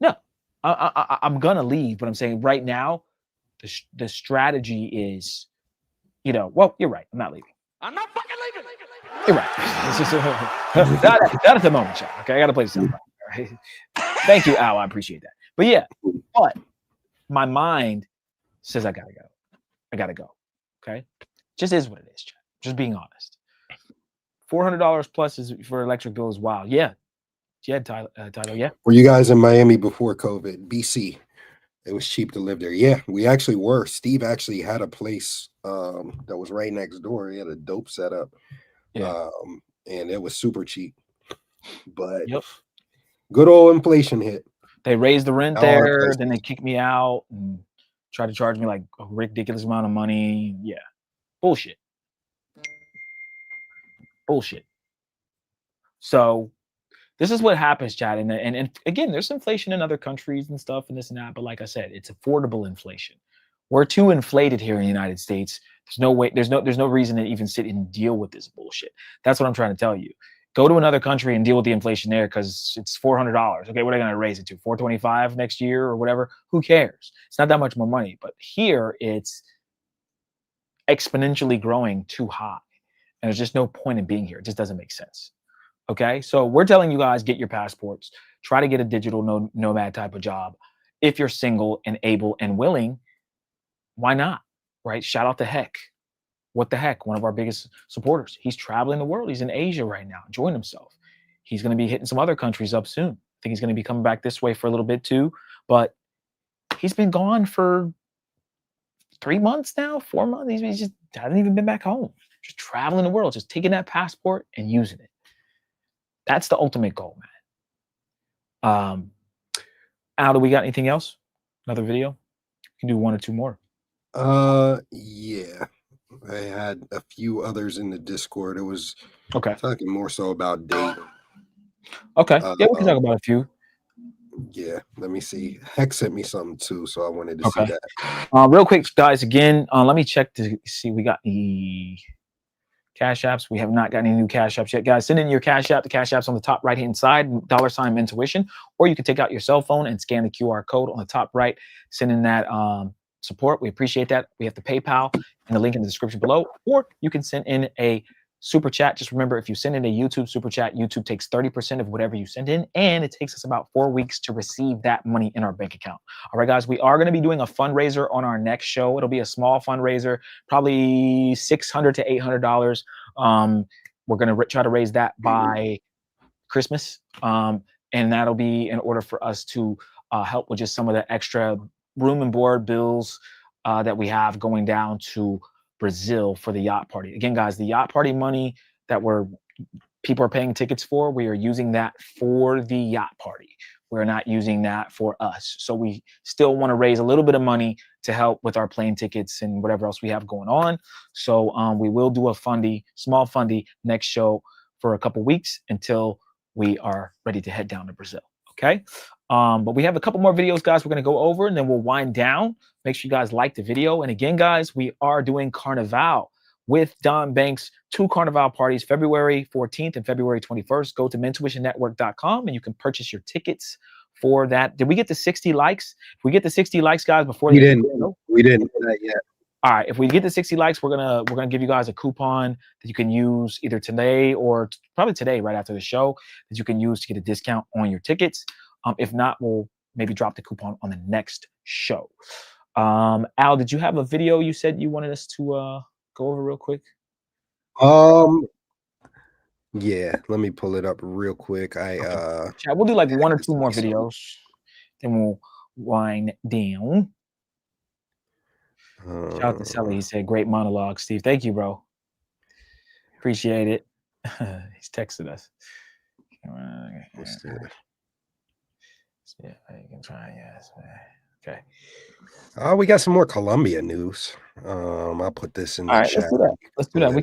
No, I'm gonna leave, but I'm saying right now, the strategy is, well, you're right. I'm not leaving. I'm not fucking leaving. You're right. It's just, not at the moment, chat. Okay, I got to play this out. Right? Thank you, Al. I appreciate that. But yeah, but my mind says I gotta go. I gotta go. Okay, just is what it is, chat. Just being honest. $400 plus is for electric bill is wild. Yeah, Tyler. Yeah. Were you guys in Miami before COVID? BC. It was cheap to live there. Yeah, we actually were. Steve actually had a place that was right next door. He had a dope setup. Yeah. And it was super cheap. But good old inflation hit. They raised the rent there, then they kicked me out and tried to charge me like a ridiculous amount of money. Yeah. Bullshit. So this is what happens, chat. And again, there's inflation in other countries and stuff and this and that. But like I said, it's affordable inflation. We're too inflated here in the United States. There's no way, there's no reason to even sit and deal with this bullshit. That's what I'm trying to tell you. Go to another country and deal with the inflation there because it's $400. Okay, what are they going to raise it to? $425 next year or whatever? Who cares? It's not that much more money. But here it's exponentially growing too high. And there's just no point in being here. It just doesn't make sense. Okay, so we're telling you guys, get your passports. Try to get a digital nomad type of job. If you're single and able and willing, why not? Right? Shout out to Heck. What the heck? One of our biggest supporters. He's traveling the world. He's in Asia right now, enjoying himself. He's going to be hitting some other countries up soon. I think he's going to be coming back this way for a little bit too. But he's been gone for 3 months now, 4 months. He just hasn't even been back home. Just traveling the world, just taking that passport and using it. That's the ultimate goal, man. Al, do we got anything else? Another video? You can do 1 or 2 more. Yeah. I had a few others in the Discord. It was talking more so about dating. Okay. Yeah, we can talk about a few. Yeah, let me see. Heck sent me something too, so I wanted to see that. Real quick, guys, again, let me check to see we got the Cash Apps. We have not got any new Cash Apps yet. Guys, send in your Cash App. The Cash App's on the top right-hand side, $ Intuition, or you can take out your cell phone and scan the QR code on the top right. Send in that support. We appreciate that. We have the PayPal and the link in the description below, or you can send in a super chat. Just remember, if you send in a YouTube super chat, YouTube takes 30% of whatever you send in, and it takes us about 4 weeks to receive that money in our bank account. All right, guys, we are going to be doing a fundraiser on our next show. It'll be a small fundraiser, probably $600 to $800. We're going to try to raise that by Christmas, and that'll be in order for us to help with just some of the extra room and board bills that we have going down to Brazil for the yacht party. Again, guys, the yacht party money that people are paying tickets for, we are using that for the yacht party. We're not using that for us. So we still want to raise a little bit of money to help with our plane tickets and whatever else we have going on. So we will do a small fundy next show for a couple weeks until we are ready to head down to Brazil. Okay. But we have a couple more videos, guys, we're going to go over, and then we'll wind down. Make sure you guys like the video. And again, guys, we are doing Carnival with Don Banks, 2 Carnival parties, February 14th and February 21st. Go to mentuitionnetwork.com and you can purchase your tickets for that. Did we get to 60 likes? If we get to 60 likes, guys, before we didn't do that yet. All right, if we get to 60 likes, we're gonna give you guys a coupon that you can use either today or probably today, right after the show, that you can use to get a discount on your tickets. If not, we'll maybe drop the coupon on the next show. Al, did you have a video you said you wanted us to go over real quick? Yeah, let me pull it up real quick. Chat, we'll do like 1 or 2 more videos, then we'll wind down. Shout out to Sally. He said, "Great monologue, Steve." Thank you, bro. Appreciate it. He's texted us. Yeah, you can try. Yes. Okay. Oh, we got some more Colombia news. I'll put this in the chat. Let's do that. Let's do that. We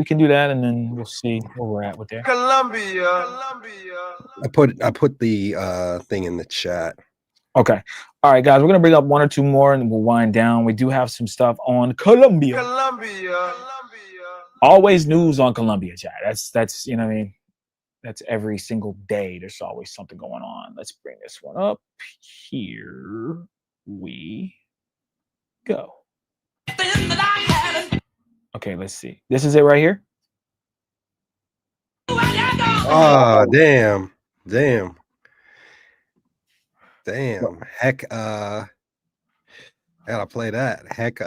can do that, and then we'll see where we're at with there. Colombia. I put the thing in the chat. Okay. All right, guys. We're gonna bring up 1 or 2 more, and we'll wind down. We do have some stuff on Colombia. Always news on Colombia, chat. That's you know what I mean. That's every single day. There's always something going on. Let's bring this one up. Here we go. Okay, let's see. This is it right here. Oh, damn. Heck, I gotta play that. Heck,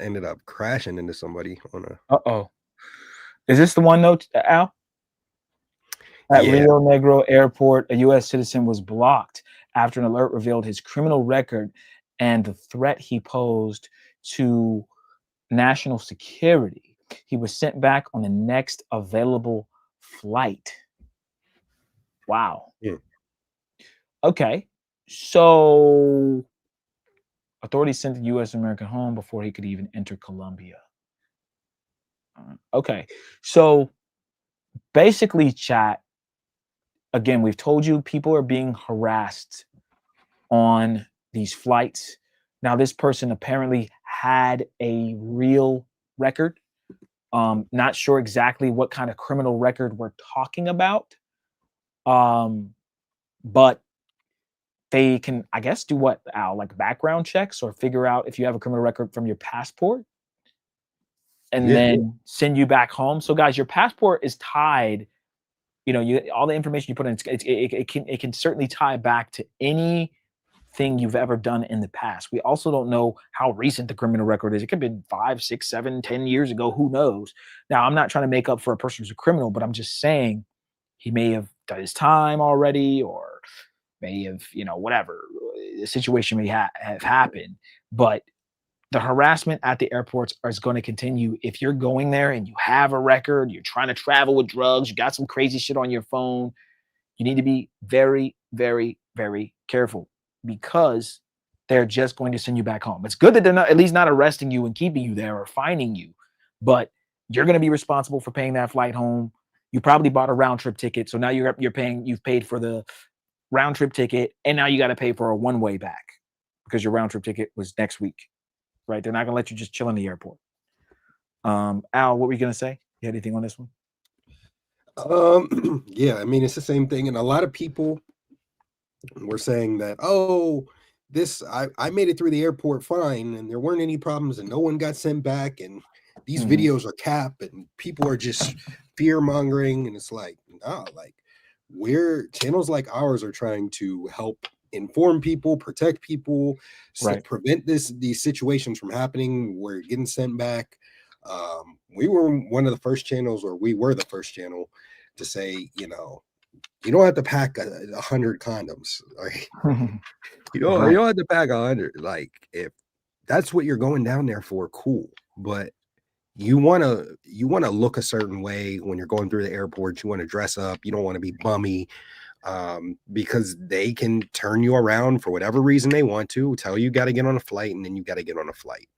ended up crashing into somebody on a. Uh-oh. Is this the one, though, Al? At Rio Negro Airport, a U.S. citizen was blocked after an alert revealed his criminal record and the threat he posed to national security. He was sent back on the next available flight. Wow. Yeah. Okay. So authorities sent the U.S. American home before he could even enter Colombia. Okay. So basically, chat, again, we've told you people are being harassed on these flights. Now, this person apparently had a real record. Not sure exactly what kind of criminal record we're talking about. But they can, I guess, do what, Al, like background checks or figure out if you have a criminal record from your passport and then send you back home. So, guys, your passport is tied. You know, all the information you put in, it can certainly tie back to anything you've ever done in the past. We also don't know how recent the criminal record is. It could have been 5, 6, 7, 10 years ago. Who knows? Now, I'm not trying to make up for a person who's a criminal, but I'm just saying he may have done his time already, or may have, you know, whatever. The situation may have happened, but the harassment at the airports is going to continue. If you're going there and you have a record, you're trying to travel with drugs, you got some crazy shit on your phone, you need to be very, very, very careful, because they're just going to send you back home. It's good that they're not, at least not arresting you and keeping you there or fining you, but you're going to be responsible for paying that flight home. You probably bought a round trip ticket, so now you've paid for the round trip ticket, and now you got to pay for a one-way back because your round trip ticket was next week. Right? They're not gonna let you just chill in the airport. Al, what were you gonna say? You had anything on this one? Yeah, I mean, it's the same thing, and a lot of people were saying that, oh, I made it through the airport fine, and there weren't any problems, and no one got sent back, and these videos are cap, and people are just fear mongering, and it's like, nah, like channels like ours are trying to help inform people, protect people, prevent these situations from happening where getting sent back. We were one of the first channels, or we were the first channel to say, you know, you don't have to pack 100 condoms. Like, you don't have to pack 100. Like, if that's what you're going down there for, cool. But you want to look a certain way when you're going through the airport. You want to dress up. You don't want to be bummy. Because they can turn you around for whatever reason they want to, tell you got to get on a flight, and then you got to get on a flight.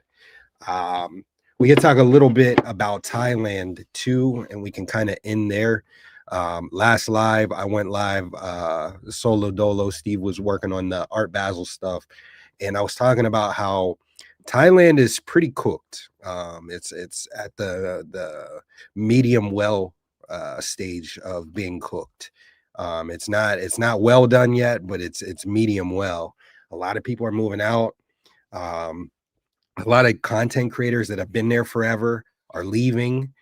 We can talk a little bit about Thailand too, and we can kind of end there. Last live, I went live solo dolo. Steve was working on the Art Basel stuff, and I was talking about how Thailand is pretty cooked. It's at the medium well stage of being cooked. It's not well done yet, but it's medium well. A lot of people are moving out. A lot of content creators that have been there forever are leaving.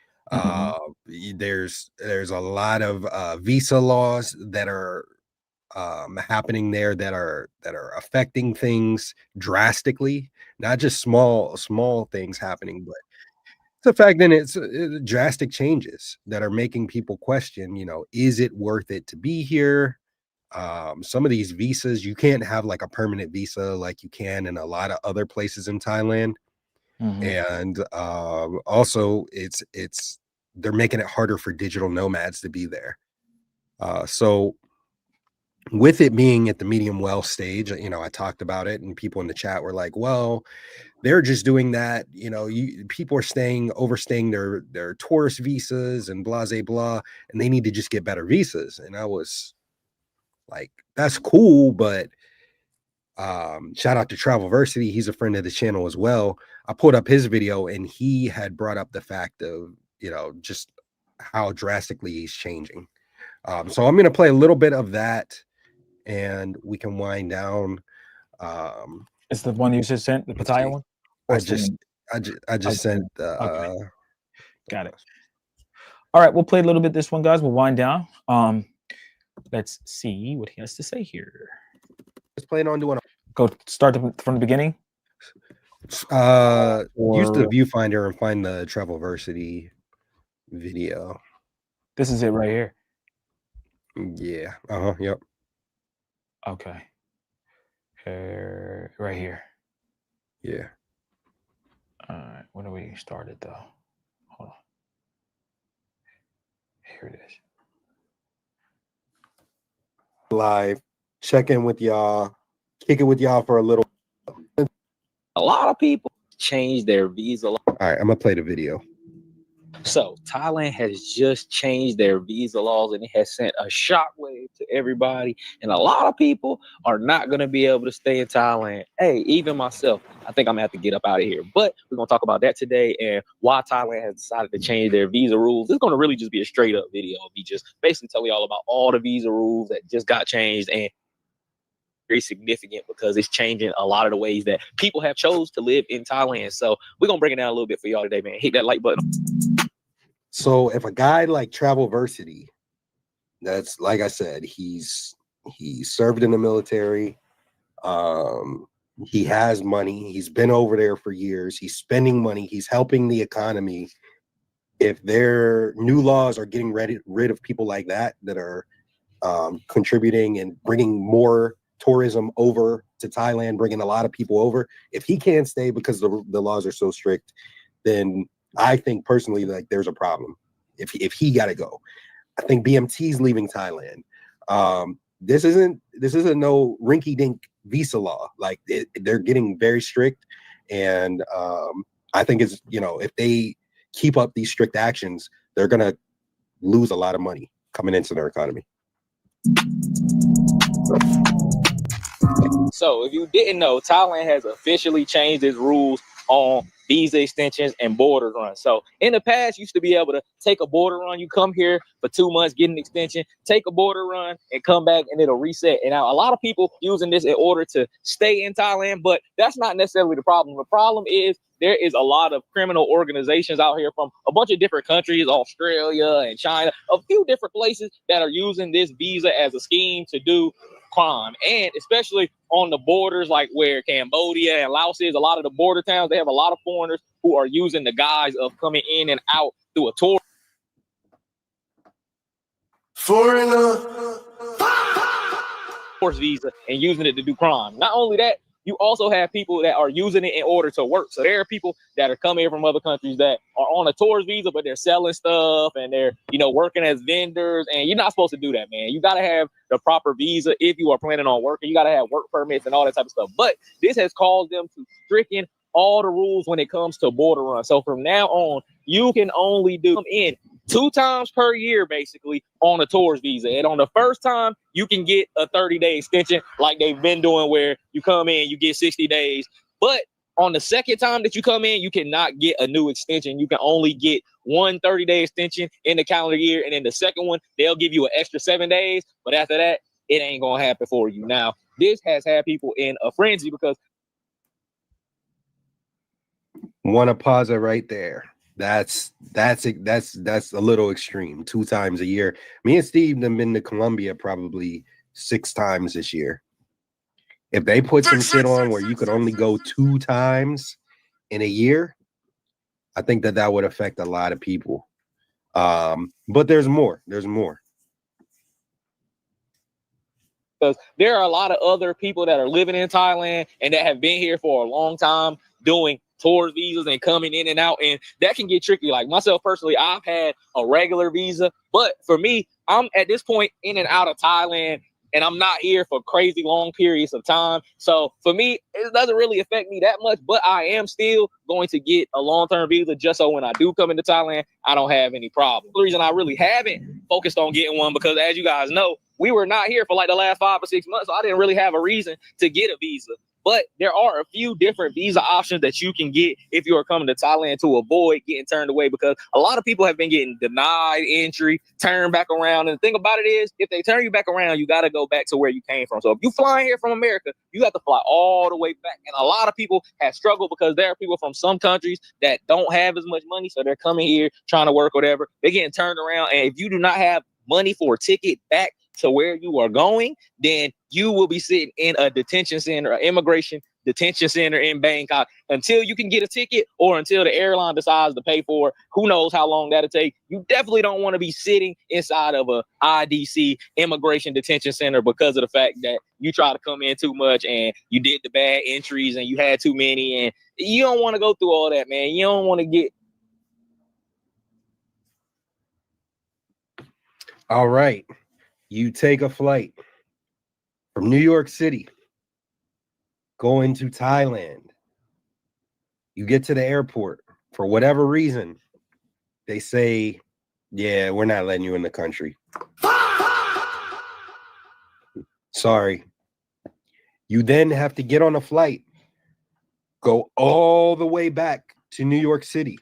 There's a lot of visa laws that are happening there that are affecting things drastically, not just small things happening, but it's affecting it's drastic changes that are making people question, is it worth it to be here? Some of these visas, you can't have like a permanent visa like you can in a lot of other places in Thailand. And also it's they're making it harder for digital nomads to be there. So with it being at the medium well stage, I talked about it and people in the chat were like, well, they're just doing that. People are overstaying their tourist visas and blah, blah, and they need to just get better visas. And I was like, that's cool. But shout out to Travelversity. He's a friend of the channel as well. I pulled up his video and he had brought up the fact of, just how drastically he's changing. So I'm going to play a little bit of that and we can wind down. It's the one you just sent, the Pattaya one? I just sent okay. Got it. All right, we'll play a little bit this one, guys. We'll wind down. Let's see what he has to say here. Just plan on doing go start from the beginning. Use the viewfinder and find the Travelversity video. This is it right here. Yeah. Yep. Okay. Right here. Yeah. All right. When do we started though? Hold on. Here it is. Live. Check in with y'all. Kick it with y'all for a little. A lot of people change their visa. All right, I'm gonna play the video. So Thailand has just changed their visa laws, and it has sent a shockwave to everybody. And a lot of people are not going to be able to stay in Thailand. Hey, even myself, I think I'm gonna have to get up out of here. But we're gonna talk about that today and why Thailand has decided to change their visa rules. It's gonna really just be a straight up video of me just basically telling y'all about all the visa rules that just got changed, and very significant because it's changing a lot of the ways that people have chose to live in Thailand. So we're gonna break it down a little bit for y'all today, man. Hit that like button. So if a guy like Travelversity, that's like I said, he served in the military, he has money, he's been over there for years, he's spending money, he's helping the economy. If their new laws are getting rid of people like that are contributing and bringing more tourism over to Thailand, bringing a lot of people over, if he can't stay because the laws are so strict, then I think personally, like, there's a problem if he got to go. I think BMT's leaving Thailand. This isn't no rinky dink visa law. Like, they're getting very strict, and I think it's, if they keep up these strict actions, they're gonna lose a lot of money coming into their economy. So if you didn't know, Thailand has officially changed its rules on visa extensions and border runs. So in the past, you used to be able to take a border run. You come here for 2 months, get an extension, take a border run, and come back, and it'll reset. And now a lot of people using this in order to stay in Thailand, but that's not necessarily the problem. The problem is there is a lot of criminal organizations out here from a bunch of different countries, Australia and China, a few different places that are using this visa as a scheme to do crime. And especially on the borders, like where Cambodia and Laos is, a lot of the border towns, they have a lot of foreigners who are using the guise of coming in and out through a tour. Tourist visa and using it to do crime. Not only that, you also have people that are using it in order to work. So there are people that are coming here from other countries that are on a tourist visa, but they're selling stuff and they're, working as vendors. And you're not supposed to do that, man. You got to have the proper visa if you are planning on working. You got to have work permits and all that type of stuff. But this has caused them to stricken all the rules when it comes to border runs. So from now on, you can only come in 2 times per year, basically, on a tourist visa. And on the first time, you can get a 30-day extension like they've been doing, where you come in, you get 60 days. But on the second time that you come in, you cannot get a new extension. You can only get 1 30-day extension in the calendar year. And then the second one, they'll give you an extra 7 days. But after that, it ain't going to happen for you. Now, this has had people in a frenzy because... Want to pause it right there. That's a little extreme. 2 times a year. Me and Steve have been to Colombia probably 6 times this year. If they put some shit on where you could only go 2 times in a year, I think that would affect a lot of people. But there's more. There's more. Because there are a lot of other people that are living in Thailand and that have been here for a long time doing tourist visas and coming in and out, and that can get tricky. Like myself personally, I've had a regular visa, but for me, I'm at this point in and out of Thailand, and I'm not here for crazy long periods of time. So for me, it doesn't really affect me that much, but I am still going to get a long-term visa just so when I do come into Thailand, I don't have any problem. The reason I really haven't focused on getting one, because as you guys know, we were not here for like the last 5 or 6 months, so I didn't really have a reason to get a visa. But there are a few different visa options that you can get if you are coming to Thailand to avoid getting turned away, because a lot of people have been getting denied entry, turned back around. And the thing about it is, if they turn you back around, you got to go back to where you came from. So if you flying here from America, you have to fly all the way back. And a lot of people have struggled because there are people from some countries that don't have as much money, so they're coming here trying to work, whatever. They're getting turned around. And if you do not have money for a ticket back to where you are going, then you will be sitting in a detention center, an immigration detention center in Bangkok until you can get a ticket or until the airline decides to pay for it. Who knows how long that'll take. You definitely don't want to be sitting inside of a IDC immigration detention center because of the fact that you try to come in too much and you did the bad entries and you had too many, and you don't want to go through all that, man. You don't want to get. All right. You take a flight from New York City, going to Thailand. You get to the airport. For whatever reason, they say, yeah, we're not letting you in the country. Sorry. You then have to get on a flight, go all the way back to New York City.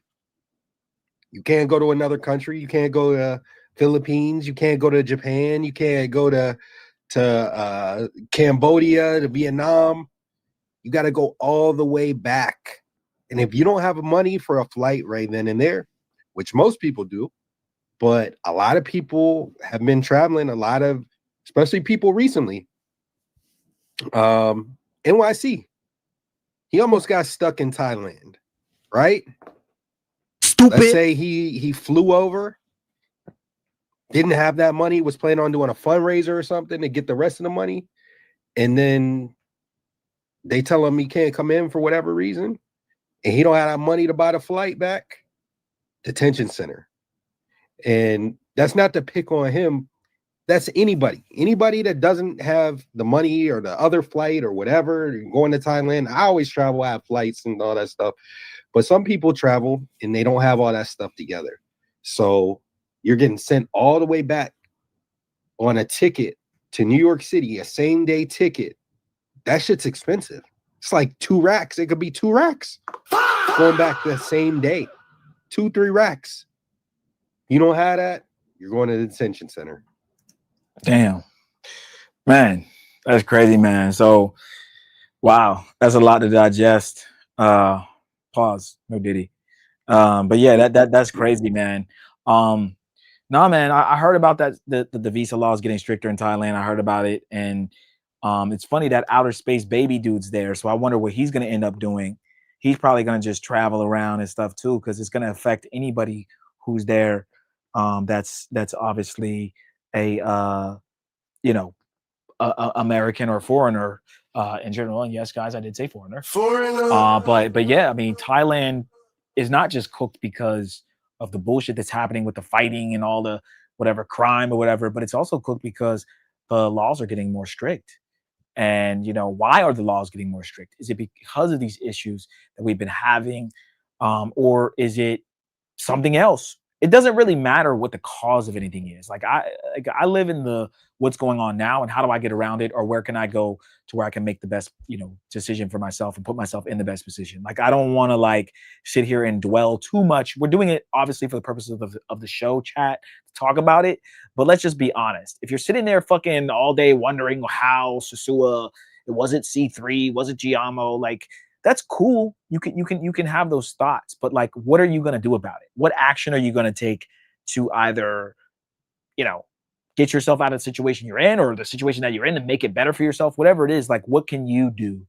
You can't go to another country. You can't go to Philippines. You can't go to Japan. You can't go to Cambodia, to Vietnam. You got to go all the way back. And if you don't have money for a flight right then and there, which most people do, but a lot of people have been traveling, especially people recently. NYC, he almost got stuck in Thailand, right? Stupid. Let's say he flew over, didn't have that money, was planning on doing a fundraiser or something to get the rest of the money, and then they tell him he can't come in for whatever reason, and he don't have that money to buy the flight back. Detention center. And that's not to pick on him. That's anybody that doesn't have the money or the other flight or whatever, going to Thailand. I always travel, I have flights and all that stuff. But some people travel and they don't have all that stuff together. So you're getting sent all the way back on a ticket to New York City, a same day ticket. That shit's expensive. It's like 2 racks. It could be 2 racks going back the same day. 2-3 racks. You don't have that, you're going to the detention center. Damn. Man, that's crazy, man. So, wow, that's a lot to digest. Pause. No diddy. But yeah, that's crazy, man. No, man, I heard about that. The visa law is getting stricter in Thailand. I heard about it, and it's funny that outer space baby dude's there. So I wonder what he's going to end up doing. He's probably going to just travel around and stuff too, because it's going to affect anybody who's there. That's obviously a American or foreigner in general. And yes, guys, I did say foreigner. But yeah, I mean, Thailand is not just cooked because of the bullshit that's happening with the fighting and all the whatever crime or whatever, but it's also cooked because the laws are getting more strict. And why are the laws getting more strict? Is it because of these issues that we've been having, or is it something else? It doesn't really matter what the cause of anything is. Like I live in the what's going on now and how do I get around it, or where can I go to where I can make the best, decision for myself and put myself in the best position. Like I don't want to sit here and dwell too much. We're doing it obviously for the purposes of the show chat to talk about it, but let's just be honest. If you're sitting there fucking all day wondering how Sosua, it wasn't C3, wasn't Giamio, that's cool. You can have those thoughts, but what are you going to do about it? What action are you going to take to either, get yourself out of the situation you're in, or the situation that you're in, and make it better for yourself, whatever it is, like, what can you do?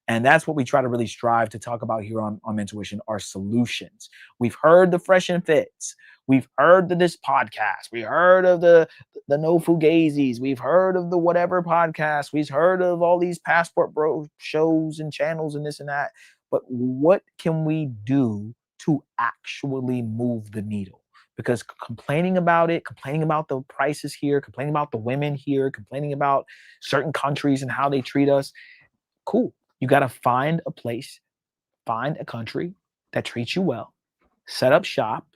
And that's what we try to really strive to talk about here on Mentuition, are solutions. We've heard the Fresh and Fits. We've heard of this podcast. We heard of the No Fugazis. We've heard of the whatever podcast. We've heard of all these Passport Bro shows and channels and this and that. But what can we do to actually move the needle? Because complaining about it, complaining about the prices here, complaining about the women here, complaining about certain countries and how they treat us, cool. You got to find a place, find a country that treats you well, set up shop,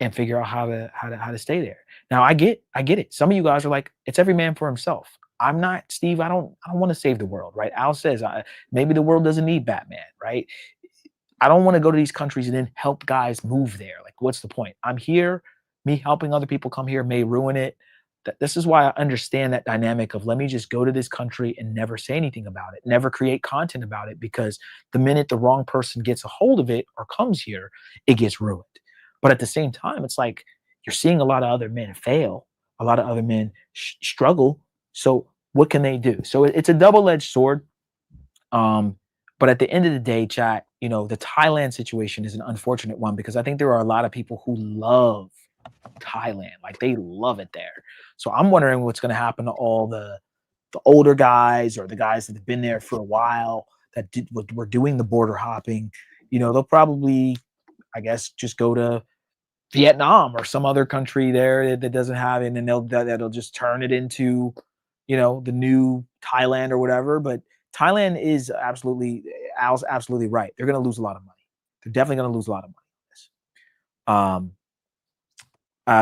and figure out how to stay there. Now, I get it. Some of you guys are like, it's every man for himself. I'm not, Steve. I don't want to save the world, right? Al says maybe the world doesn't need Batman, right? I don't want to go to these countries and then help guys move there. Like, what's the point? I'm here. Me helping other people come here may ruin it. This is why I understand that dynamic of, let me just go to this country and never say anything about it, never create content about it, because the minute the wrong person gets a hold of it or comes here, it gets ruined. But at the same time, it's like you're seeing a lot of other men fail, a lot of other men struggle. So what can they do? So it's a double-edged sword. But at the end of the day, chat, the Thailand situation is an unfortunate one, because I think there are a lot of people who love Thailand. Like, they love it there. So I'm wondering what's going to happen to all the older guys, or the guys that have been there for a while, that were doing the border hopping. They'll probably, I guess, just go to Vietnam or some other country there that doesn't have it, and that'll just turn it into, the new Thailand or whatever. But Thailand is Al's absolutely right. They're going to lose a lot of money. They're definitely going to lose a lot of money.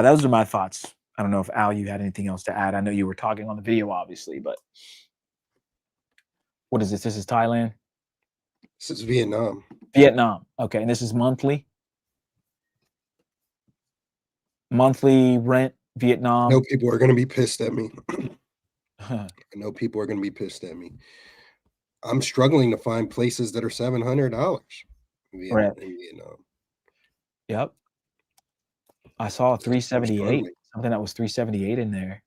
Those are my thoughts. I don't know if Al, you had anything else to add. I know you were talking on the video, obviously, but what is this? This is Thailand? This is Vietnam. Vietnam. Okay. And this is monthly? Monthly rent, Vietnam. I know people are going to be pissed at me. I know people are going to be pissed at me. I'm struggling to find places that are $700 in Vietnam. Yep. I saw 378, something that was 378 in there.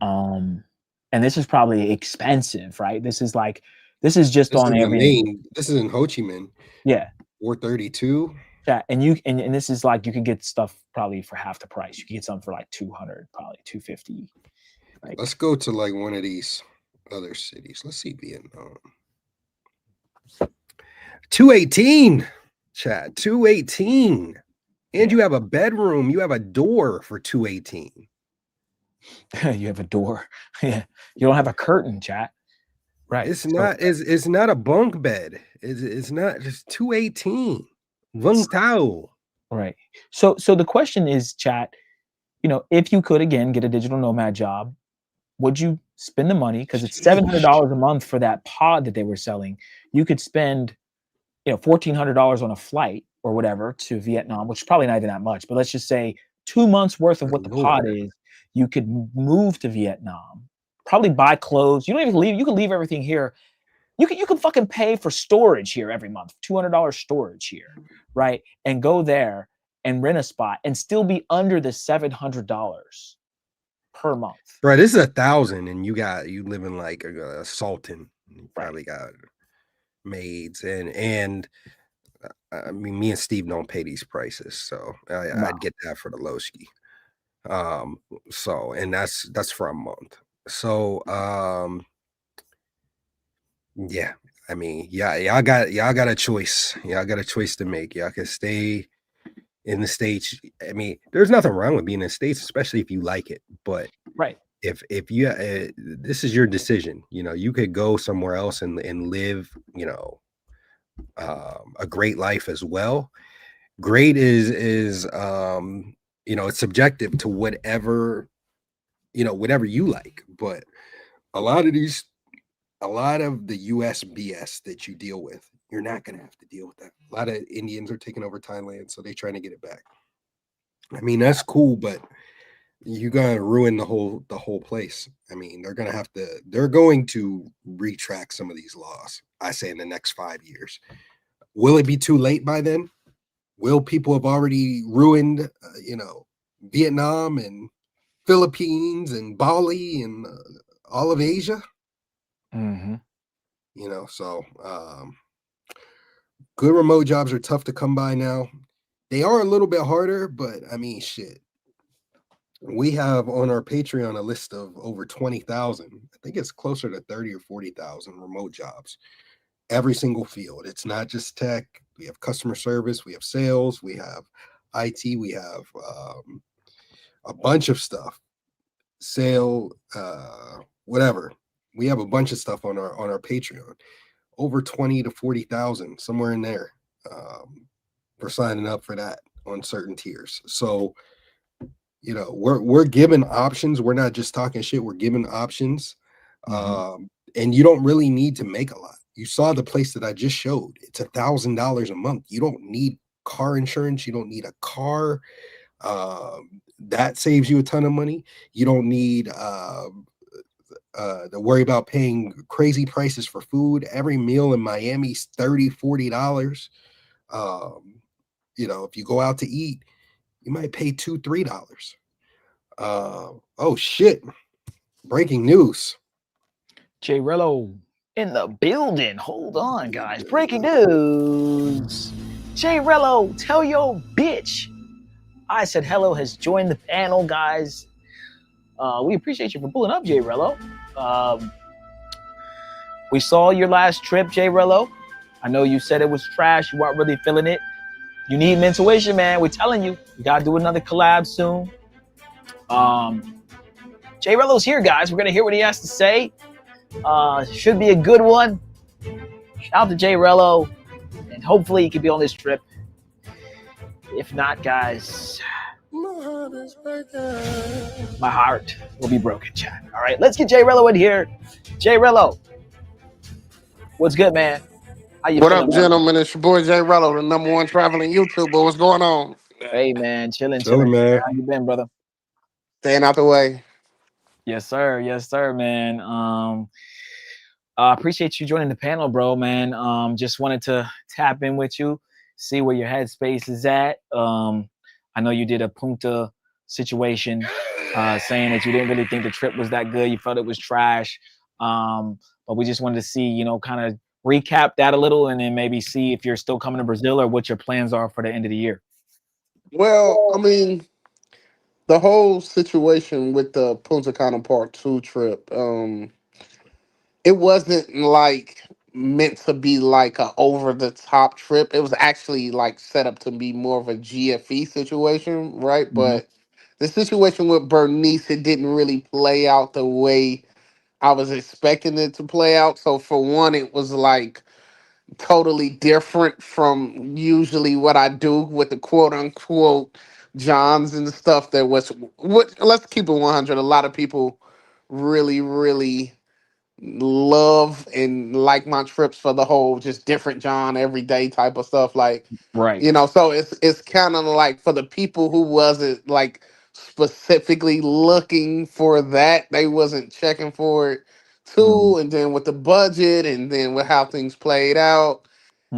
And this is probably expensive, right? This is just on Airbnb. This is in Ho Chi Minh. Yeah. 432. Yeah, and this is like, you can get stuff probably for half the price. You can get something for like 200, probably 250. Like, let's go to like one of these other cities. Let's see Vietnam. 218, chat. 218. And you have a bedroom. You have a door for 218. You have a door. Yeah. You don't have a curtain, chat. Right. It's not a bunk bed. It's not just 218. Vung Tao. Right. So the question is, chat, if you could again get a digital nomad job, would you spend the money? Because it's $700 a month for that pod that they were selling. You could spend, $1,400 on a flight or whatever to Vietnam, which is probably not even that much. But let's just say 2 months worth of what the pod is. You could move to Vietnam, probably buy clothes. You don't even leave. You can leave everything here. You can fucking pay for storage here every month, $200 storage here, right? And go there and rent a spot and still be under the $700 per month. Right, this is $1,000, and you live in like a sultan. You probably got maids and I mean, me and Steve don't pay these prices, so I'd get that for the Lowski. So, and that's for a month. So, yeah, I mean, y'all got a choice. Y'all got a choice to make. Y'all can stay in the States. I mean, there's nothing wrong with being in the States, especially if you like it. But right, if you this is your decision. You could go somewhere else and live, a great life as well. Great is it's subjective to whatever you like. But a lot of the US BS that you deal with, you're not going to have to deal with that. A lot of Indians are taking over Thailand, so they're trying to get it back. I mean, that's cool, but you're going to ruin the whole place. I mean, they're going to retract some of these laws, I say, in the next 5 years. Will it be too late by then? Will people have already ruined, Vietnam and Philippines and Bali and all of Asia. Mm-hmm. You know, so good remote jobs are tough to come by now. They are a little bit harder, but I mean, shit. We have on our Patreon a list of over 20,000. I think it's closer to 30 or 40,000 remote jobs. Every single field. It's not just tech. We have customer service. We have sales. We have IT. We have a bunch of stuff. Sale, whatever. We have a bunch of stuff on our Patreon. Over 20 to 40,000, somewhere in there, for signing up for that on certain tiers. So, you know, we're giving options. We're not just talking shit. We're giving options, and you don't really need to make a lot. You saw the place that I just showed. It's $1,000 a month. You don't need car insurance. You don't need a car. That saves you a ton of money. You don't need to worry about paying crazy prices for food. Every meal in Miami's $30, $40. You know, if you go out to eat, you might pay $2, $3. Oh shit. Breaking news. Jay Rello in the building. Hold on, guys. Breaking news. Jay Rello, tell your bitch I said hello has joined the panel, guys. We appreciate you for pulling up, Jay Rello. We saw your last trip, Jay Rello. I know you said it was trash. You weren't really feeling it. You need mentoration, man. We're telling you. You got to do another collab soon. Jay Rello's here, guys. We're going to hear what he has to say. Should be a good one. Shout out to Jay Rello. And hopefully he can be on this trip. If not, guys, my heart will be broken, chat. All right, let's get Jay Rello in here. Jay Rello, what's good, man? How you What feeling, up, man? gentlemen? It's your boy Jay Rello, the #1 traveling YouTuber. What's going on? Hey, man, chilling, man. How you been, brother? Staying out the way. Yes, sir. Yes, sir, man. Appreciate you joining the panel, bro, man. Just wanted to tap in with you, see where your headspace is at. I know you did a Punta situation, saying that you didn't really think the trip was that good. You felt it was trash. But we just wanted to see, you know, kind of recap that a little, and then maybe see if you're still coming to Brazil or what your plans are for the end of the year. Well, I mean, the whole situation with the Punta Cana Part 2 trip, it wasn't like meant to be like a over the top trip. It was actually like set up to be more of a GFE situation, right? Mm-hmm. But the situation with Bernice, it didn't really play out the way I was expecting it to play out. So for one, it was like totally different from usually what I do with the quote unquote Johns and stuff that was what let's keep it 100. A lot of people really, really love and like my trips for the whole just different John everyday type of stuff. Like, Right. you know, so it's kind of like for the people who wasn't like specifically looking for that, they wasn't checking for it too. And then with the budget and then with how things played out,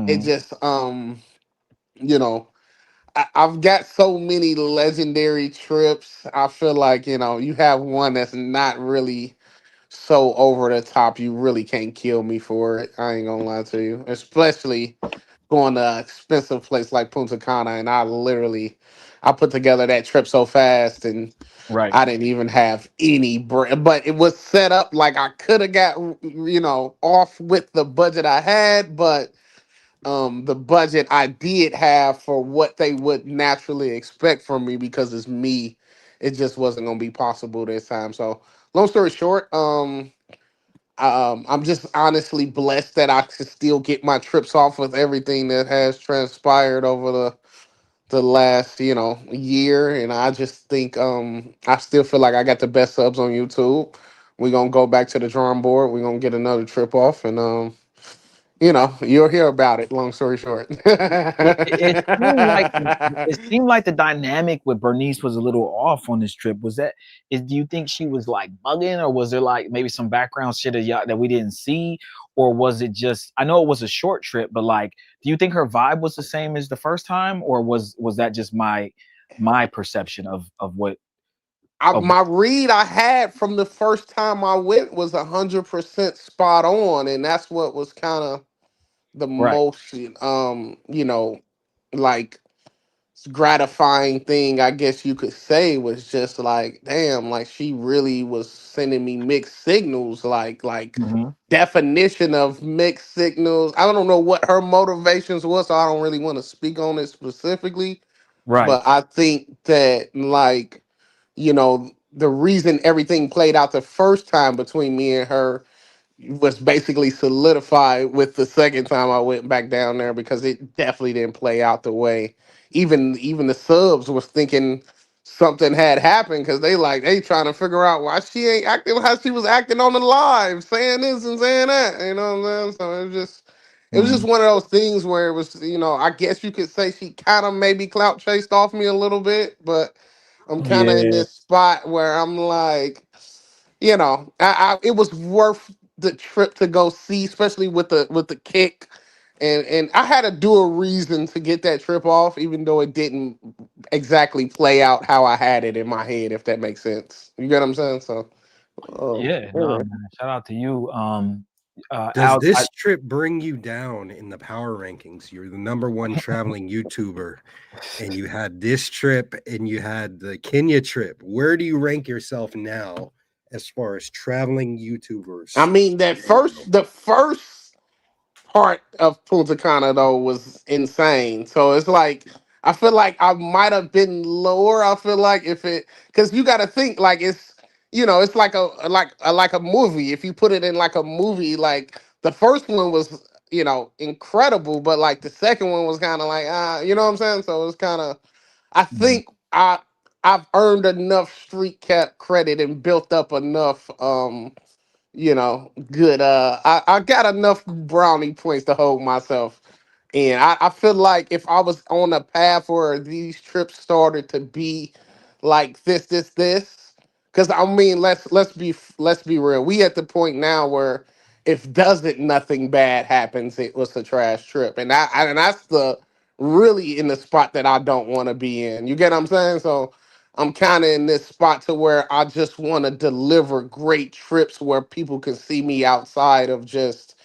it just you know, I've got so many legendary trips. I feel like, you know, you have one that's not really so over the top, you really can't kill me for it. I ain't gonna lie to you. Especially going to an expensive place like Punta Cana, and I put together that trip so fast, and Right. I didn't even have any bread. But it was set up like I could have got, you know, off with the budget I had, but the budget I did have for what they would naturally expect from me because it's me, it just wasn't gonna be possible this time. So long story short, I'm just honestly blessed that I could still get my trips off with everything that has transpired over the last, you know, year. And I just think I still feel like I got the best subs on YouTube. We're gonna go back to the drawing board. We're gonna get another trip off, and you know, you'll hear about it. Long story short. It seemed like the dynamic with Bernice was a little off on this trip. Do you think she was like bugging, or was there like maybe some background shit that we didn't see, or was it just? I know it was a short trip, but like, do you think her vibe was the same as the first time, or was that just my perception of what? My read I had from the first time I went was 100% spot on, and that's what was kind of the Right. most, like gratifying thing I guess you could say was just like, damn, like she really was sending me mixed signals, like Mhm. definition of mixed signals. I don't know what her motivations was, so I don't really want to speak on it specifically. Right. But I think that, like, the reason everything played out the first time between me and her was basically solidified with the second time I went back down there, because it definitely didn't play out the way even the subs was thinking something had happened, because they trying to figure out why she ain't acting how she was acting on the live, saying this and saying that. You know what I'm saying? So it was just Mhm. one of those things where it was, I guess you could say she kind of maybe clout chased off me a little bit, but I'm kind of in Yeah. this spot where I'm like, it was worth the trip to go see, especially with the kick, and I had to do a reason to get that trip off, even though it didn't exactly play out how I had it in my head, if that makes sense. You get what I'm saying? So, Yeah, no, yeah. man. Shout out to you. Does this trip bring you down in the power rankings? You're the #1 traveling YouTuber, and you had this trip and you had the Kenya trip. Where do you rank yourself now as far as traveling I YouTubers? mean, the first part of Punta Cana though was insane. So it's like I feel like I might have been lower. I feel like if it, because you got to think like it's like a movie. If you put it in like a movie, like the first one was incredible, but like the second one was kind of like you know what I'm saying. So it's kind of, I think I've earned enough street cat credit and built up enough good. I got enough brownie points to hold myself. And I feel like if I was on a path where these trips started to be like this, because I mean, let's be real. We at the point now where if doesn't nothing bad happens, it was a trash trip, and that's the really in the spot that I don't want to be in. You get what I'm saying? So I'm kind of in this spot to where I just want to deliver great trips where people can see me outside of just,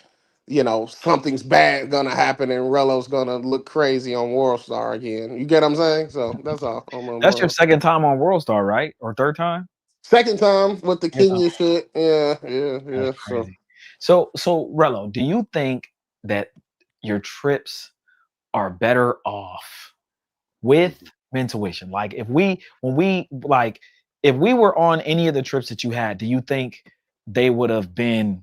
something's bad gonna happen and Rello's gonna look crazy on World Star again. You get what I'm saying? So that's all. That's your second time on World Star, right? Or third time? Second time with the Yeah. Kenya shit. Yeah. That's So crazy. So Rello, do you think that your trips are better off with intuition? Like if we were on any of the trips that you had, do you think they would have been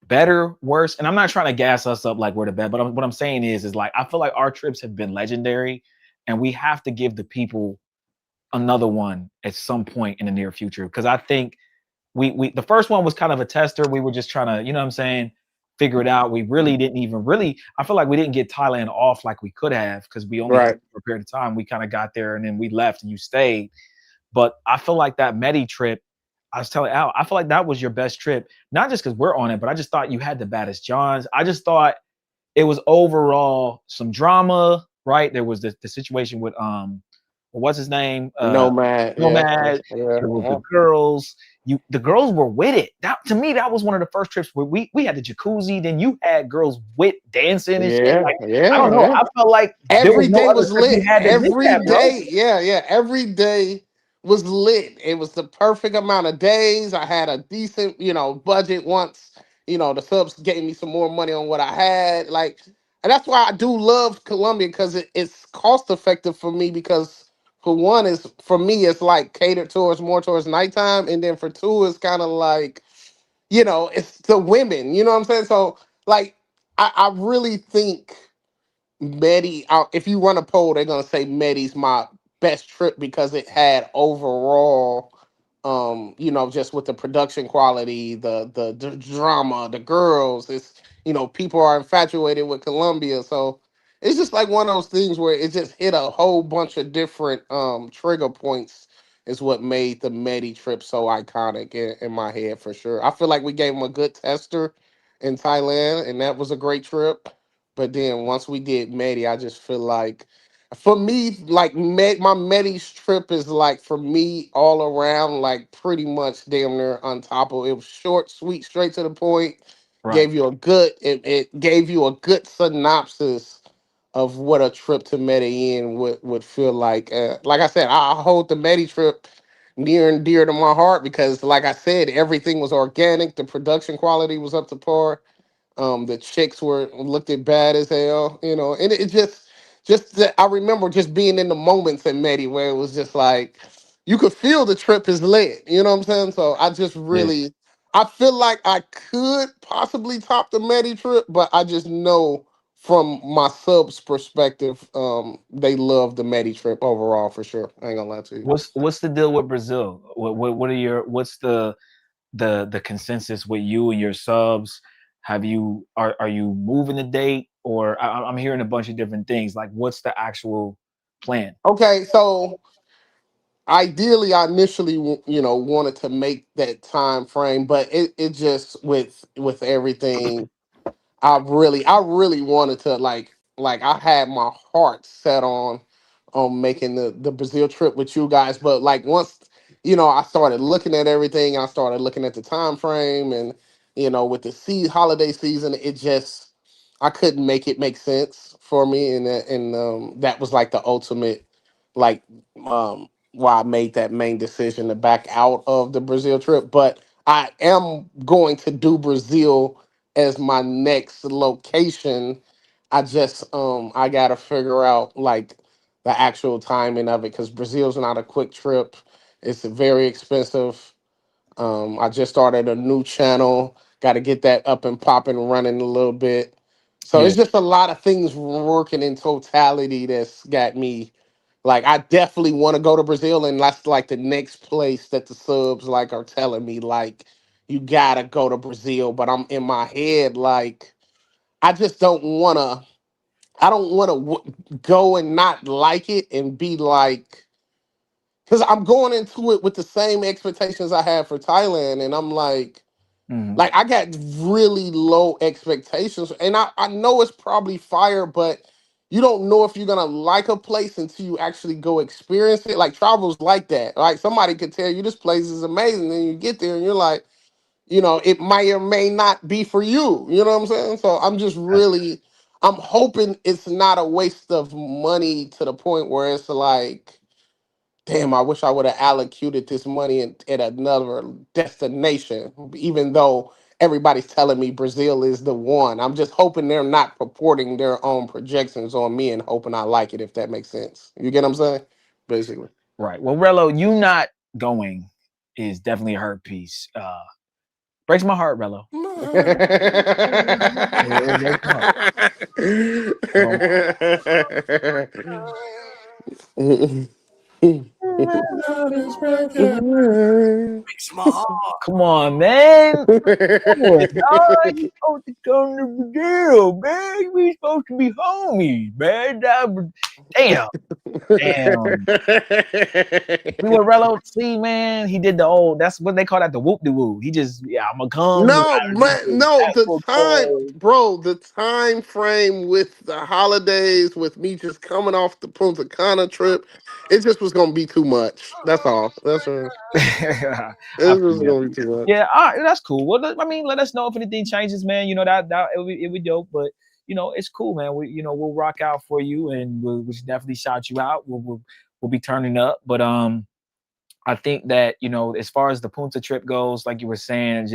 better, worse? And I'm not trying to gas us up like we're the best, but what I'm saying is like I feel like our trips have been legendary, and we have to give the people another one at some point in the near future, because I think we the first one was kind of a tester. We were just trying to, you know what I'm saying, figure it out. We really didn't even really, I feel like we didn't get Thailand off like we could have, because we only had right. for a period of time. We kind of got there and then we left and you stayed. But I feel like that Medi trip, I was telling Al, I feel like that was your best trip, not just because we're on it, but I just thought you had the baddest Johns. I just thought it was overall some drama, right? There was the situation with what's his name? Nomad. Yeah. Nomad. There was Yeah. the girls. The girls were with it. That to me, that was one of the first trips where we had the jacuzzi. Then you had girls with dancing and shit. Yeah. Like I don't know. Yeah. I felt like there was Every no day other was trip you lit. had that did Every that, bro. day, yeah. Every day was lit. It was the perfect amount of days. I had a decent, budget once, the subs gave me some more money on what I had. Like, and that's why I do love Colombia, because it's cost effective for me, because for one is for me it's like catered towards more towards nighttime, and then for two it's kind of like, it's the women, you know what I'm saying? So like I really think Medi, if you run a poll, they're gonna say Medi's my best trip, because it had overall, just with the production quality, the drama, the girls. It's people are infatuated with Colombia, so it's just like one of those things where it just hit a whole bunch of different trigger points. Is what made the Medi trip so iconic in my head for sure. I feel like we gave them a good tester in Thailand, and that was a great trip. But then once we did Medi, I just feel like For me, like my Medi's trip is like for me all around, like pretty much damn near on top of it. Was short, sweet, straight to the point. Right. Gave you a good it gave you a good synopsis of what a trip to Medellin would feel like. Like I said, I hold the Medi trip near and dear to my heart because, like I said, everything was organic. The production quality was up to par. The chicks were looked at bad as hell, you know, and it just that I remember just being in the moments at Medi where it was just like you could feel the trip is lit. You know what I'm saying? So I just Yeah. really I feel like I could possibly top the Medi trip, but I just know from my subs perspective, they love the Medi trip overall for sure. I ain't gonna lie to you. What's the deal with Brazil? What are your what's the consensus with you and your subs? Have you are you moving the date, or I'm hearing a bunch of different things? Like, what's the actual plan? Okay, so ideally I initially wanted to make that time frame, but it just with everything I really wanted to like I had my heart set on making the Brazil trip with you guys, but like once I started looking at everything, I started looking at the time frame, and with the holiday season, it just I couldn't make it make sense for me, and that was like the ultimate like why I made that main decision to back out of the Brazil trip. But I am going to do Brazil as my next location. I gotta figure out like the actual timing of it because Brazil's not a quick trip. It's very expensive. I just started a new channel. Got to get that up and popping, running a little bit. So Yeah. it's just a lot of things working in totality that's got me like I definitely want to go to Brazil, and that's like the next place that the subs like are telling me like you gotta go to Brazil. But I'm in my head like I just don't wanna. I don't want to go and not like it and be like because I'm going into it with the same expectations I had for Thailand, and I'm Mhm. like I got really low expectations, and I know it's probably fire, but you don't know if you're gonna like a place until you actually go experience it. Like travel's like that. Like somebody could tell you this place is amazing, then you get there and you're like, it might or may not be for you. You know what I'm saying? So I'm hoping it's not a waste of money to the point where it's like, damn, I wish I would have allocated this money at another destination, even though everybody's telling me Brazil is the one. I'm just hoping they're not purporting their own projections on me and hoping I like it, if that makes sense. You get what I'm saying? Basically. Right. Well, Rello, you not going is definitely a hurt piece. Breaks my heart, Rello. It breaks my heart. Come on, man. Come on, dog. You supposed to come to Brazil, man. We supposed to be homies, man. Damn. Damn. See what Rello see, man. He did the old. That's what they call that, the whoop de woo. He just, yeah, I'm gonna come. No, man, no, the time frame with the holidays, with me just coming off the Punta Cana trip, it just was gonna be too much. That's all. That's all. I It was feel gonna be too much. Yeah, all right, that's cool. Well, I mean, let us know if anything changes, man. That it would be dope, but it's cool, man. We'll rock out for you, and we'll definitely shout you out. We'll be turning up, but I think that as far as the Punta trip goes, like you were saying,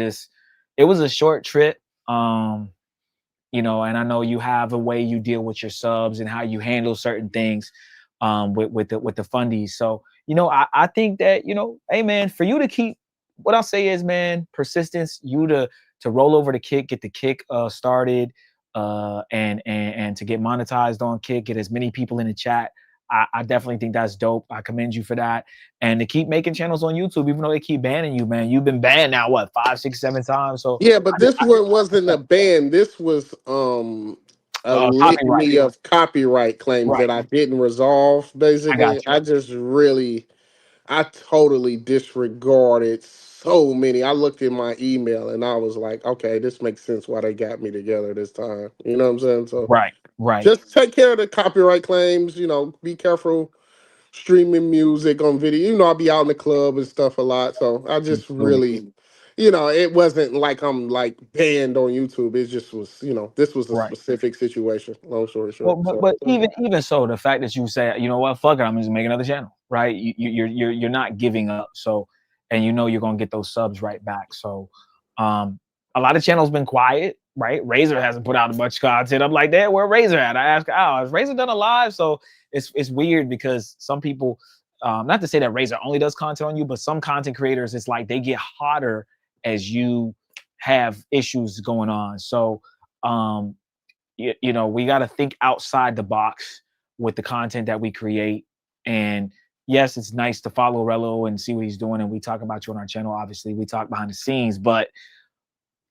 it was a short trip. And I know you have a way you deal with your subs and how you handle certain things with the fundies. So, I think that, hey man, for you to keep what I'll say is, man, persistence, you to roll over the kick, get the kick started, and to get monetized on Kick, get as many people in the chat. I definitely think that's dope. I commend you for that. And to keep making channels on YouTube, even though they keep banning you, man. You've been banned now, what, 5, 6, 7 times? So Yeah, but this one wasn't a ban. This was a copyright. litany of copyright claims Right. that I didn't resolve. I got Basically, you. I totally disregarded so many. I looked in my email and I was like, okay, this makes sense why they got me together this time. You know what I'm saying? So Right. Right. Just take care of the copyright claims. Be careful streaming music on video. I'll be out in the club and stuff a lot. So I just really, it wasn't like I'm like banned on YouTube. It just was, this was a specific situation. Long story Well, short. but even so, the fact that you say, you know what, fuck it, I'm just make another channel, right? You're not giving up. So, and you're gonna get those subs right back. So, a lot of channels been quiet, right? Razor hasn't put out much content. I'm like, where Razor at? I ask, has Razor done a live? So it's weird because some people, not to say that Razor only does content on you, but some content creators, it's like they get hotter as you have issues going on. So, we got to think outside the box with the content that we create. And yes, it's nice to follow Rello and see what he's doing. And we talk about you on our channel. Obviously, we talk behind the scenes, but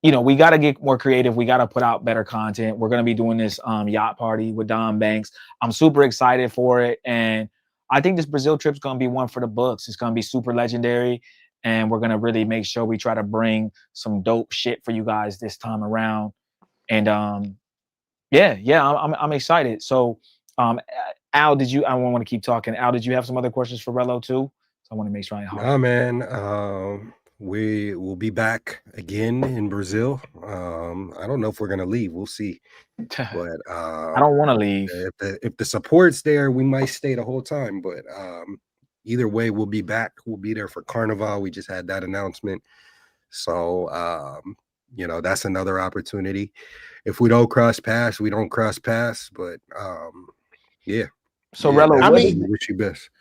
we got to get more creative. We got to put out better content. We're going to be doing this yacht party with Don Banks. I'm super excited for it. And I think this Brazil trip's going to be one for the books. It's going to be super legendary. And we're going to really make sure we try to bring some dope shit for you guys this time around. And I'm excited. So, Al, I don't want to keep talking. Al, did you have some other questions for Rello too? So I want to make sure I have. Nah, man. We will be back again in Brazil. I don't know if we're gonna leave. We'll see. But I don't want to leave. If the support's there, we might stay the whole time. But either way, we'll be back. We'll be there for Carnival. We just had that announcement. So that's another opportunity. If we don't cross paths, we don't cross paths. But yeah. So Rello, wish you best.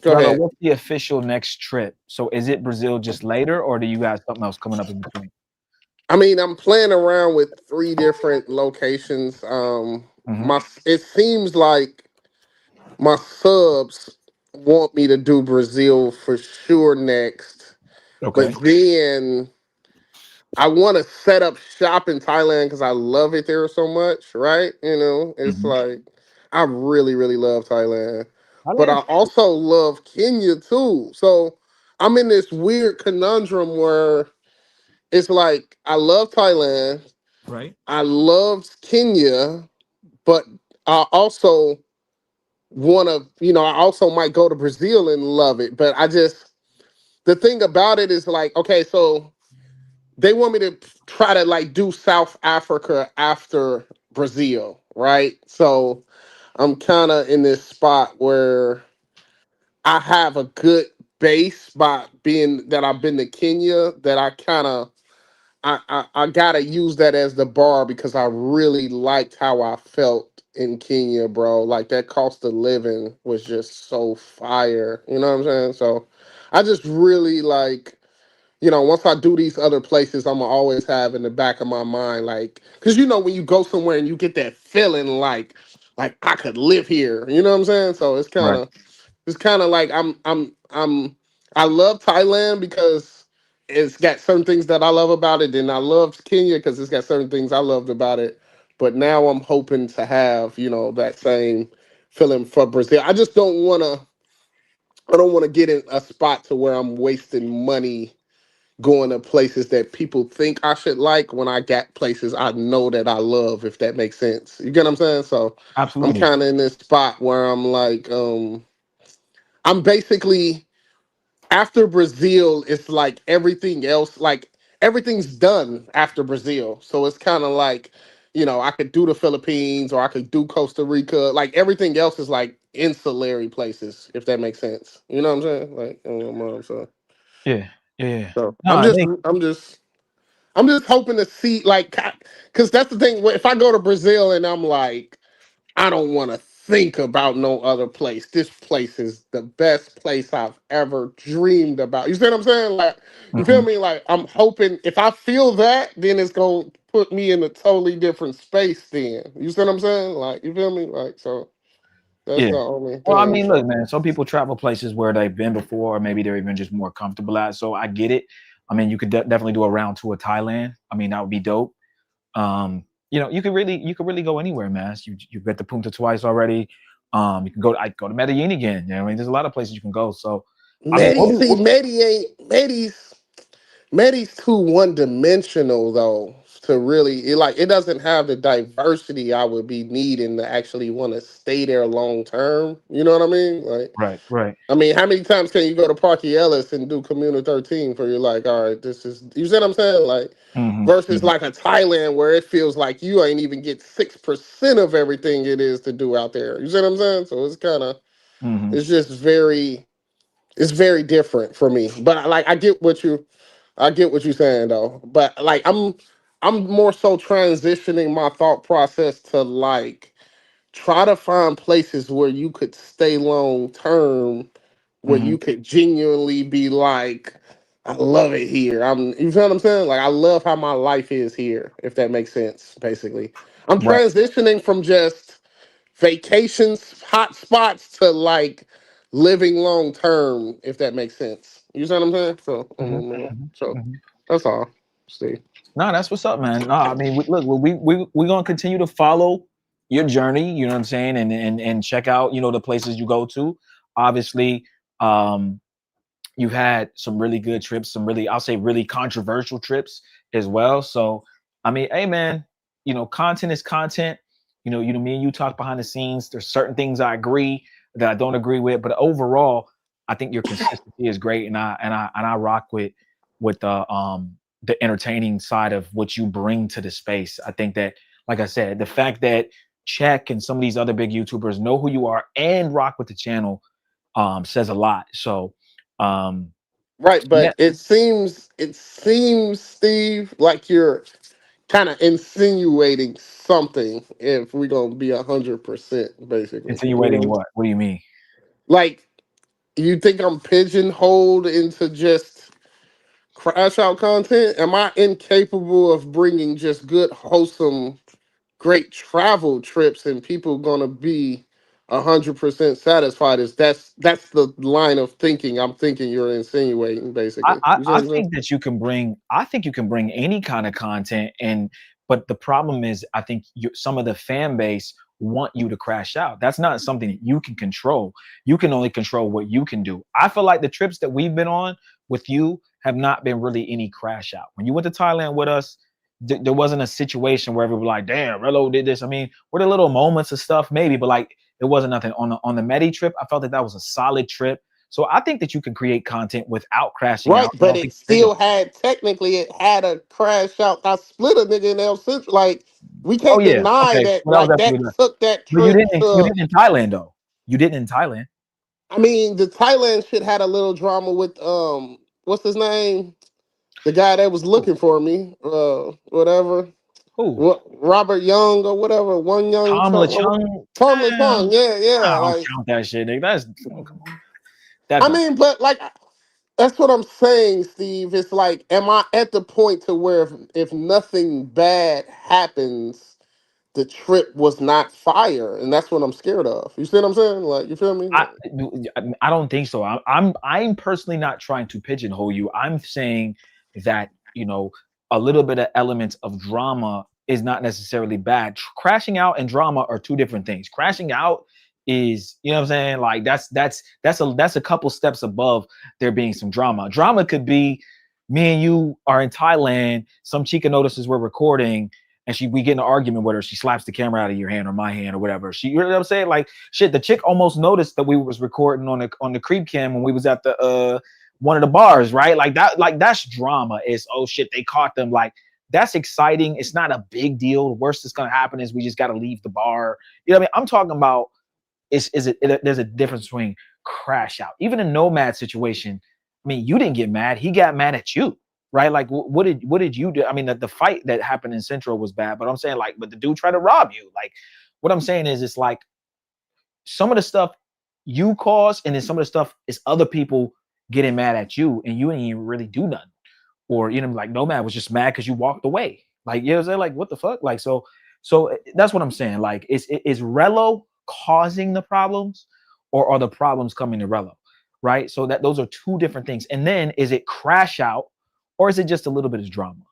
Go ahead. What's the official next trip? So is it Brazil just later, or do you guys something else coming up in between? I'm playing around with 3 different locations. It seems like my subs want me to do Brazil for sure next. Okay. But then I want to set up shop in Thailand because I love it there so much, right? It's like I really, really love Thailand. But I also love Kenya too. So I'm in this weird conundrum where it's like I love Thailand, right? I love Kenya, but I also want to, I also might go to Brazil and love it. But the thing about it is like, okay, so they want me to try to like do South Africa after Brazil, right? So I'm kind of in this spot where I have a good base by being that I've been to Kenya that I kind of I gotta use that as the bar because I really liked how I felt in Kenya, bro. Like that cost of living was just so fire. You know what I'm saying? So I just really like, once I do these other places, I'm gonna always have in the back of my mind, like, cause when you go somewhere and you get that feeling like I could live here. You know what I'm saying? So it's kind of like I love Thailand because it's got certain things that I love about it, and I love Kenya because it's got certain things I loved about it. But now I'm hoping to have that same feeling for Brazil. I just don't want to. I don't want to get in a spot to where I'm wasting money going to places that people think I should like when I got places I know that I love, if that makes sense. You get what I'm saying? So I'm Absolutely. kind of in this spot where I'm like, I'm basically after Brazil, it's like everything else, like everything's done after Brazil. So it's kind of like, I could do the Philippines or I could do Costa Rica. Like everything else is like ancillary places, if that makes sense. You know what I'm saying? Like, so Yeah. so No, I'm just hoping to see like, because that's the thing. If I go to Brazil and I'm like, I don't want to think about no other place. This place is the best place I've ever dreamed about. You see what I'm saying? Like, you feel me? Like, I'm hoping if I feel that, then it's gonna put me in a totally different space. Then you see what I'm saying? Like, you feel me? Like, so that's the only thing. Well, I mean, So. look, man, some people travel places where they've been before, or maybe they're even just more comfortable at. So I get it. I mean, you could definitely do a round tour of Thailand. I mean, that would be dope. You could really go anywhere, man. You've been to Punta twice already. You can go to Medellin again. You know, I mean, there's a lot of places you can go. So, Medi's too one dimensional though. to really it doesn't have the diversity I would be needing to actually want to stay there long term. You know what I mean? Like, Right. I mean, how many times can you go to Parky Ellis and do Communal 13 for you're like, all right, this is, you see what I'm saying? Like, versus like a Thailand where it feels like you ain't even get 6% of everything it is to do out there. You see what I'm saying? So it's kind of, it's just it's very different for me. But like, I get what you're saying though. But like, I'm more so transitioning my thought process to like try to find places where you could stay long term, where you could genuinely be like, I love it here. You feel what I'm saying? Like, I love how my life is here, if that makes sense, basically. I'm Right. transitioning from just vacations, hot spots to like living long term, if that makes sense. You see what I'm saying? So that's all, Steve. No, that's what's up, man. No, I mean, look, we're gonna continue to follow your journey. You know what I'm saying, and check out, the places you go to. Obviously, you've had some really good trips, some really, I'll say, really controversial trips as well. So, I mean, hey, man, content is content. Me and you talk behind the scenes. There's certain things I agree that I don't agree with, but overall, I think your consistency is great, and I rock with the entertaining side of what you bring to the space. I think that, like I said, the fact that Check and some of these other big YouTubers know who you are and rock with the channel says a lot. So, right, yeah, but it seems, Steve, like you're kind of insinuating something. If we're gonna be 100%, basically, insinuating what? What do you mean? like, you think I'm pigeonholed into just crash out content? Am I incapable of bringing just good, wholesome, great travel trips and people gonna be 100% satisfied? Is that's the line of thinking I'm thinking you're insinuating, I, basically. I You see what I I'm saying? think that you can bring. I think you can bring any kind of content, but the problem is, I think some of the fan base want you to crash out. That's not something that you can control. You can only control what you can do. I feel like the trips that we've been on with you have not been really any crash out. When you went to Thailand with us, there wasn't a situation where everybody was like, "Damn, Relo did this." I mean, were there little moments of stuff maybe, but like it wasn't nothing on the Medi trip. I felt that was a solid trip. So I think that you can create content without crashing Right, out. I but don't it think you pigeonhole. still had technically it had a crash out. I split a nigga in El Central. Like, we Oh can't yeah, deny okay. that. Well, that was Like, that definitely good. took that But you trip didn't. You to. didn't in Thailand though. You didn't in Thailand. I mean, the Thailand shit had a little drama with what's his name? The guy that was Who? looking for me. Whatever. Who? What, Robert Young or whatever. One Young Tom Tom. LeChung. Tom LeChung. Yeah. I don't Like, count that shit, nigga. That's come on. That I don't. mean, but like, that's what I'm saying, Steve. It's like, am I at the point to where if nothing bad happens, the trip was not fire, and that's what I'm scared of. You see what I'm saying? Like, you feel me? I Like, I don't think so. I'm personally not trying to pigeonhole you. I'm saying that a little bit of elements of drama is not necessarily bad. Crashing out and drama are two different things. Crashing out is, what I'm saying, like that's a couple steps above there being some drama. Drama could be me and you are in Thailand, some chica notices we're recording, and we get in an argument with her. She slaps the camera out of your hand or my hand or whatever. You know what I'm saying? Like, shit, the chick almost noticed that we was recording on the creep cam when we was at the one of the bars, right? Like that's drama. Is, oh shit, they caught them. Like, that's exciting. It's not a big deal. The worst that's gonna happen is we just gotta leave the bar. You know what I mean? I'm talking about there's a difference between crash out. Even a nomad situation, I mean, you didn't get mad. He got mad at you, right? Like, what did you do? I mean, the fight that happened in Central was bad, but I'm saying, like, but the dude tried to rob you. Like, what I'm saying is, it's like some of the stuff you caused, and then some of the stuff is other people getting mad at you, and you didn't even really do nothing. Or, like, Nomad was just mad because you walked away. Like, you know what I'm saying? Like, what the fuck? Like, so that's what I'm saying. Like, is Relo causing the problems, or are the problems coming to Relo? Right? So those are two different things. And then, is it crash out, or is it just a little bit of drama?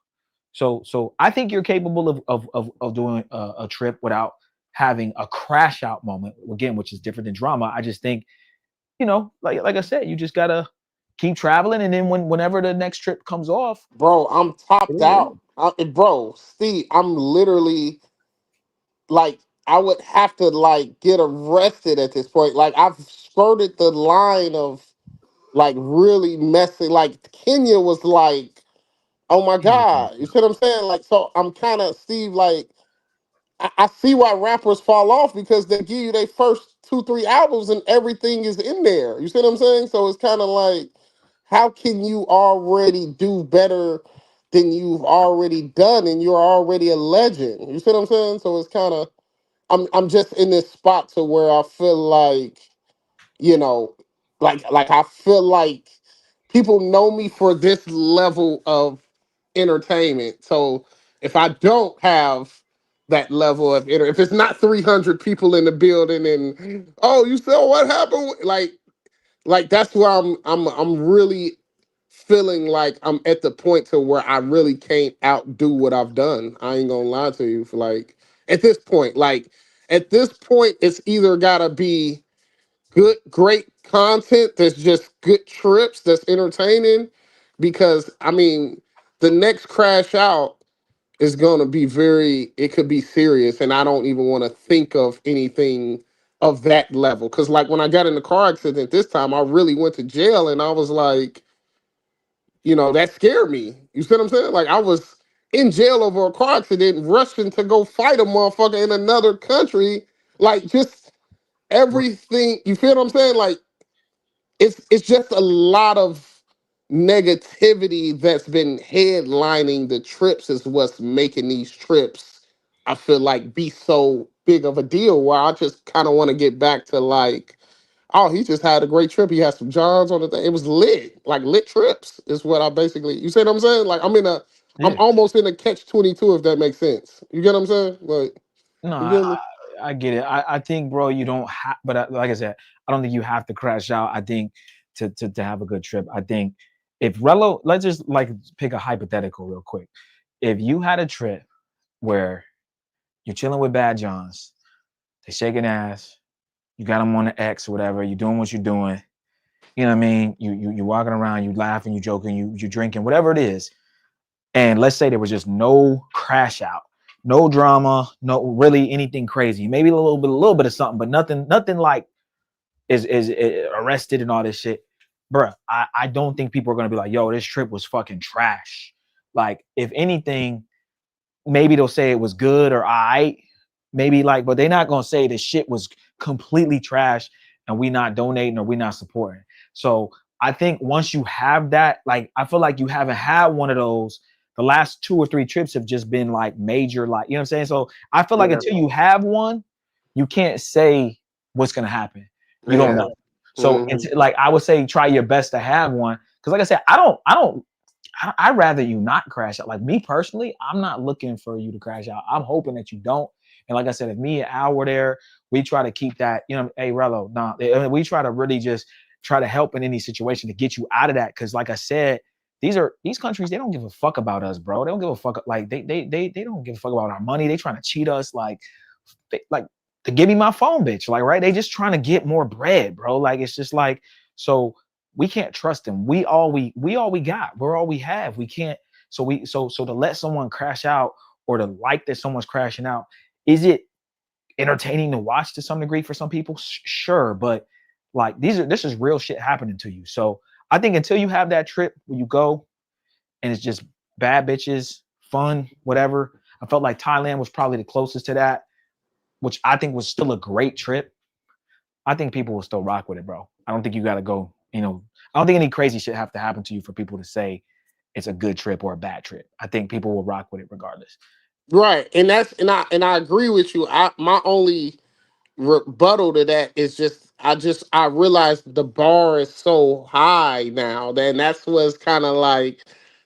So I think you're capable of doing a trip without having a crash out moment, again, which is different than drama. I just think, like I said, you just gotta keep traveling, and then whenever the next trip comes off, bro, I'm topped out. Bro, Steve, I'm literally like, I would have to like get arrested at this point. Like, I've skirted the line of like really messing. Like, Kenya was like, oh my God, you see what I'm saying? Like, so I'm kind of, Steve, like, I see why rappers fall off, because they give you their first 2-3 albums and everything is in there. You see what I'm saying? So it's kind of like, how can you already do better than you've already done, and you're already a legend? You see what I'm saying? So it's kind of, I'm just in this spot to where I feel like, you know, like I feel like people know me for this level of entertainment. So if I don't have that level of if it's not 300 people in the building and, oh, you said what happened, like that's where I'm really feeling like I'm at the point to where I really can't outdo what I've done. I ain't gonna lie to you. For like, at this point, it's either gotta be good, great content that's just good trips, that's entertaining. Because I mean, the next crash out is gonna be it could be serious, and I don't even want to think of anything of that level. Because like when I got in the car accident this time, I really went to jail, and I was like, that scared me. You see what I'm saying? Like, I was in jail over a car accident, rushing to go fight a motherfucker in another country. Like, just everything. You feel what I'm saying? Like, it's just a lot of negativity that's been headlining the trips, is what's making these trips, I feel like, be so big of a deal, where I just kind of want to get back to like, oh, he just had a great trip. He had some Johns on the thing. It was lit. Like, lit trips is what I basically, you see what I'm saying? Like, I'm almost in a catch-22, if that makes sense. You get what I'm saying? Like, no, you get me? I get it. I think, bro, you don't have, but like I said, I don't think you have to crash out. I think to have a good trip. I think if Relo, let's just like pick a hypothetical real quick. If you had a trip where you're chilling with Bad Johns, they shaking ass, you got them on the X or whatever, you're doing what you're doing, you know what I mean? You walking around, you laughing, you joking, you drinking, whatever it is. And let's say there was just no crash out, no drama, no really anything crazy. Maybe a little bit of something, but nothing like is arrested and all this shit. Bruh, I don't think people are gonna be like, yo, this trip was fucking trash. Like, if anything, maybe they'll say it was good or I maybe like, but they're not gonna say the shit was completely trash and we not donating or we not supporting. So I think once you have that, like, I feel like you haven't had one of those. The last 2 or 3 trips have just been like major, like, you know what I'm saying? So I feel like until you have one, you can't say what's gonna happen. You don't know. So it's like, I would say try your best to have one. Cause like I said, I'd rather you not crash out. Like, me personally, I'm not looking for you to crash out. I'm hoping that you don't. And like I said, if me and Al were there, we try to keep that, hey, Relo, we try to really just try to help in any situation to get you out of that. Cause like I said, these countries, they don't give a fuck about us, bro. They don't give a fuck. Like, they don't give a fuck about our money. They trying to cheat us. Like to give me my phone, bitch. Like, right. They just trying to get more bread, bro. Like, it's just like, so we can't trust them. We all we got. We're all we have. We can't. So to let someone crash out or to like that someone's crashing out, is it entertaining to watch to some degree for some people? Sure, but like, this is real shit happening to you. So I think until you have that trip where you go and it's just bad bitches, fun, whatever. I felt like Thailand was probably the closest to that, which I think was still a great trip. I think people will still rock with it, bro. I don't think you got to go, I don't think any crazy shit have to happen to you for people to say it's a good trip or a bad trip. I think people will rock with it regardless. Right. And I agree with you. My only rebuttal to that is I realized the bar is so high now, then that's what's kind of like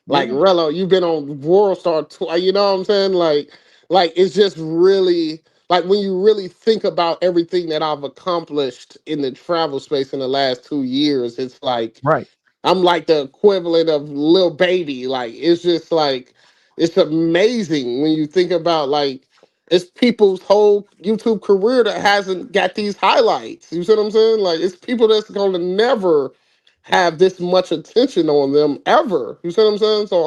Relo, you've been on World Star Tour, you know what I'm saying? Like it's just really, like, when you really think about everything that I've accomplished in the travel space in the last 2 years, it's like, right. I'm like the equivalent of Lil Baby. Like, it's just like, it's amazing when you think about, like, it's people's whole YouTube career that hasn't got these highlights. You see what I'm saying? Like, it's people that's gonna never have this much attention on them ever. You see what I'm saying? So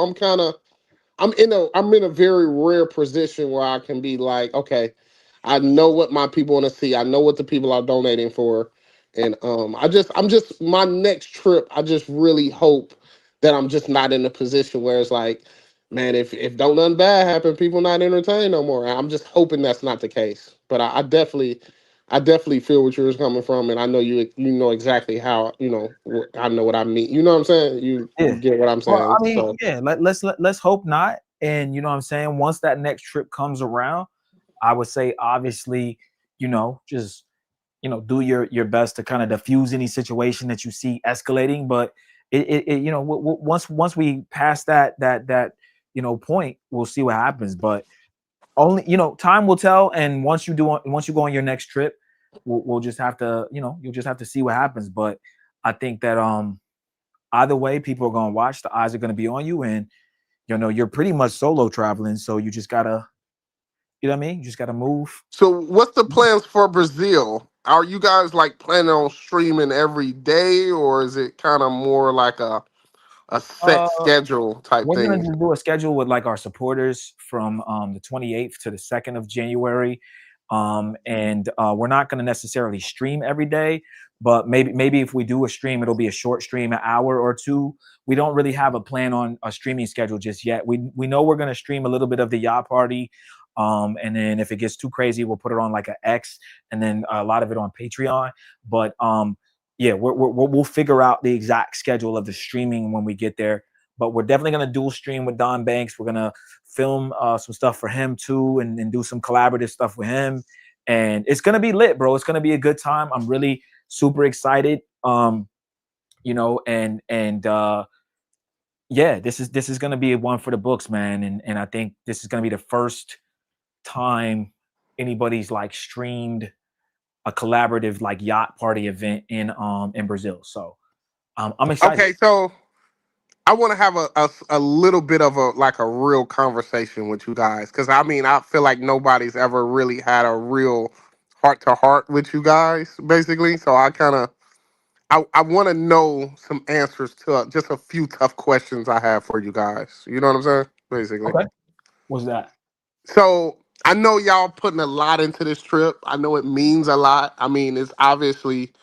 I'm in a very rare position where I can be like, okay, I know what my people want to see. I know what the people are donating for. And I'm just my next trip, I just really hope that I'm just not in a position where it's like, man, if don't nothing bad happen, people not entertained no more. I'm just hoping that's not the case. But I definitely feel what you're coming from, and I know you know exactly how, I know what I mean. You know what I'm saying? You get what I'm Well, saying. I mean, So yeah, let's hope not. And you know what I'm saying? Once that next trip comes around, I would say obviously, just do your best to kind of diffuse any situation that you see escalating. But once we pass that point, we'll see what happens. But only time will tell. And once you go on your next trip, we'll just have to you'll just have to see what happens. But I think that either way, people are gonna watch. The eyes are gonna be on you, and you're pretty much solo traveling. So you just gotta, you know what I mean? You just gotta move. So what's the plans for Brazil? Are you guys like planning on streaming every day, or is it kind of more like a set schedule type We're gonna thing? just do a schedule with like our supporters from the 28th to the 2nd of January. And we're not gonna necessarily stream every day, but maybe if we do a stream, it'll be a short stream, an hour or two. We don't really have a plan on a streaming schedule just yet. We know we're gonna stream a little bit of the yacht party. And then if it gets too crazy, we'll put it on like an X, and then a lot of it on Patreon. But yeah, we'll figure out the exact schedule of the streaming when we get there. But we're definitely gonna dual stream with Don Banks. We're gonna film some stuff for him too, and do some collaborative stuff with him. And it's gonna be lit, bro. It's gonna be a good time. I'm really super excited. And yeah, this is gonna be one for the books, man. And I think this is gonna be the first time anybody's like streamed a collaborative like yacht party event in Brazil. So I'm excited. Okay, so I want to have a little bit of a real conversation with you guys, because I mean I feel like nobody's ever really had a real heart to heart with you guys, basically. So I want to know some answers to just a few tough questions I have for you guys. You know what I'm saying? Basically. Okay. What's that? So I know y'all putting a lot into this trip. I know it means a lot. I mean, it's obviously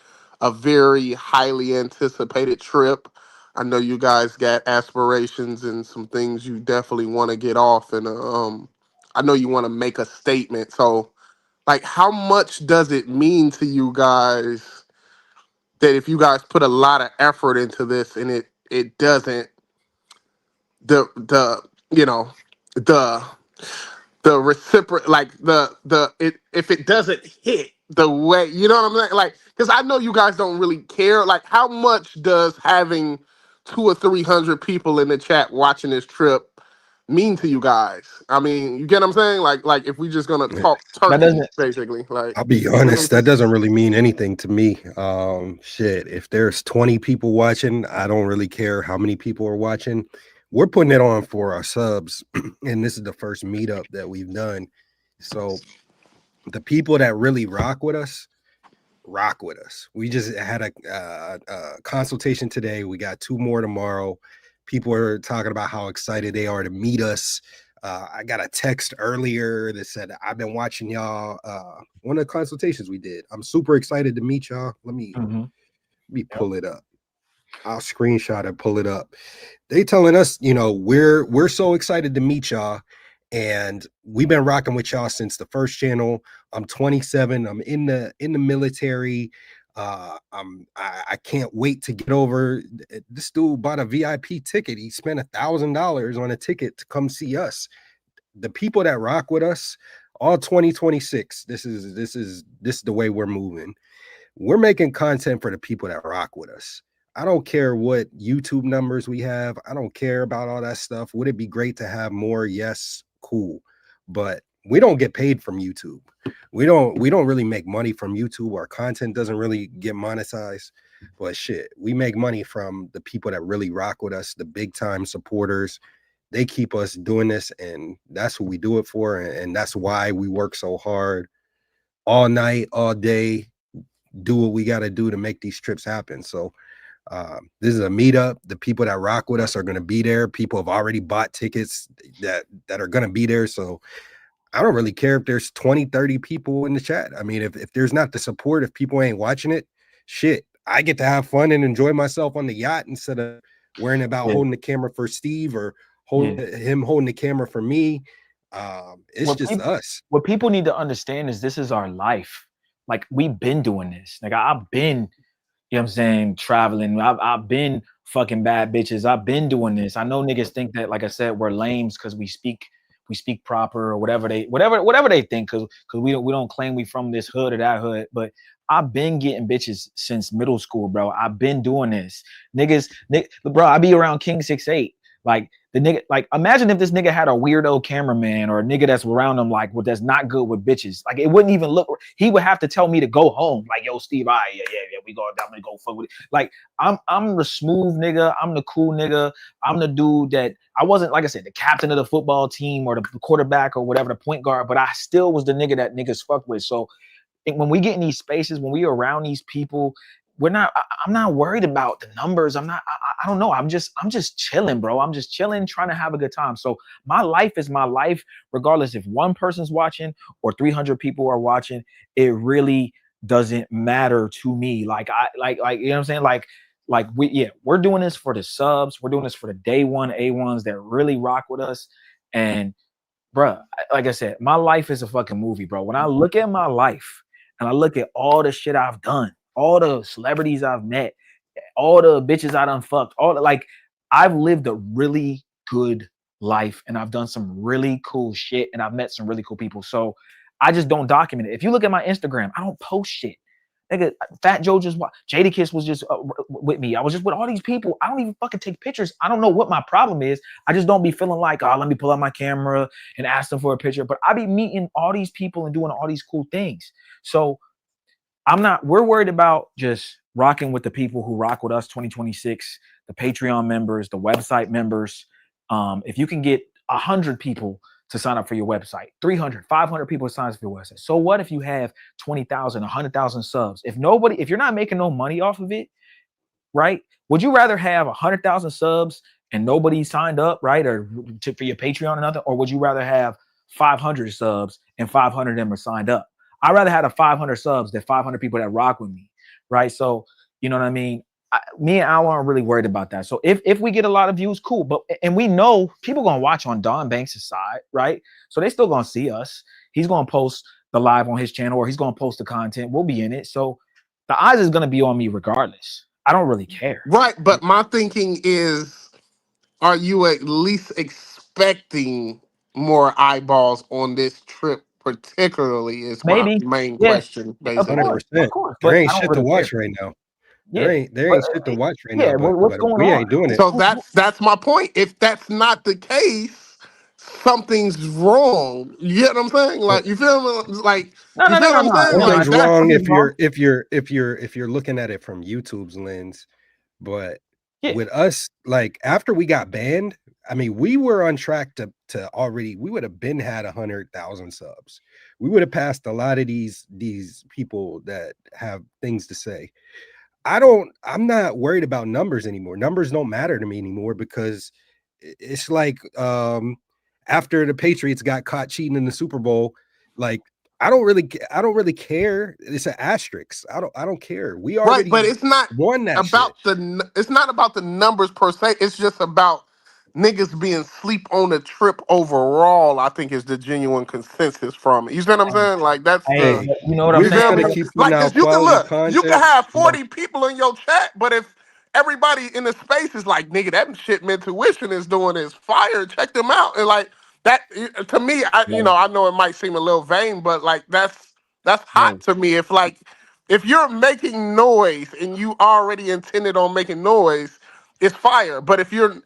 a very highly anticipated trip. I know you guys got aspirations and some things you definitely want to get off, and I know you want to make a statement. So, like, how much does it mean to you guys that if you guys put a lot of effort into this and it doesn't the you know the the reciprocal, like if it doesn't hit the way, you know what I'm saying, like, because I know you guys don't really care, like, how much does having 200 or 300 people in the chat watching this trip mean to you guys? I mean, you get what I'm saying, like if we just gonna talk turkey, basically, like, I'll be honest, that doesn't really mean anything to me. Shit, if there's 20 people watching, I don't really care how many people are watching. We're putting it on for our subs, and this is the first meetup that we've done. So the people that really rock with us. We just had a consultation today. We got 2 more tomorrow. People are talking about how excited they are to meet us. I got a text earlier that said, I've been watching y'all. One of the consultations we did. I'm super excited to meet y'all. Let me pull it up. I'll screenshot and pull it up. They telling us, we're so excited to meet y'all. And we've been rocking with y'all since the first channel. I'm 27. I'm in the military. I can't wait to get over. This dude bought a VIP ticket. He spent $1,000 on a ticket to come see us. The people that rock with us, all 2026. This is the way we're moving. We're making content for the people that rock with us. I don't care what YouTube numbers we have. I don't care about all that stuff. Would it be great to have more? Yes, cool. But we don't get paid from YouTube. We don't really make money from YouTube. Our content doesn't really get monetized. But shit, we make money from the people that really rock with us, the big time supporters. They keep us doing this, and that's what we do it for. And that's why we work so hard all night, all day, do what we got to do to make these trips happen. So This is a meetup. The people that rock with us are going to be there. People have already bought tickets that are going to be there. So I don't really care if there's 20, 30 people in the chat. I mean, if there's not the support, if people ain't watching it, shit, I get to have fun and enjoy myself on the yacht instead of worrying about holding the camera for Steve or him holding the camera for me. It's what just us. What people need to understand is this is our life. Like, we've been doing this. Like, I've been, you know what I'm saying, traveling. I've been fucking bad bitches. I've been doing this. I know niggas think that, like I said, we're lames because we speak proper or whatever they think, because we don't claim we from this hood or that hood. But I've been getting bitches since middle school, bro. I've been doing this. Bro, I be around King 6'8". Like, the nigga, like, imagine if this nigga had a weirdo cameraman or a nigga that's around him, like, that's not good with bitches. Like, it wouldn't even look. He would have to tell me to go home. Like, yo, Steve, yeah, we go. I'm gonna go fuck with it. Like, I'm the smooth nigga. I'm the cool nigga. I'm the dude that I wasn't, like I said, the captain of the football team or the quarterback or whatever, the point guard, but I still was the nigga that niggas fuck with. So when we get in these spaces, when we are around these people, I'm not worried about the numbers. I don't know. I'm just chilling, bro. I'm just chilling, trying to have a good time. So my life is my life, regardless if one person's watching or 300 people are watching. It really doesn't matter to me. Like, you know what I'm saying? Like we're doing this for the subs. We're doing this for the day one A1s that really rock with us. And bruh, like I said, my life is a fucking movie, bro. When I look at my life and I look at all the shit I've done, all the celebrities I've met, all the bitches I done fucked, I've lived a really good life and I've done some really cool shit and I've met some really cool people. So I just don't document it. If you look at my Instagram, I don't post shit. Nigga, Fat Joe Jadakiss was just with me. I was just with all these people. I don't even fucking take pictures. I don't know what my problem is. I just don't be feeling like, oh, let me pull out my camera and ask them for a picture. But I be meeting all these people and doing all these cool things. So we're worried about just rocking with the people who rock with us 2026, the Patreon members, the website members. If you can get 100 people to sign up for your website, 300, 500 people to sign up for your website. So what if you have 20,000, 100,000 subs? If you're not making no money off of it, right? Would you rather have 100,000 subs and nobody signed up, right? Or for your Patreon or nothing? Or would you rather have 500 subs and 500 of them are signed up? I'd rather have 500 subs than 500 people that rock with me, right? So, you know what I mean? Me and Al aren't really worried about that. So if we get a lot of views, cool. And we know people gonna watch on Don Banks' side, right? So they still gonna see us. He's gonna post the live on his channel, or he's gonna post the content. We'll be in it. So the eyes is gonna be on me regardless. I don't really care. Right, but my thinking is, are you at least expecting more eyeballs on this trip particularly is my Maybe. main Yeah. question, Of basically. course. 100%. Of course. There But ain't I don't shit to really care. watch right now. Yeah. There ain't shit to watch right now, but what's going we on? ain't doing it. So that's my point. If that's not the case, something's wrong. You get what I'm saying? Like, you feel me? Like, No. you feel what I'm saying? Something's Like, that's wrong if you're looking at it from YouTube's lens, but with us, like, after we got banned, I mean, we were on track to already, we would have been had 100,000 subs. We would have passed a lot of these people that have things to say. I'm not worried about numbers anymore. Numbers don't matter to me anymore, because it's like after the Patriots got caught cheating in the Super Bowl, like, I don't really care. It's an asterisk. I don't care. We right, already but it's not won that shit. about it's not about the numbers per se. It's just about niggas being sleep on the trip overall. I think is the genuine consensus from it. You see what I'm saying? Like, that's the, you know what We're I'm just saying? gonna keep putting like, out cause you can quality look, you can content. have 40 people in your chat, but if everybody in the space is like, nigga, that shit Intuition is doing is fire, check them out. And like that, to me, I know it might seem a little vain, but like that's hot to me. If you're making noise and you already intended on making noise, it's fire. But if you're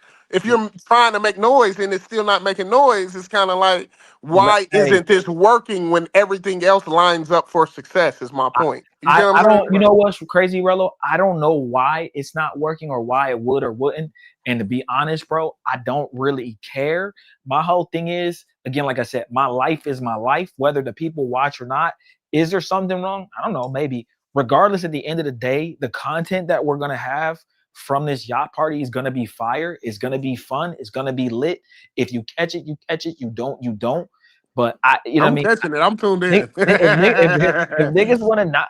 trying to make noise and it's still not making noise, it's kind of like, why isn't this working when everything else lines up for success? Is my point. You get what I I'm don't, saying? you know what's crazy, Rello? I don't know why it's not working or why it would or wouldn't. And to be honest, bro, I don't really care. My whole thing is, again, like I said, my life is my life, whether the people watch or not. Is there something wrong? I don't know, maybe. Regardless, at the end of the day, the content that we're going to have from this yacht party is gonna be fire. It's gonna be fun. It's gonna be lit. If you catch it, you catch it. You don't, you don't. But you know what I mean? Catching it. I'm tuned in. If niggas want to not,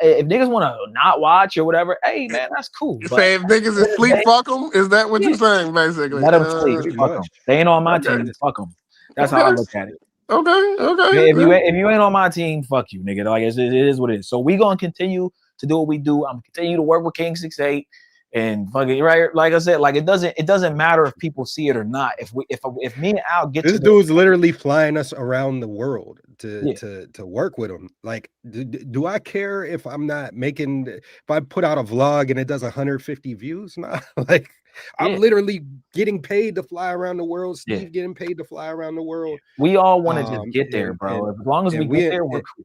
if niggas want to not watch or whatever, hey man, that's cool. You But say if niggas is sleep, fuck them. Is that what yeah. you saying, basically? Let them sleep. Fuck them. They ain't on my Okay. team. Fuck them. That's how I look at it. Okay. If you ain't on my team, fuck you, nigga. Like it is what it is. So we gonna continue to do what we do. I'm gonna continue to work with King 68 and fucking right. Like I said, like it doesn't matter if people see it or not. If me and Al get this to dude's literally flying us around the world to work with him. Like, do I care if I'm not making? If I put out a vlog and it does 150 views? Nah, like. I'm literally getting paid to fly around the world. Steve getting paid to fly around the world. We all want to just get there, bro. As long as we get there, we're cool.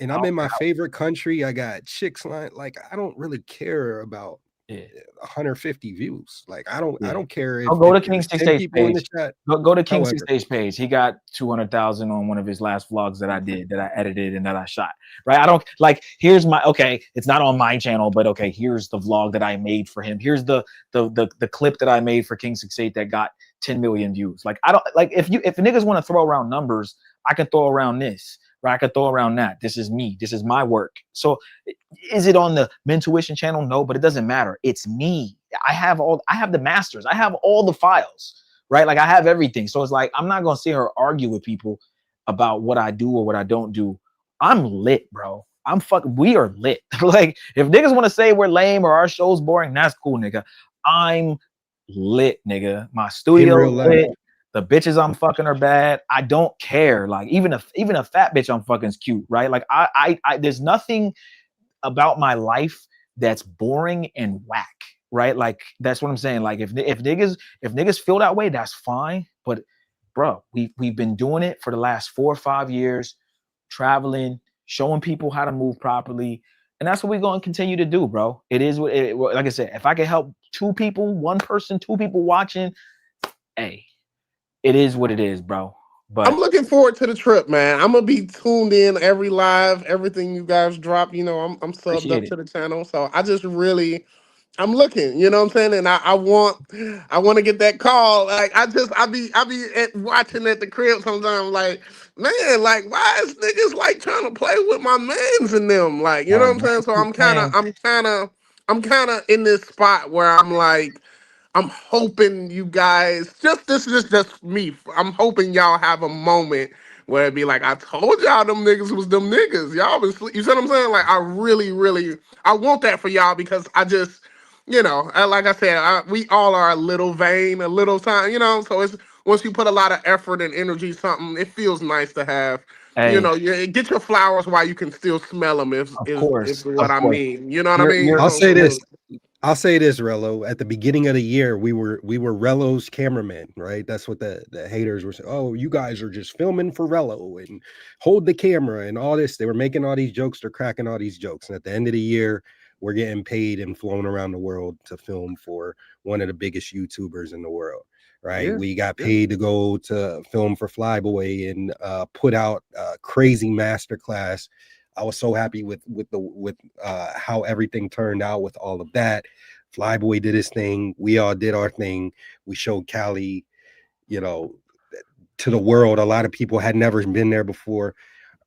And I'm in my favorite country. I got chicks like I don't really care about 150 views. Like I don't care if I'll go to King 68 people in the page. chat. Go to King 68 page. He got 200,000 on one of his last vlogs that I did, that I edited and that I shot. Right? I don't like. Here's my it's not on my channel, but okay. Here's the vlog that I made for him. Here's the clip that I made for King 68 that got 10 million views. Like I don't like if niggas want to throw around numbers, I can throw around this. Right? I could throw around that. This is me. This is my work. So is it on the Mentuition channel? No, but it doesn't matter. It's me. I have the masters. I have all the files, right? Like I have everything. So it's like, I'm not going to sit here and argue with people about what I do or what I don't do. I'm lit, bro. We are lit. Like if niggas want to say we're lame or our show's boring, that's cool, nigga. I'm lit, nigga. My studio's lit. The bitches I'm fucking are bad. I don't care. Like even a fat bitch I'm fucking is cute, right? Like I there's nothing about my life that's boring and whack, right? Like that's what I'm saying. Like if niggas feel that way, that's fine. But bro, we've been doing it for the last 4 or 5 years, traveling, showing people how to move properly, and that's what we're going to continue to do, bro. It is what like I said. If I can help 2 people, 1 person, 2 people watching, hey. It is what it is, bro. But I'm looking forward to the trip, man. I'm gonna be tuned in every live, everything you guys drop. You know, I'm subbed up to the channel, so I just really, I'm looking. You know what I'm saying? And I want to get that call. Like I be watching at the crib sometimes. Like man, like why is niggas like trying to play with my mans and them? Like you know what I'm saying? So I'm kind of in this spot where I'm like. I'm hoping you guys this is just me. I'm hoping y'all have a moment where it be like, I told y'all them niggas was them niggas. Y'all been you see what I'm saying? Like I really, really I want that for y'all because I just, like I said, we all are a little vain, a little time, so it's once you put a lot of effort and energy something, it feels nice to have. Hey. Get your flowers while you can still smell them. Is what I mean. You know what I mean? I'll say this. I'll say this, Rello. At the beginning of the year, we were Rello's cameraman, right? That's what the haters were saying. Oh, you guys are just filming for Rello and hold the camera and all this. They were making all these jokes. They're cracking all these jokes. And at the end of the year, we're getting paid and flown around the world to film for one of the biggest YouTubers in the world, right? Yeah, we got paid to go to film for Flyboy and put out a crazy masterclass. I was so happy with how everything turned out with all of that. Flyboy did his thing. We all did our thing. We showed Cali, to the world. A lot of people had never been there before.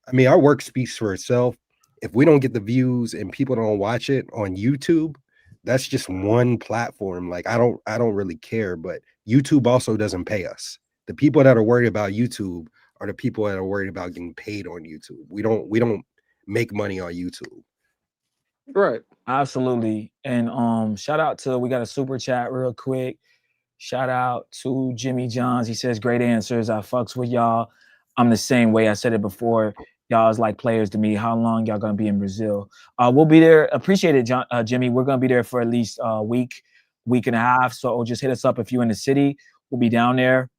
I mean, our work speaks for itself. If we don't get the views and people don't watch it on YouTube, that's just one platform. Like I don't really care, but YouTube also doesn't pay us. The people that are worried about YouTube are the people that are worried about getting paid on YouTube. We don't make money on YouTube. Right. Absolutely. And shout out to, we got a super chat real quick. Shout out to Jimmy Johns. He says, great answers. I fucks with y'all. I'm the same way. I said it before. Y'all is like players to me. How long y'all gonna be in Brazil? We'll be there. Appreciate it, Jimmy. We're gonna be there for at least a week and a half. So just hit us up if you're in the city. We'll be down there.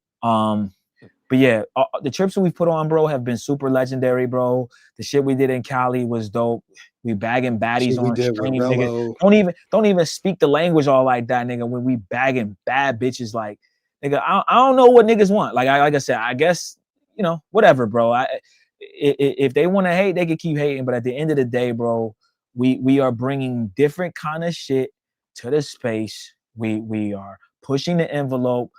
But yeah, the trips that we put on, bro, have been super legendary, bro. The shit we did in Cali was dope. We bagging baddies on stream, nigga. Don't even speak the language all like that, nigga. When we bagging bad bitches, like, nigga, I don't know what niggas want. Like I said, I guess, whatever, bro. If they want to hate, they can keep hating. But at the end of the day, bro, we are bringing different kind of shit to the space. We are pushing the envelope,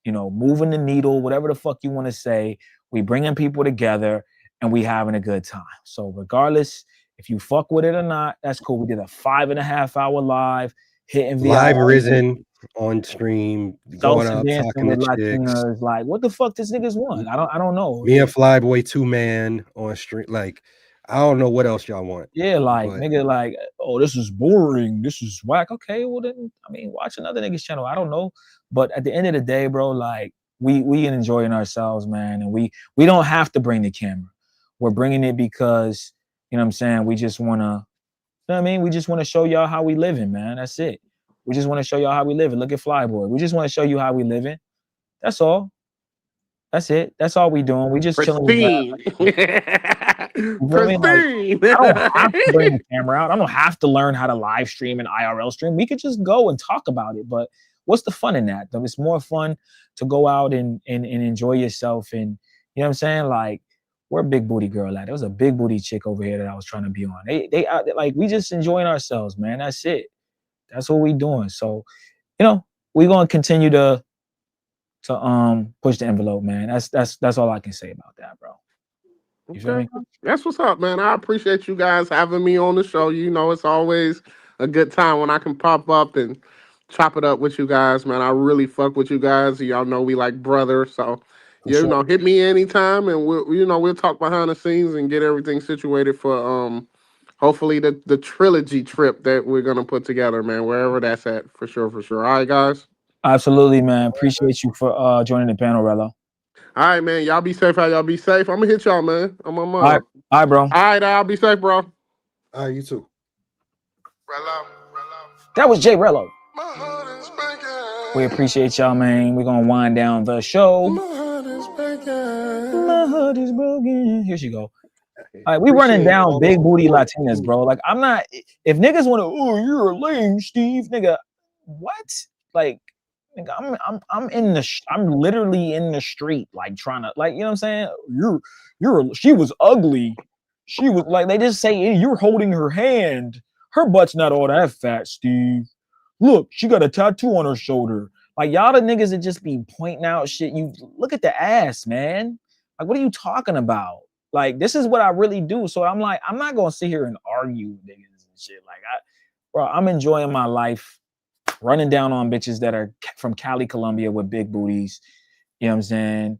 moving the needle, whatever the fuck you want to say. We bringing people together and we having a good time. So regardless if you fuck with it or not, that's cool. We did a 5.5 hour live, hitting Live VIP, risen on stream, going salsa up, dancing talking to with chicks. Latinas. Like, what the fuck does niggas want? I don't know. Me and Flyboy 2-man on stream. Like, I don't know what else y'all want. Yeah, like but nigga, like, oh, this is boring. This is whack. Okay, well then, I mean, watch another nigga's channel. I don't know, but at the end of the day, bro, like we enjoying ourselves, man, and we don't have to bring the camera. We're bringing it because you know what I'm saying. We just wanna, you know what I mean. We just want to show y'all how we living, man. That's it. We just want to show y'all how we living. Look at Flyboy. We just want to show you how we living. That's all. That's it. That's all we doing. We just chilling with Pristine. you know what I mean? Like, Pristine. I don't have to bring the camera out. I don't have to learn how to live stream and IRL stream. We could just go and talk about it. But what's the fun in that? It's more fun to go out and enjoy yourself. And you know what I'm saying? Like, where a big booty girl at? There was a big booty chick over here that I was trying to be on. They like, we just enjoying ourselves, man. That's it. That's what we doing. So, we're gonna continue to push the envelope, man. That's all I can say about that, bro. You feel me? That's what's up, man. I appreciate you guys having me on the show. It's always a good time when I can pop up and chop it up with you guys, man. I really fuck with you guys. Y'all know we like brothers, so hit me anytime, and we'll talk behind the scenes and get everything situated for hopefully the trilogy trip that we're gonna put together, man. Wherever that's at, for sure. All right, guys. Absolutely, man. Appreciate you for joining the panel, Rello. All right, man. Y'all be safe. How y'all be safe? I'm gonna hit y'all, man. I'm on All right, bro. All right, I'll be safe, bro. All right, you too. That was Jay Rello. We appreciate y'all, man. We're gonna wind down the show. My heart is broken. Here she go. All right, we running down big booty Latinas, bro. Like, I'm not. If niggas want to, oh, you're a lame, Steve, nigga. What? Like, nigga, I'm literally in the street, like trying to, like, you know what I'm saying? She was ugly. She was like, they just say, hey, you're holding her hand. Her butt's not all that fat, Steve. Look, she got a tattoo on her shoulder. Like, y'all the niggas that just be pointing out shit. You look at the ass, man. Like, what are you talking about? Like, this is what I really do. So I'm like, I'm not gonna sit here and argue with niggas and shit. Like, I'm enjoying my life, running down on bitches that are from Cali, Colombia with big booties. You know what I'm saying?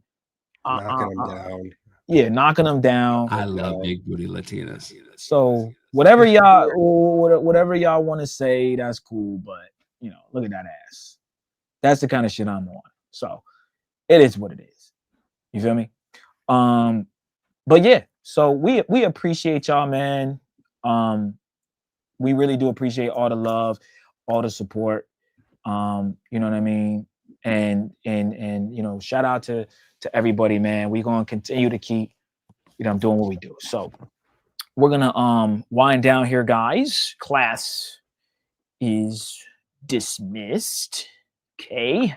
Knocking them down. Yeah, knocking them down. I love big booty Latinas. So whatever y'all want to say, that's cool. But look at that ass. That's the kind of shit I'm on. So it is what it is. You feel me? But yeah, so we appreciate y'all, man. We really do appreciate all the love, all the support. You know what I mean? And shout out to everybody, man. We're gonna continue to keep, doing what we do. So we're gonna wind down here, guys. Class is dismissed. Okay.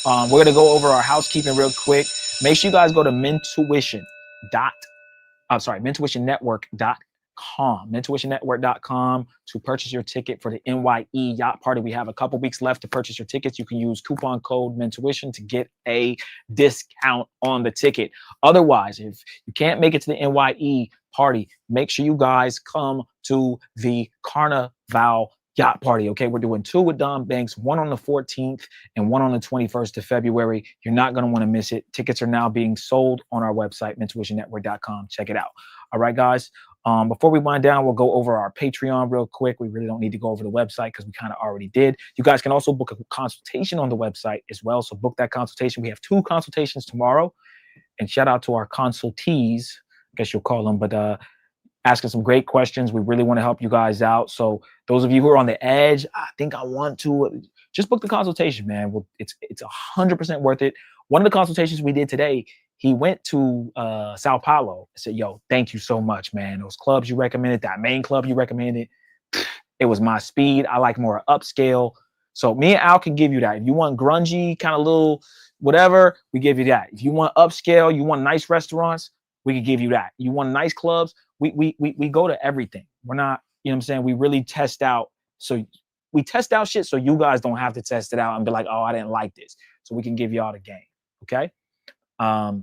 We're gonna go over our housekeeping real quick. Make sure you guys go to mentuitionnetwork.com to purchase your ticket for the NYE Yacht Party. We have a couple weeks left to purchase your tickets. You can use coupon code Mentuition to get a discount on the ticket. Otherwise, if you can't make it to the NYE party, make sure you guys come to the Carnival Yacht Party. Okay, we're doing 2 with Don Banks, 1 on the 14th and 1 on the 21st of February. You're not going to want to miss it. Tickets are now being sold on our website, mentuitionnetwork.com. Check it out. All right, guys. Before we wind down, we'll go over our Patreon real quick. We really don't need to go over the website because we kind of already did. You guys can also book a consultation on the website as well. So book that consultation. We have 2 consultations tomorrow. And shout out to our consultees, I guess you'll call them, but asking some great questions. We really want to help you guys out. So those of you who are on the edge, I think I want to just book the consultation, man. It's 100% worth it. One of the consultations we did today, he went to Sao Paulo and said, yo, thank you so much, man. Those clubs you recommended, that main club you recommended, it was my speed. I like more upscale. So me and Al can give you that. If you want grungy, kind of little whatever, we give you that. If you want upscale, you want nice restaurants, we can give you that. You want nice clubs, we go to everything. We're not, you know what I'm saying? We really test out. So we test out shit so you guys don't have to test it out and be like, oh, I didn't like this. So we can give y'all the game. Okay. All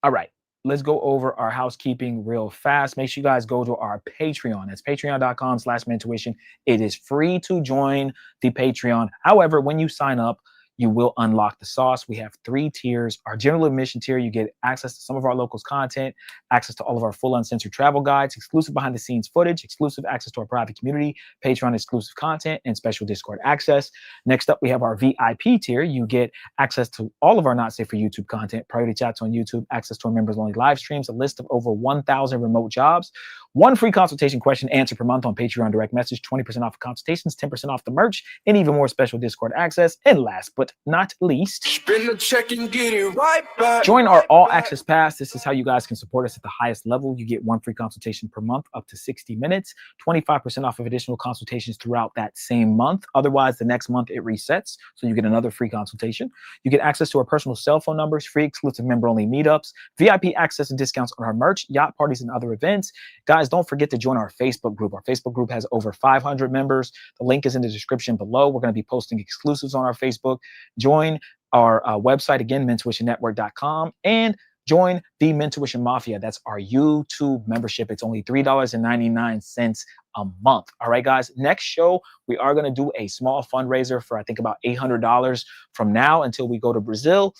right. Let's go over our housekeeping real fast. Make sure you guys go to our Patreon. That's patreon.com/mentuition. It is free to join the Patreon. However, when you sign up, you will unlock the sauce. We have 3 tiers. Our general admission tier, you get access to some of our locals content, access to all of our full uncensored travel guides, exclusive behind the scenes footage, exclusive access to our private community, Patreon exclusive content, and special Discord access. Next up, we have our VIP tier. You get access to all of our Not Safe for YouTube content, priority chats on YouTube, access to our members only live streams, a list of over 1,000 remote jobs, 1 free consultation question answer per month on Patreon direct message, 20% off consultations, 10% off the merch, and even more special Discord access. And last but not least, Spin the check and get it right back. join our all access pass. This is how you guys can support us at the highest level. You get 1 free consultation per month, up to 60 minutes, 25% off of additional consultations throughout that same month. Otherwise, the next month it resets. So you get another free consultation. You get access to our personal cell phone numbers, free exclusive member only meetups, VIP access and discounts on our merch, yacht parties, and other events. Guys, don't forget to join our Facebook group. Our Facebook group has over 500 members. The link is in the description below. We're going to be posting exclusives on our Facebook. Join our website again, mentuitionnetwork.com, and join the Mentuition Mafia. That's our YouTube membership. It's only $3.99 a month. All right, guys. Next show, we are going to do a small fundraiser for I think about $800 from now until we go to Brazil,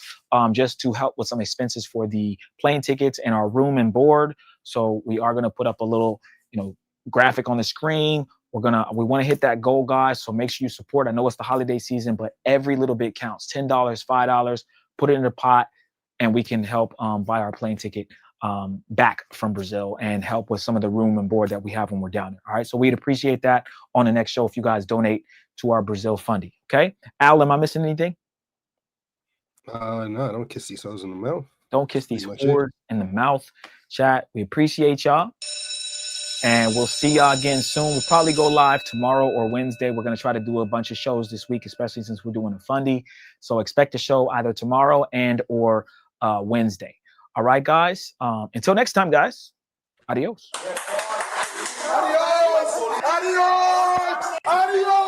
just to help with some expenses for the plane tickets and our room and board. So we are going to put up a little, graphic on the screen. We want to hit that goal, guys. So make sure you support. I know it's the holiday season, but every little bit counts. $10, $5, put it in the pot, and we can help buy our plane ticket back from Brazil and help with some of the room and board that we have when we're down there. All right. So we'd appreciate that on the next show if you guys donate to our Brazil fundy. Okay. Al, am I missing anything? No, don't kiss these hoes in the mouth. Don't kiss these whores in the mouth. Chat. We appreciate y'all. And we'll see y'all again soon. We'll probably go live tomorrow or Wednesday. We're going to try to do a bunch of shows this week, especially since we're doing a fundy. So expect a show either tomorrow and or Wednesday. All right, guys. Until next time, guys. Adios. Adios! Adios! Adios!